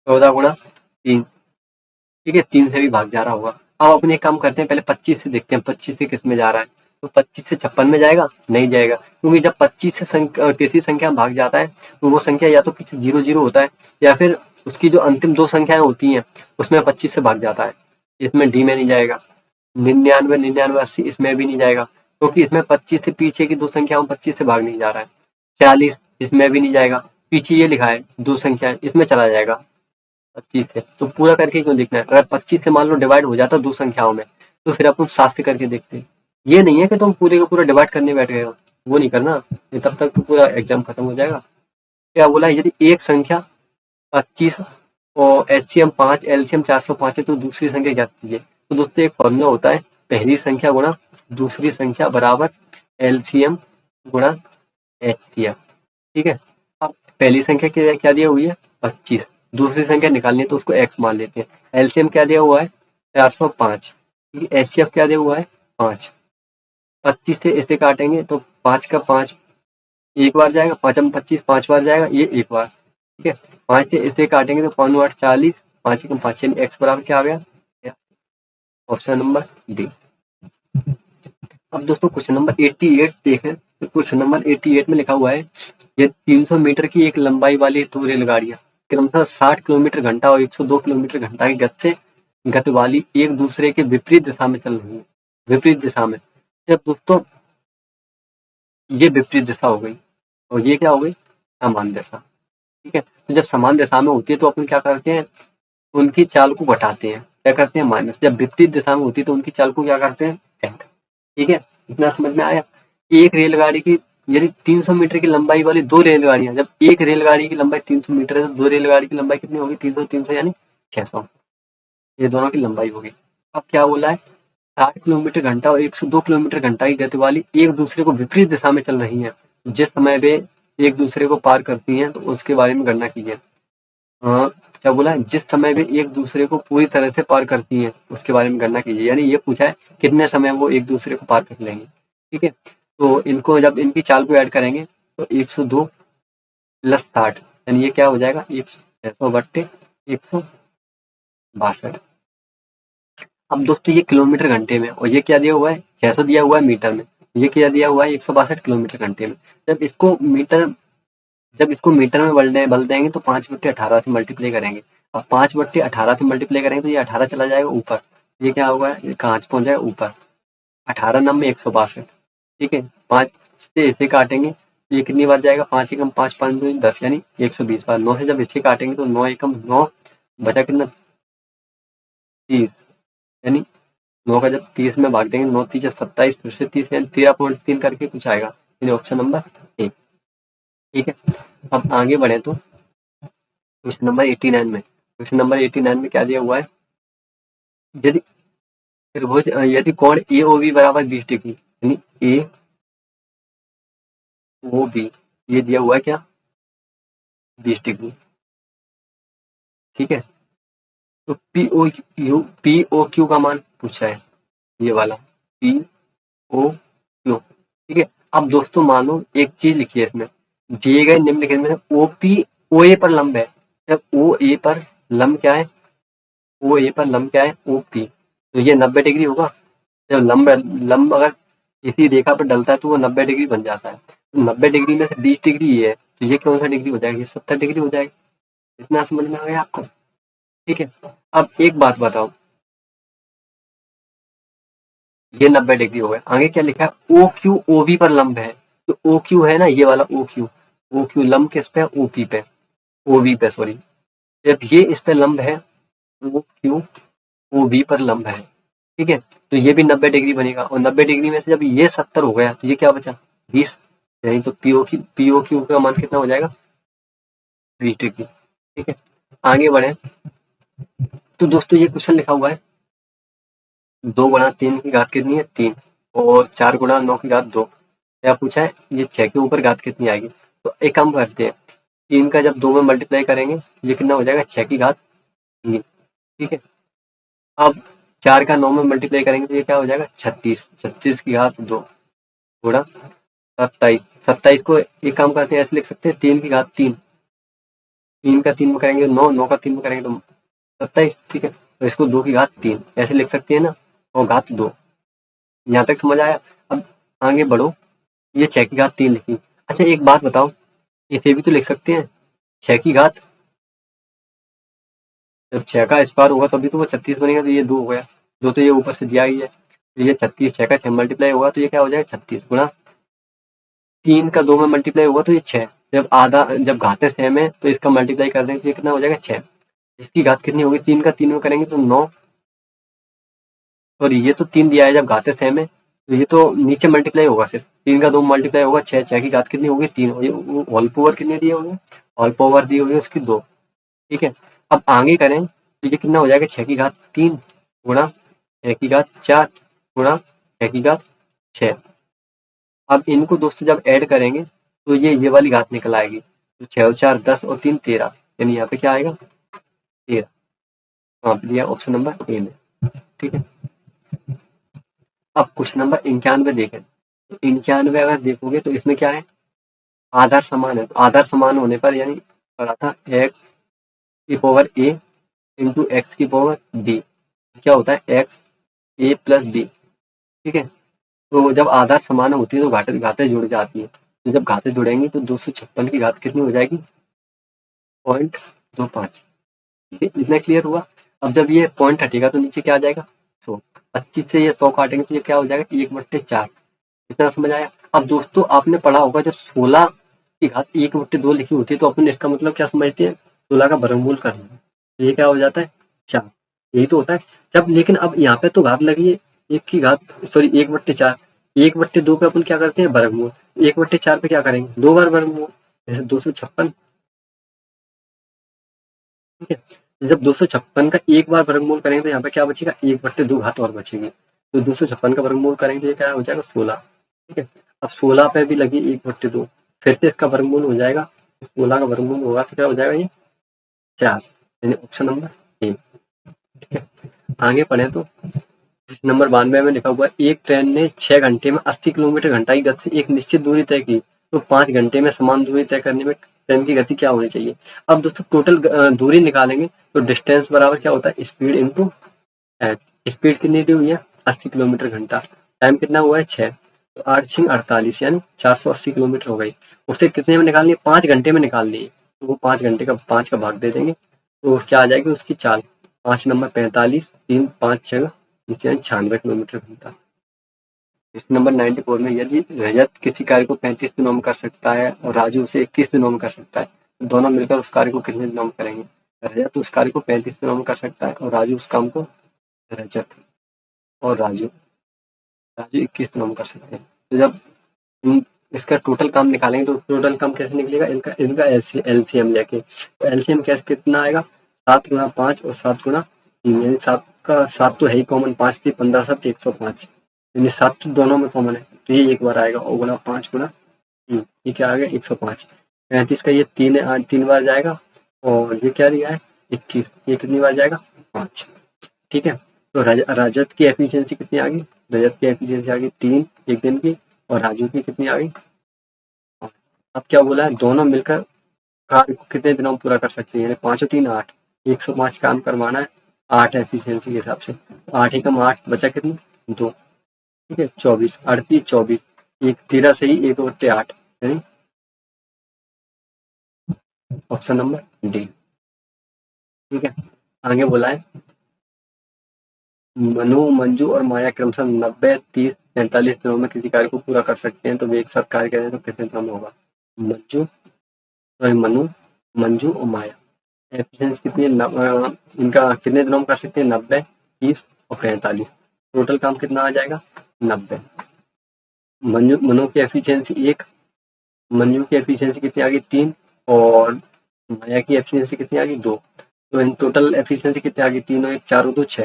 14 गुना 3। ठीक है। 3 से भी भाग जा रहा होगा। अब अपन एक काम करते हैं पहले 25 से देखते हैं 25 से किस में जा रहा है। तो 25 से 56 में जाएगा नहीं जाएगा, क्योंकि जब 25 से किसी संख्या में भाग जाता है तो वो संख्या या तो पीछे 0 0 होता है या फिर उसकी जो अंतिम दो संख्याएं होती हैं उसमें 25 से भाग जाता है। इसमें डी में नहीं जाएगा। 99 99 80 इसमें भी नहीं जाएगा, क्योंकि इसमें 25 से पीछे की दो संख्याओं 25 से भाग नहीं जा रहा है। 40 इसमें भी नहीं जाएगा, पीछे ये लिखा है दो संख्याएं इसमें चला जाएगा 25 से। तो पूरा करके क्यों देखना है, अगर 25 से मान लो डिवाइड हो जाता दो संख्याओं में तो फिर अपन 7 से करके देखते हैं। ये नहीं है कि तुम पूरे का पूरा डिवाइड करने बैठ गए हो, वो नहीं करना, ये तब तक तो पूरा एग्जाम खत्म हो जाएगा। क्या बोला है, यदि एक संख्या 25 और एचसीएम 5 एलसीएम 405 है तो दूसरी संख्या ज्ञात कीजिए। तो दोस्तों एक फॉर्मूला होता है पहली संख्या गुणा दूसरी संख्या बराबर एलसीएम गुणा एचसीएम। ठीक है। अब पहली संख्या क्या दिया हुई है 25, दूसरी संख्या निकालनी है तो उसको x मान लेते हैं। एलसीएम क्या दिया हुआ है 405। एचसीएफ क्या दिया हुआ है 5। 25 से इसे काटेंगे तो 5 का 5 एक बार जाएगा, 5 में 25 5 बार जाएगा, ये एक बार। ठीक है। 5 से इसे काटेंगे तो 5 8 40, 5 एकम 5 यानी x बराबर क्या आ गया? Option number D. अब दोस्तों क्वेश्चन नंबर 88 देखें तो क्वेश्चन नंबर 88 में लिखा हुआ है ये 300 मीटर की एक लंबाई वाली 2 रेलगाड़ियां क्रमशः 60 किलोमीटर घंटा और 102 किलोमीटर घंटा की गति वाली एक दूसरे के विपरीत दिशा में चल रही है। विपरीत दिशा में, जब दोस्तों ये विपरीत दिशा हो गई और ये क्या हो गई? समान दिशा। ठीक है, तो जब समान दिशा में होती है तो अपन क्या करते हैं? उनकी चाल को घटाते हैं, क्या करते हैं? माइनस। जब विपरीत दिशा में होती है तो उनकी चाल को क्या करते हैं? ऐड। ठीक है, इतना समझ में आया? एक रेलगाड़ी की यदि 300 मीटर की लंबाई वाली 2 रेलगाड़ियां, जब एक रेलगाड़ी की लंबाई 300 मीटर है तो 2 रेलगाड़ी की लंबाई कितनी होगी? 300 300 यानी 600। ये दोनों की लंबाई होगी। अब क्या बोला है? 60 किलोमीटर घंटा और 102 किलोमीटर घंटा की गति वाली एक दूसरे को विपरीत दिशा में चल रही है। जिस समय वे एक दूसरे को पार करती हैं तो उसके बारे में गणना कीजिए। क्या बोला है? जिस समय वे एक दूसरे को पूरी तरह से पार करती हैं उसके बारे में गणना कीजिए। यानी ये पूछा है कितने समय वो एक दूसरे को पार कर लेंगे। ठीक है, तो इनको जब इनकी चाल को ऐड करेंगे तो 102 प्लस 60 यानी ये क्या हो जाएगा? 600 बट्टे 162। अब दोस्तों ये किलोमीटर घंटे में और ये क्या दिया हुआ है? 600 दिया हुआ है मीटर में। ये क्या दिया हुआ है? 162 किलोमीटर घंटे में। जब इसको मीटर में बदल देंगे तो 5/18 से मल्टीप्लाई करेंगे। अब 5/18 से मल्टीप्लाई करेंगे तो ये 18 चला जाएगा ऊपर। ये क्या होगा? ये कहाँ पहुंच जाएगा? ऊपर। 18 नंबर 162। ठीक है, 5 से इसे काटेंगे तो ये कितनी बार जाएगा? 5 एकम 5 5 2 10 यानी 120 बार। 9 से जब इसे काटेंगे तो 9 एकम 9 बचा कितना? 30 यानी 9 का जब 30 में भाग देंगे 9 3 27 फिर से 30 यानी 13.3 करके कुछ आएगा। यानी ऑप्शन नंबर ए। ठीक है, अब आगे बढ़े तो क्वेश्चन नंबर 89 में। क्वेश्चन नंबर 89 में क्या दिया हुआ है? यदि त्रिभुज यदि कोण ए ओ बी बराबर 20 डिग्री यानी ए ओ बी ये दिया हुआ है क्या? 20 डिग्री। ठीक है, तो पी ओ क्यू का मान पूछा है, ये वाला पी ओ क्यू। ठीक है, अब दोस्तों मानो एक चीज लिखी है इसमें, दिए गए निम्नलिखित में ओ पी ओ ए पर लंब है। जब ओ ए पर लंब क्या है? ओ ए पर लंब क्या है? O P. तो ये 90 डिग्री होगा। जब लंब अगर इसी रेखा पर डलता है तो वो 90 डिग्री बन जाता है। तो 90 डिग्री में से 20 डिग्री ये है तो ये कौन सा डिग्री हो जाएगी? 70 डिग्री हो जाएगी। इतना समझ में आ गया आपको? ठीक है, अब एक बात बताओ, ये 90 डिग्री हो गया। आगे क्या लिखा है? ओ क्यू ओ बी पर लंब है। तो ओ क्यू है ना, ये वाला ओ क्यू लंब किस पे? ओ पी पे, ओ बी पे सॉरी। जब ये इस पे लंब है ओ क्यू ओ बी पर लंब है। ठीक है, तो ये भी 90 डिग्री बनेगा और 90 डिग्री में से जब ये 70 हो गया तो ये क्या बचा? 20। यानी तो पीओ क्यू का मान कितना हो जाएगा? 20 डिग्री। ठीक है, आगे बढ़े तो दोस्तों ये क्वेश्चन लिखा हुआ है 2 गुणा 3 की घात कितनी है? 3 और 4 गुणा 9 की घात 2। क्या पूछा है? ये 6 के ऊपर घात कितनी आएगी? तो एक काम करते हैं, 3 का जब 2 में मल्टीप्लाई करेंगे ये कितना हो जाएगा? 6 की घात 3। ठीक है, अब 4 का 9 में मल्टीप्लाई करेंगे तो ये क्या हो जाएगा? 36। 36 की घात 2 गुणा 27। 27 को एक काम करते हैं ऐसे लिख सकते हैं 3 की घात 3। 3 का 3 में करेंगे 9, 9 का 3 में करेंगे तो 27। ठीक है, तो इसको 2 की घात 3 ऐसे लिख सकते हैं ना, और घात 2। यहाँ तक समझ आया? अब आगे बढ़ो, ये 6 की घात 3 लिखी। अच्छा एक बात बताओ, इसे भी तो लिख सकते हैं 6 की घात, जब 6 का स्क्वायर होगा तभी तो वो 36 बनेगा। तो ये 2 हो गया, जो तो ये ऊपर से दिया ही है। तो ये 36, 6 का 6 मल्टीप्लाई होगा तो ये क्या हो जाएगा? 36 गुणा 3 का 2 में मल्टीप्लाई होगा तो ये 6। जब घातें सेम है तो इसका मल्टीप्लाई कर देंगे तो ये कितना हो जाएगा? 6। इसकी घात कितनी होगी? 3 का 3 में करेंगे तो 9। और ये तो 3 दिया है, जब घातें सेम है तो ये तो नीचे मल्टीप्लाई होगा, सिर्फ 3 का 2 मल्टीप्लाई होगा 6। 6 की घात कितनी होगी? 3। और ये होल पावर कितने दिए होंगे? होल पावर दी होगी उसकी 2। ठीक है, अब आगे करें तो ये कितना हो जाएगा? 6 की घात 3 गुणा 6 की घात 4 गुणा 6 की घात 6। अब इनको दोस्तों जब ऐड करेंगे तो ये वाली घात निकल आएगी। तो 6 और 4 10 और 3 13, यानी यहाँ पे क्या आएगा? 13। वहाँ पे दिया ऑप्शन नंबर ए में। ठीक है, अब क्वेश्चन नंबर 91 देखें। तो 91 अगर देखोगे तो इसमें क्या है? आधार समान है। तो आधार समान होने पर यानी पढ़ा था x की पावर a इंटू एक्स की पावर b क्या होता है एक्स a प्लस b। ठीक है, तो जब आधार समान होती है तो घाते घाते जुड़ जाती है, तो जब घाते जुड़ेंगी तो 256 की घात कितनी हो जाएगी 0.25। ठीक है, इतना क्लियर हुआ। अब जब ये पॉइंट हटेगा तो नीचे क्या आ जाएगा 100। 25 से ये 100 काटेंगे तो ये क्या हो जाएगा 1/4। इतना समझ आया। अब दोस्तों आपने पढ़ा होगा जब 16 की घात 1/2 लिखी होती है तो अपन इसका मतलब क्या समझते हैं 16 का वर्गमूल करना है, तो ये क्या हो जाता है 4। यही तो होता है। जब लेकिन अब यहाँ पे तो घात लगी है एक की घात सॉरी 1/4। 1/2 पे अपन क्या करते हैं वर्गमूल, 1/4 पे क्या करेंगे 2 बार वर्गमूल, जैसे 256। ठीक है, तो जब 256 का एक बार वर्गमूल करेंगे तो यहाँ पे क्या बचेगा 1/2 घात और बचेगी, तो 256 का वर्गमूल करेंगे तो ये क्या हो जाएगा 16। ठीक है, अब 16 पे भी लगी 1/2, फिर से इसका वर्गमूल हो जाएगा, 16 का वर्गमूल होगा तो क्या हो जाएगा ये 4, यानी ऑप्शन नंबर ए। ठीक है, आगे पढ़े तो नंबर 92 में लिखा हुआ है एक ट्रेन ने 6 घंटे में 80 किलोमीटर घंटा की गति से एक निश्चित दूरी तय की, तो 5 घंटे में समान दूरी तय करने में ट्रेन की गति क्या होनी चाहिए। अब दोस्तों टोटल दूरी निकालेंगे तो डिस्टेंस बराबर क्या होता है स्पीड इंटू टाइम। स्पीड कितनी दी हुई है 80 किलोमीटर घंटा, टाइम कितना हुआ है 6, तो 8×6 = 48 यानी 480 किलोमीटर हो गई। उसे कितने में निकालनी है 5 घंटे में निकालनी है, तो वो 5 घंटे का 5 का भाग दे देंगे तो क्या आ जाएगी उसकी चाल 5 नंबर 45, 3 5 6 96 किलोमीटर घंटा। क्वेश्चन नंबर 94 में यदि रजत किसी कार्य को 35 दिनों में कर सकता है और राजू उसे 21 दिनों में कर सकता है, तो दोनों मिलकर उस कार्य को कितने दिनों में करेंगे। रजत उस कार्य को 35 दिनों में कर सकता है और राजू उस काम को रजत और राजू राजू 21 दिनों में कर सकते हैं। तो जब इसका टोटल काम निकालेंगे तो टोटल काम कैसे निकलेगा इनका इनका एलसीएम लेके, तो एलसीएम कैसे कितना आएगा 7×5 और 7×3, यानी 7 तो है ही कॉमन, 5 थी 15 7 105, यानी 7 तो दोनों में कॉमन है तो ये एक बार आएगा और गुना 5×3 ये क्या आ गया 105। 35 का ये 3 बार जाएगा और ये क्या दिया है 21, ये कितनी बार जाएगा 5। ठीक है, तो रजत की एफिशिएंसी कितनी आ गई, रजत की एफिशिएंसी आ गई 3 एक दिन की और राजू की कितनी आ गई 5। अब क्या बोला है दोनों मिलकर कार्य को कितने दिनों में पूरा कर सकते हैं, यानी 5 और 3 8, 105 काम करवाना है 8 एफिशिएंसी के हिसाब से, 8 एकम 8 बचा कितनी 2। ठीक है 24 38 24 एक 13 सही 1/8 यानी ऑप्शन नंबर डी। ठीक है, आगे बोला है मनु मंजू और माया क्रमशः 90 30 45 दिनों में किसी कार्य को पूरा कर सकते हैं, तो वे एक साथ कार्य करें तो कितने दिनों में होगा। मनु मंजू और माया एफिशिएंसी कितनी है इनका कितने दिनों में कर सकते हैं 90 30 और 45, टोटल काम कितना आ जाएगा 90। मनु की एफिशिएंसी 1, मंजू की एफिशिएंसी कितनी आ गई 3 और माया की एफिशिएंसी कितनी आ गई 2, तो इन टोटल एफिशिएंसी कितनी आ गई 3 और 1 4 और 2 6,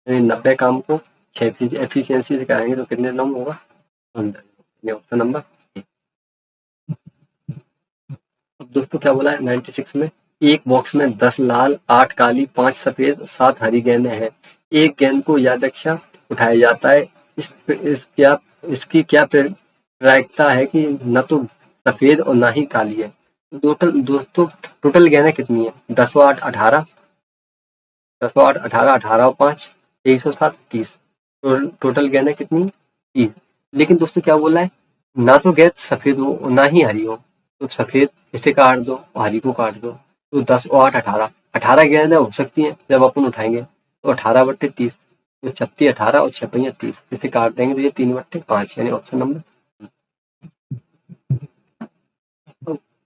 यानी 90 काम को 6 एफिशिएंसी से कराएंगे तो कितने दिनों में होगा 15। ये ऑप्शन नंबर ए। अब दोस्तों क्या बोला है 96 में एक बॉक्स में 10 लाल 8 काली 5 सफेद 7 हरी गेंदें हैं, एक गेंद को यादृच्छा उठाया जाता है, इसकी क्या प्रायिकता है कि न तो सफेद और ना ही काली है। टोटल दोस्तों टोटल गेंदें कितनी है 10 और 8 18, 10 और 8 18 18 और 5 23 और 7 30, टोटल गेंदें कितनी 30। लेकिन दोस्तों क्या बोला है ना तो गेंद सफेद हो और ना ही हरी हो, तो सफेद इसे काट दो हरी को काट दो, तो 10 और 8 18 18 गेंदें हो सकती हैं जब अपन उठाएंगे, तो 18/30, तो 36 18 और 6 30 इसे काट देंगे तो ये 3/5 यानी ऑप्शन नंबर।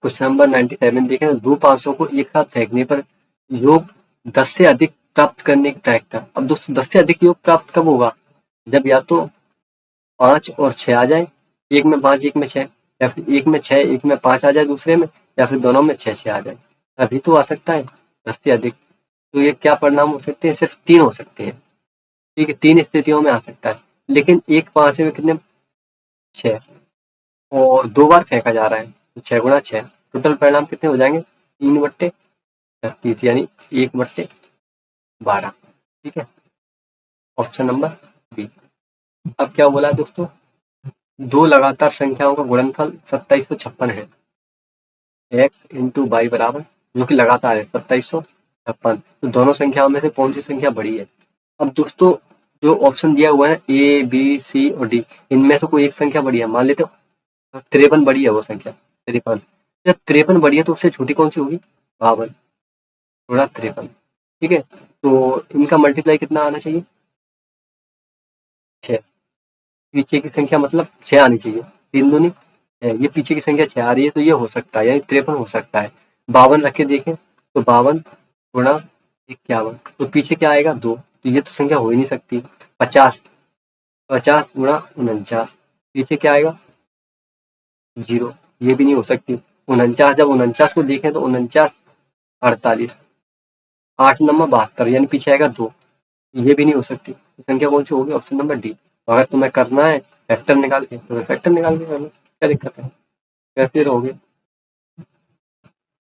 क्वेश्चन नंबर 97 देखें दो 500 को एक साथ फेंकने पर योग 10 से अधिक प्राप्त करने की प्रायिकता। अब दोस्तों 10 से अधिक योग प्राप्त कब होगा जब या तो 5 और 6 आ जाए, एक में 5 एक में 6, या फिर एक में 6 एक में 5 आ जाए दूसरे में, या फिर दोनों में 6 6 आ जाए, अभी तो आ सकता है 10 से अधिक। तो ये क्या परिणाम हो सकते हैं सिर्फ 3 हो सकते हैं। ठीक है 3 स्थितियों में आ सकता है, लेकिन एक 5 में कितने 6 और 2 बार फेंका जा रहा है तो 6×6 टोटल परिणाम कितने हो जाएंगे 3/36 यानी 1/12। ठीक है ऑप्शन नंबर बी। अब क्या बोला है दोस्तों दो लगातार संख्याओं का गुणनफल 2756 है, x इंटू वाई बराबर जो कि लगातार है 2756 56। तो दोनों संख्याओं में से कौन सी संख्या बड़ी है? अब दोस्तों जो ऑप्शन दिया हुआ है ए, बी, सी और डी, इनमें से कोई एक संख्या बड़ी है। मान लेते हो 53 बड़ी है वो संख्या, 53। जब 53 बड़ी है तो उससे छोटी कौन सी होगी? 52 गुणा 53। ठीक है, तो इनका मल्टीप्लाई कितना आना चाहिए? 6। पीछे की संख्या मतलब 6 आनी चाहिए। 3 दूनी 6, ये पीछे की संख्या 6 आ रही है, तो ये हो सकता है, यानी 53 हो सकता है। 52 रख के देखें तो 52 गुणा 51, तो पीछे क्या आएगा? 2, तो ये तो संख्या हो ही नहीं सकती। 50, 50 गुणा 49, पीछे क्या आएगा? 0, ये भी नहीं हो सकती। 49, जब 49 को देखें तो 49 48, 8 नंबर 72, यानी पीछे आएगा 2, ये भी नहीं हो सकती। तो संख्या कौन सी होगी? Option number D. अगर तुम्हें करना है फैक्टर निकाल के, तो फैक्टर निकाल के करना, क्या दिक्कत है? कैसे रहोगे?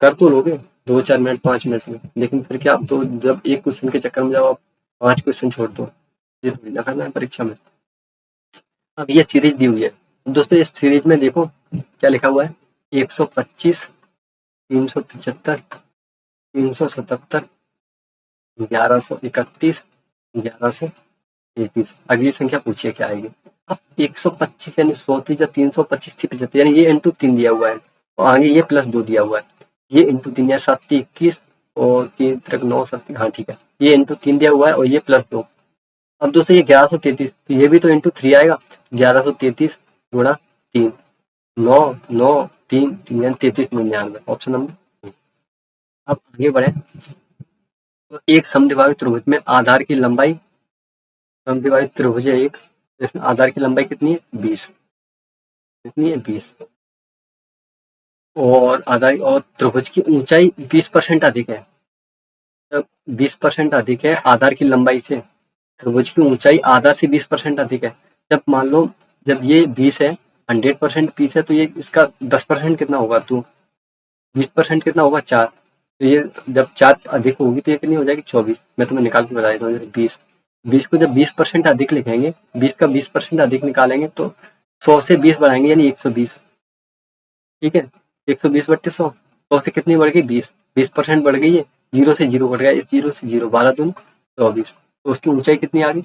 कर तो लोगे 2-4 मिनट 5 मिनट में, लेकिन फिर क्या, आप तो जब एक क्वेश्चन के चक्कर में जब आप 5 क्वेश्चन छोड़ दो, ये थोड़ी ना करना है परीक्षा में। अब ये सीरीज दी हुई है दोस्तों, इस सीरीज में देखो क्या लिखा हुआ है, 125, 375, 377, 1131, 1133। अगली संख्या पूछिए क्या आएगी? अब 125 यानी 100 थी, जब 325 थी 75, यानी ये इंटू 3 दिया हुआ है, और आगे ये प्लस 2 दिया हुआ है, ये इंटू 3 या 7 21 और 3 त्रिक 9 7, हाँ ठीक है, ये इंटू 3 दिया हुआ है और ये प्लस 2। अब दोस्तों ये 1133, तो ये भी तो इंटू 3 आएगा, 1133 गुणा 3, 9 9 3 3 यानी 3399, ऑप्शन नंबर। अब आगे बढ़े तो एक समद्विबाहु त्रिभुज में आधार की लंबाई, समद्विबाहु त्रिभुज है एक, इसमें आधार की लंबाई कितनी है? 20, कितनी है? 20, और आधार और त्रिभुज की ऊंचाई 20% अधिक है। जब 20% अधिक है आधार की लंबाई से, त्रिभुज की ऊंचाई आधार से 20% अधिक है। जब मान लो जब ये 20 है, 100% 20 है, तो ये इसका 10% कितना होगा? तो 20% कितना होगा? 4। तो ये जब 4 अधिक होगी तो ये कितनी हो जाएगी? 24। मैं तुम्हें निकाल के बता देता हूँ, 20, 20 को जब 20% अधिक लिखेंगे, 20 का 20% अधिक निकालेंगे तो 100 से 20 बढ़ाएंगे यानी 120। ठीक है, 120 बट्टे 100, 100 से कितनी बढ़ गई? 20, 20% बढ़ गई है, 0 से 0 बढ़ गया, इस 0 से 0, 12 दूनी 24, तो उसकी ऊंचाई कितनी आ गई?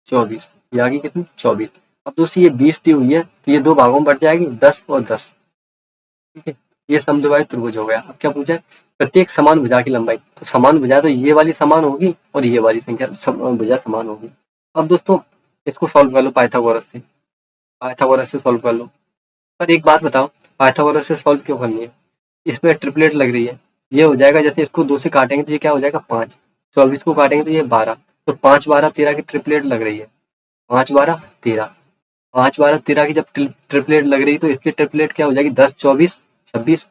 24, ये आ गई कितनी? 24। अब दोस्तों ये 20 दी हुई है, तो ये दो भागों में बढ़ जाएगी, 10 और 10। ठीक है, ये समद्विबाहु त्रिभुज हो गया। अब क्या पूछा है? प्रत्येक समान भुजा की लंबाई, तो समान भुजा तो ये वाली समान होगी और ये वाली संख्या भुजा समान होगी। अब दोस्तों इसको सॉल्व कर लो पाइथागोरस से, पाइथागोरस से सॉल्व कर लो। पर एक बात बताओ, पाइथागोरस से सॉल्व क्यों करनी है? इसमें ट्रिपलेट लग रही है, ये हो जाएगा, जैसे इसको 2 से काटेंगे तो ये क्या हो जाएगा? 5, 24 को काटेंगे तो ये 12, तो 5 12 13 की ट्रिपलेट लग रही है, 5 12 13, 5 12 13 की जब ट्रिपलेट लग रही है तो इसकी ट्रिपलेट क्या हो जाएगी? 10 24 26,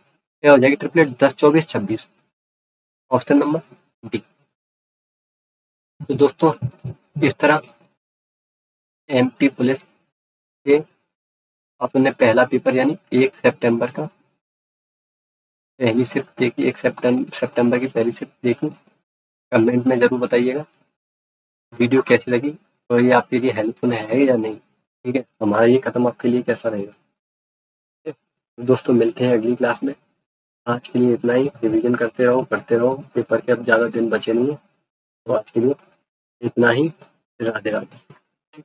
क्या हो जाएगी ट्रिपलेट? 10 24 26, option number D. तो दोस्तों इस तरह एमपी पुलिस के अपने पहला पेपर यानी 1 सितंबर का पहली शिफ्ट देखी, 1 सितंबर की पहली शिफ्ट देखी। कमेंट में जरूर बताइएगा वीडियो कैसी लगी और ये आपके लिए हेल्पफुल है या नहीं। ठीक है, हमारा ये कदम आपके लिए कैसा रहेगा? ठीक है? दोस्तों मिलते हैं अगली क्लास में। आज के लिए इतना ही, रिवीजन करते रहो, पढ़ते रहो, पेपर के अब ज़्यादा दिन बचे नहीं है, तो आज के लिए इतना ही। राधे राधे।